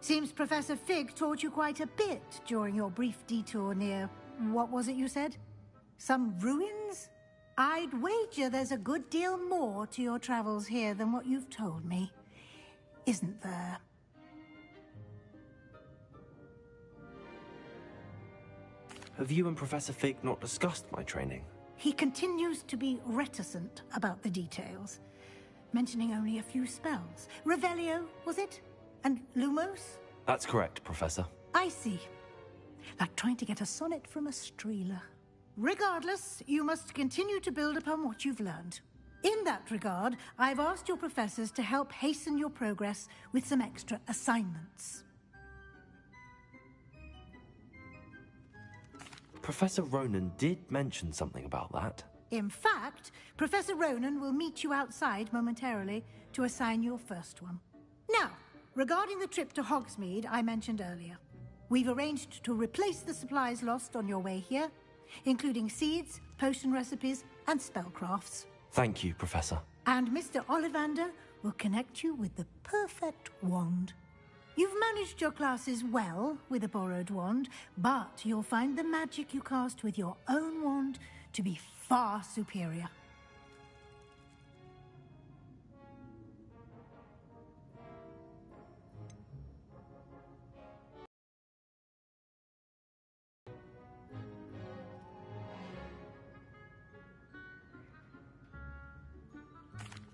Seems Professor Fig taught you quite a bit during your brief detour near... what was it you said? Some ruins? I'd wager there's a good deal more to your travels here than what you've told me. Isn't there? Have you and Professor Fig not discussed my training? He continues to be reticent about the details, mentioning only a few spells. Revelio, was it? And Lumos? That's correct, Professor. I see. Like trying to get a sonnet from a streeler. Regardless, you must continue to build upon what you've learned. In that regard, I've asked your professors to help hasten your progress with some extra assignments. Professor Ronan did mention something about that. In fact, Professor Ronan will meet you outside momentarily to assign your first one. Now, regarding the trip to Hogsmeade I mentioned earlier, we've arranged to replace the supplies lost on your way here, including seeds, potion recipes, and spellcrafts. Thank you, Professor. And Mr. Ollivander will connect you with the perfect wand. You've managed your classes well with a borrowed wand, but you'll find the magic you cast with your own wand to be far superior.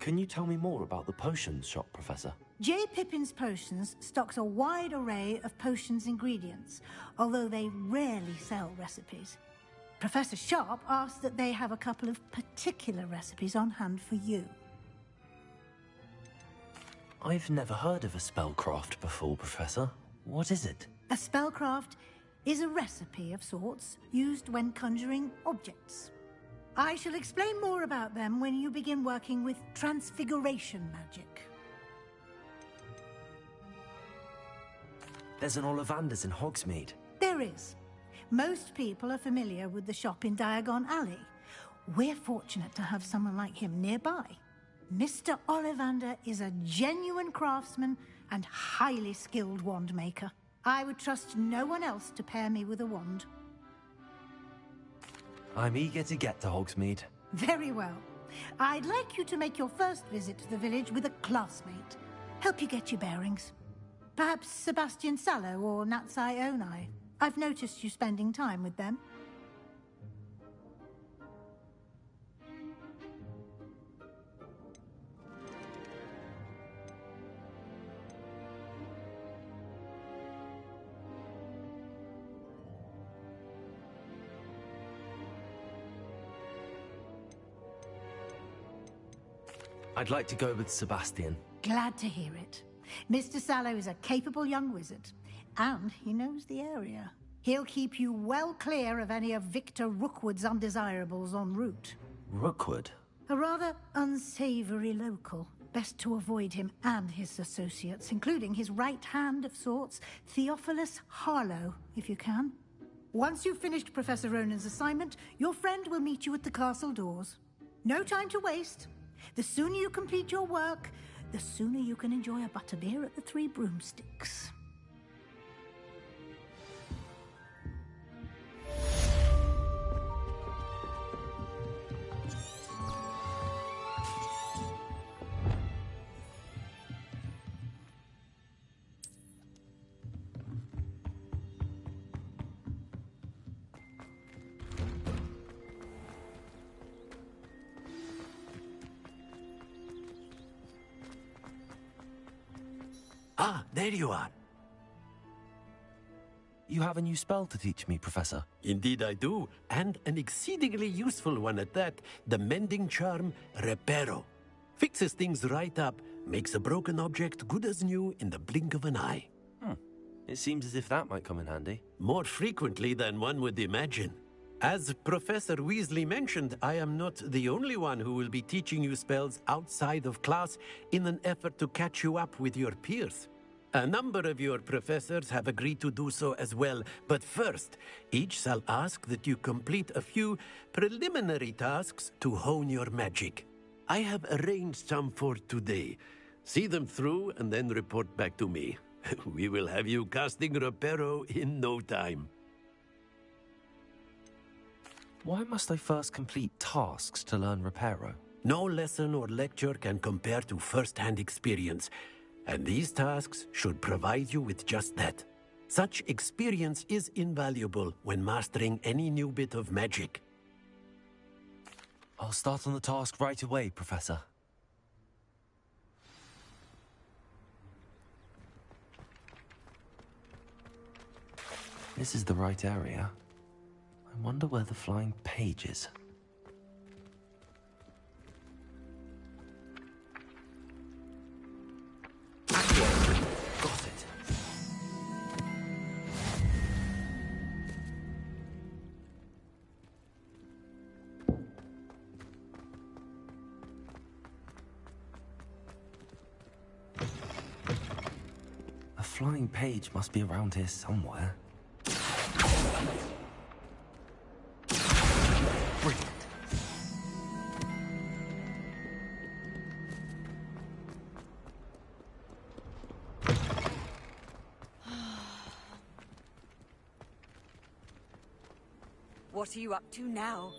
Can you tell me more about the potions shop, Professor? J. Pippin's Potions stocks a wide array of potions ingredients, although they rarely sell recipes. Professor Sharp asked that they have a couple of particular recipes on hand for you. I've never heard of a spellcraft before, Professor. What is it? A spellcraft is a recipe of sorts used when conjuring objects. I shall explain more about them when you begin working with transfiguration magic. There's an Ollivander's in Hogsmeade. There is. Most people are familiar with the shop in Diagon Alley. We're fortunate to have someone like him nearby. Mr. Ollivander is a genuine craftsman and highly skilled wand maker. I would trust no one else to pair me with a wand. I'm eager to get to Hogsmeade. Very well. I'd like you to make your first visit to the village with a classmate. Help you get your bearings. Perhaps Sebastian Sallow or Natsai Onai. I've noticed you spending time with them. I'd like to go with Sebastian. Glad to hear it. Mr. Sallow is a capable young wizard, and he knows the area. He'll keep you well clear of any of Victor Rookwood's undesirables en route. Rookwood? A rather unsavory local. Best to avoid him and his associates, including his right hand of sorts, Theophilus Harlow, if you can. Once you've finished Professor Ronan's assignment, your friend will meet you at the castle doors. No time to waste. The sooner you complete your work, the sooner you can enjoy a butterbeer at the Three Broomsticks. Ah, there you are. You have a new spell to teach me, Professor. Indeed I do, and an exceedingly useful one at that. The mending charm, Reparo. Fixes things right up, makes a broken object good as new in the blink of an eye. It seems as if that might come in handy. More frequently than one would imagine. As Professor Weasley mentioned, I am not the only one who will be teaching you spells outside of class in an effort to catch you up with your peers. A number of your professors have agreed to do so as well, but first, each shall ask that you complete a few preliminary tasks to hone your magic. I have arranged some for today. See them through and then report back to me. We will have you casting Reparo in no time. Why must I first complete tasks to learn Reparo? No lesson or lecture can compare to first-hand experience, and these tasks should provide you with just that. Such experience is invaluable when mastering any new bit of magic. I'll start on the task right away, Professor. This is the right area. I wonder where the flying page is. Got it. A flying page must be around here somewhere. Brilliant. What are you up to now?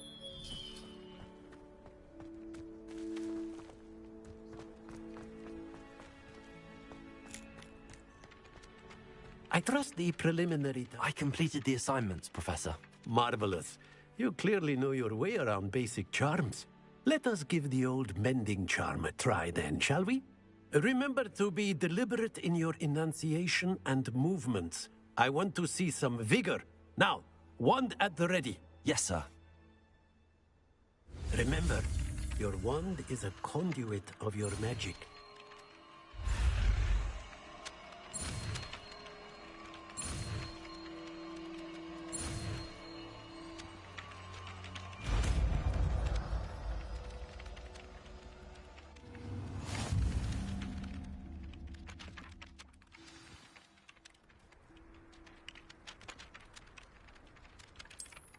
I trust the preliminary... I completed the assignments, Professor. Marvelous. You clearly know your way around basic charms. Let us give the old mending charm a try then, shall we? Remember to be deliberate in your enunciation and movements. I want to see some vigor. Now, wand at the ready. Yes, sir. Remember, your wand is a conduit of your magic.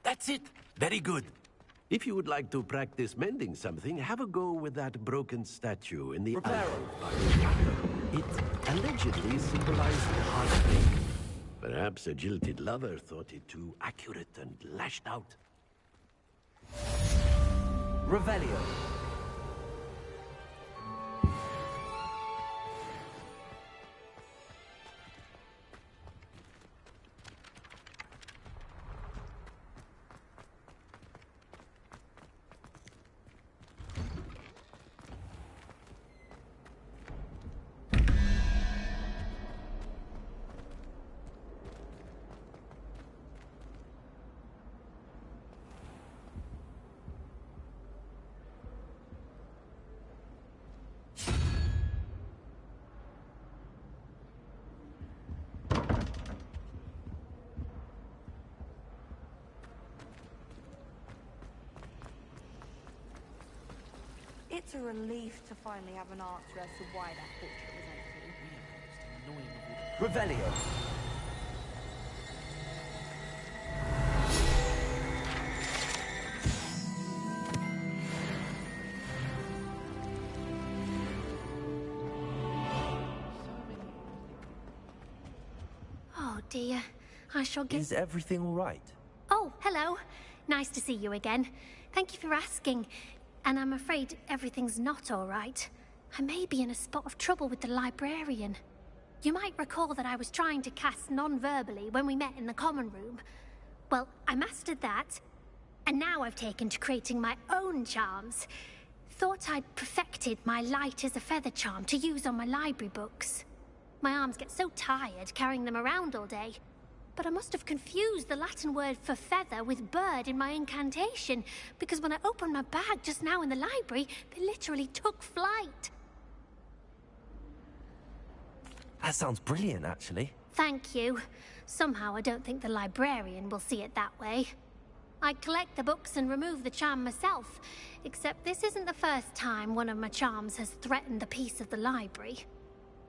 That's it. Very good. If you would like to practice mending something, have a go with that broken statue in the... It allegedly symbolized heartbreak. Perhaps a jilted lover thought it too accurate and lashed out. Revelio. It's a relief to finally have an answer as to why that portrait was empty. Revelio. Oh dear, I shall get... Is everything all right? Oh, hello. Nice to see you again. Thank you for asking. And I'm afraid everything's not all right. I may be in a spot of trouble with the librarian. You might recall that I was trying to cast non-verbally when we met in the common room. Well, I mastered that, and now I've taken to creating my own charms. Thought I'd perfected my light as a feather charm to use on my library books. My arms get so tired carrying them around all day. But I must have confused the Latin word for feather with bird in my incantation, because when I opened my bag just now in the library, they literally took flight. That sounds brilliant, actually. Thank you. Somehow I don't think the librarian will see it that way. I collect the books and remove the charm myself, except this isn't the first time one of my charms has threatened the peace of the library.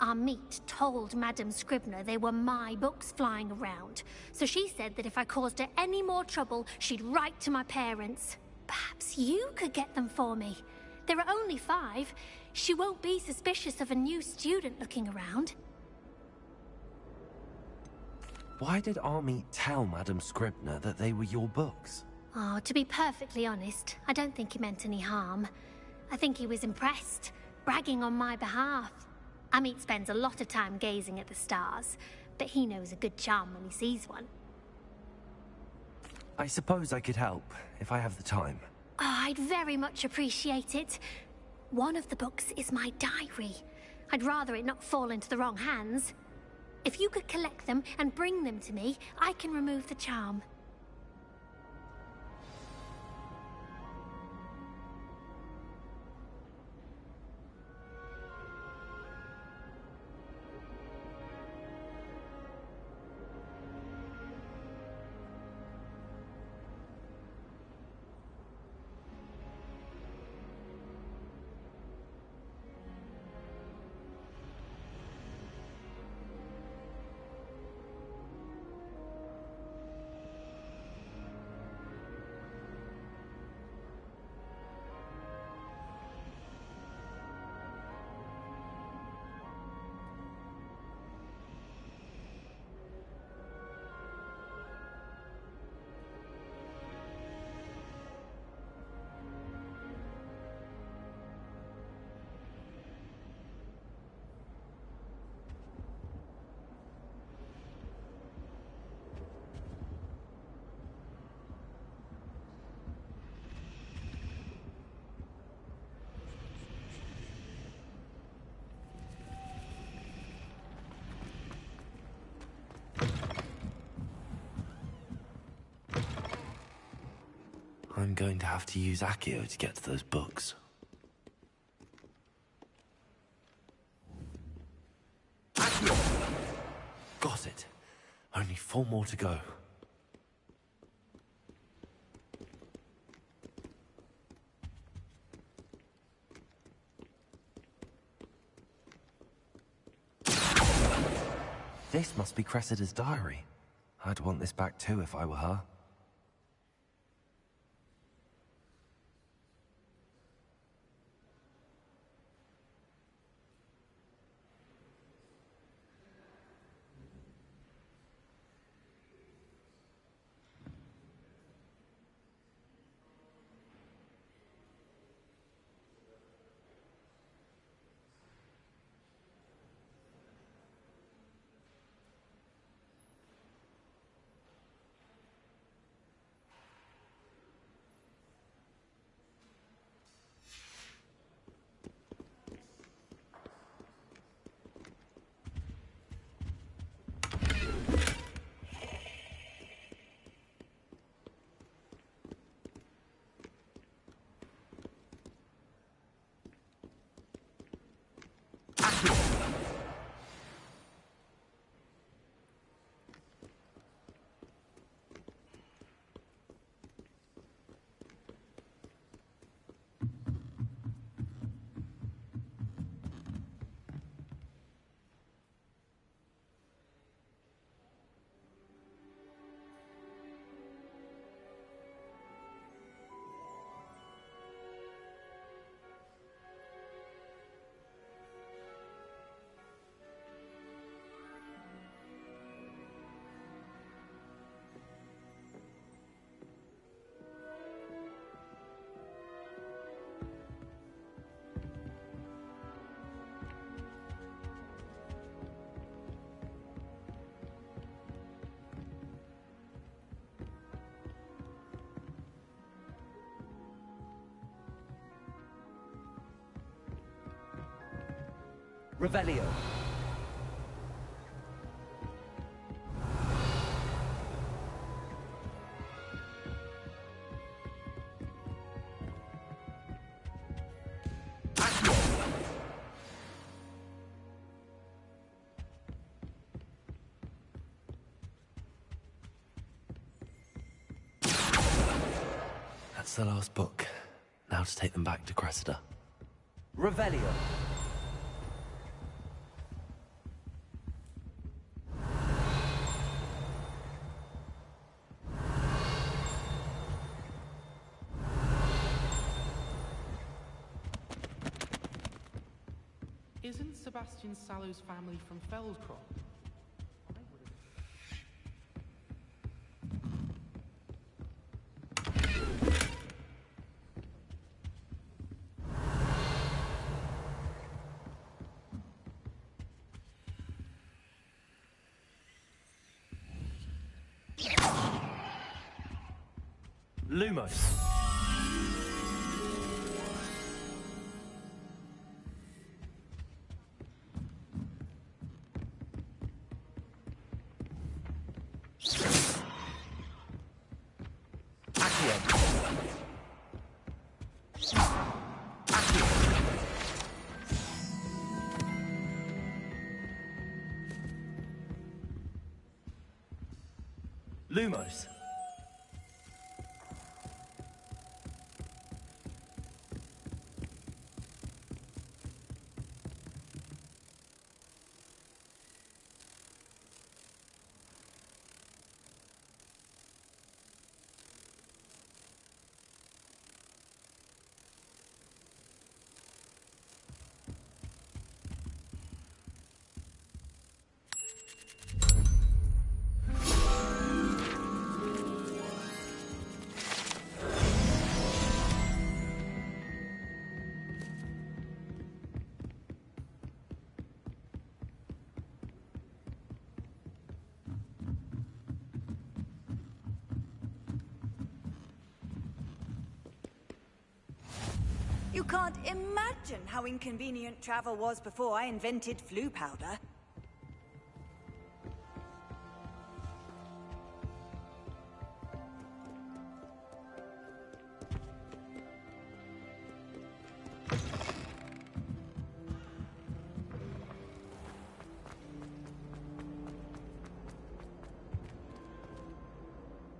Amit told Madame Scribner they were my books flying around, so she said that if I caused her any more trouble, she'd write to my parents. Perhaps you could get them for me. There are only 5. She won't be suspicious of a new student looking around. Why did Amit tell Madame Scribner that they were your books? Oh, to be perfectly honest, I don't think he meant any harm. I think he was impressed, bragging on my behalf. Amit spends a lot of time gazing at the stars, but he knows a good charm when he sees one. I suppose I could help, if I have the time. Oh, I'd very much appreciate it. One of the books is my diary. I'd rather it not fall into the wrong hands. If you could collect them and bring them to me, I can remove the charm. I'm going to have to use Accio to get to those books. Accio! Got it. Only 4 more to go. This must be Cressida's diary. I'd want this back too if I were her. Revelio. That's the last book. Now to take them back to Cressida. Revelio. Isn't Sebastian Sallow's family from Feldcroft? Lumos. Lumos. You can't imagine how inconvenient travel was before I invented flu powder.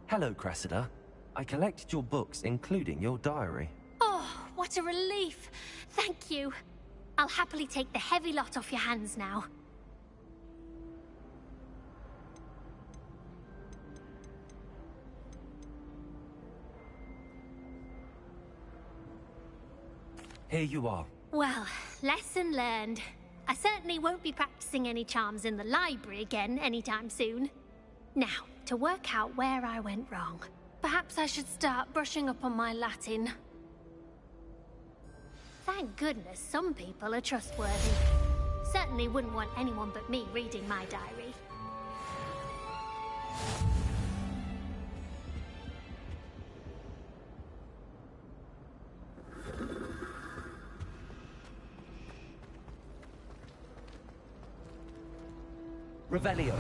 Hello, Cressida. I collected your books, including your diary. Oh, what a relief. Thank you. I'll happily take the heavy lot off your hands now. Here you are. Well, lesson learned. I certainly won't be practicing any charms in the library again anytime soon. Now, to work out where I went wrong. Perhaps I should start brushing up on my Latin. Thank goodness some people are trustworthy. Certainly wouldn't want anyone but me reading my diary. Revelio.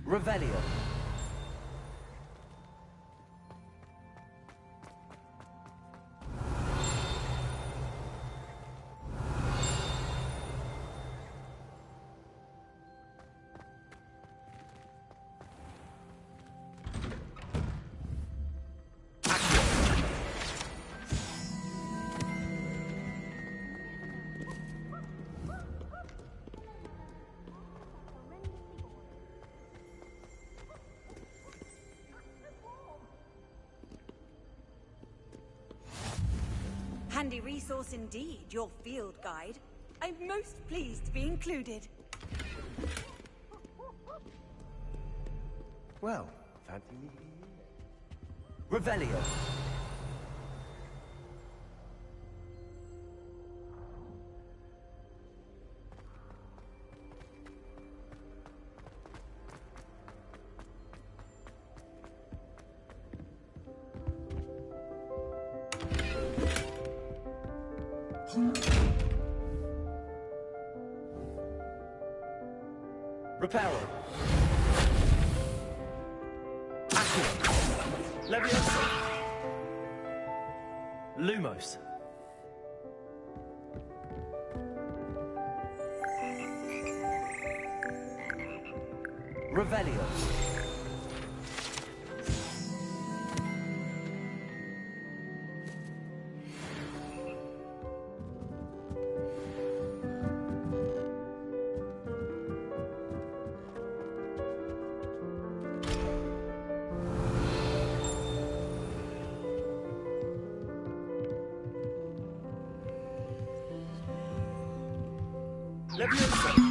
Revelio. Handy resource indeed, your field guide. I'm most pleased to be included. Well, fancy meeting you. Revelio. Reparo. Accio. Leviosa. Lumos. Revelio. Leviosa.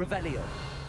Revelio.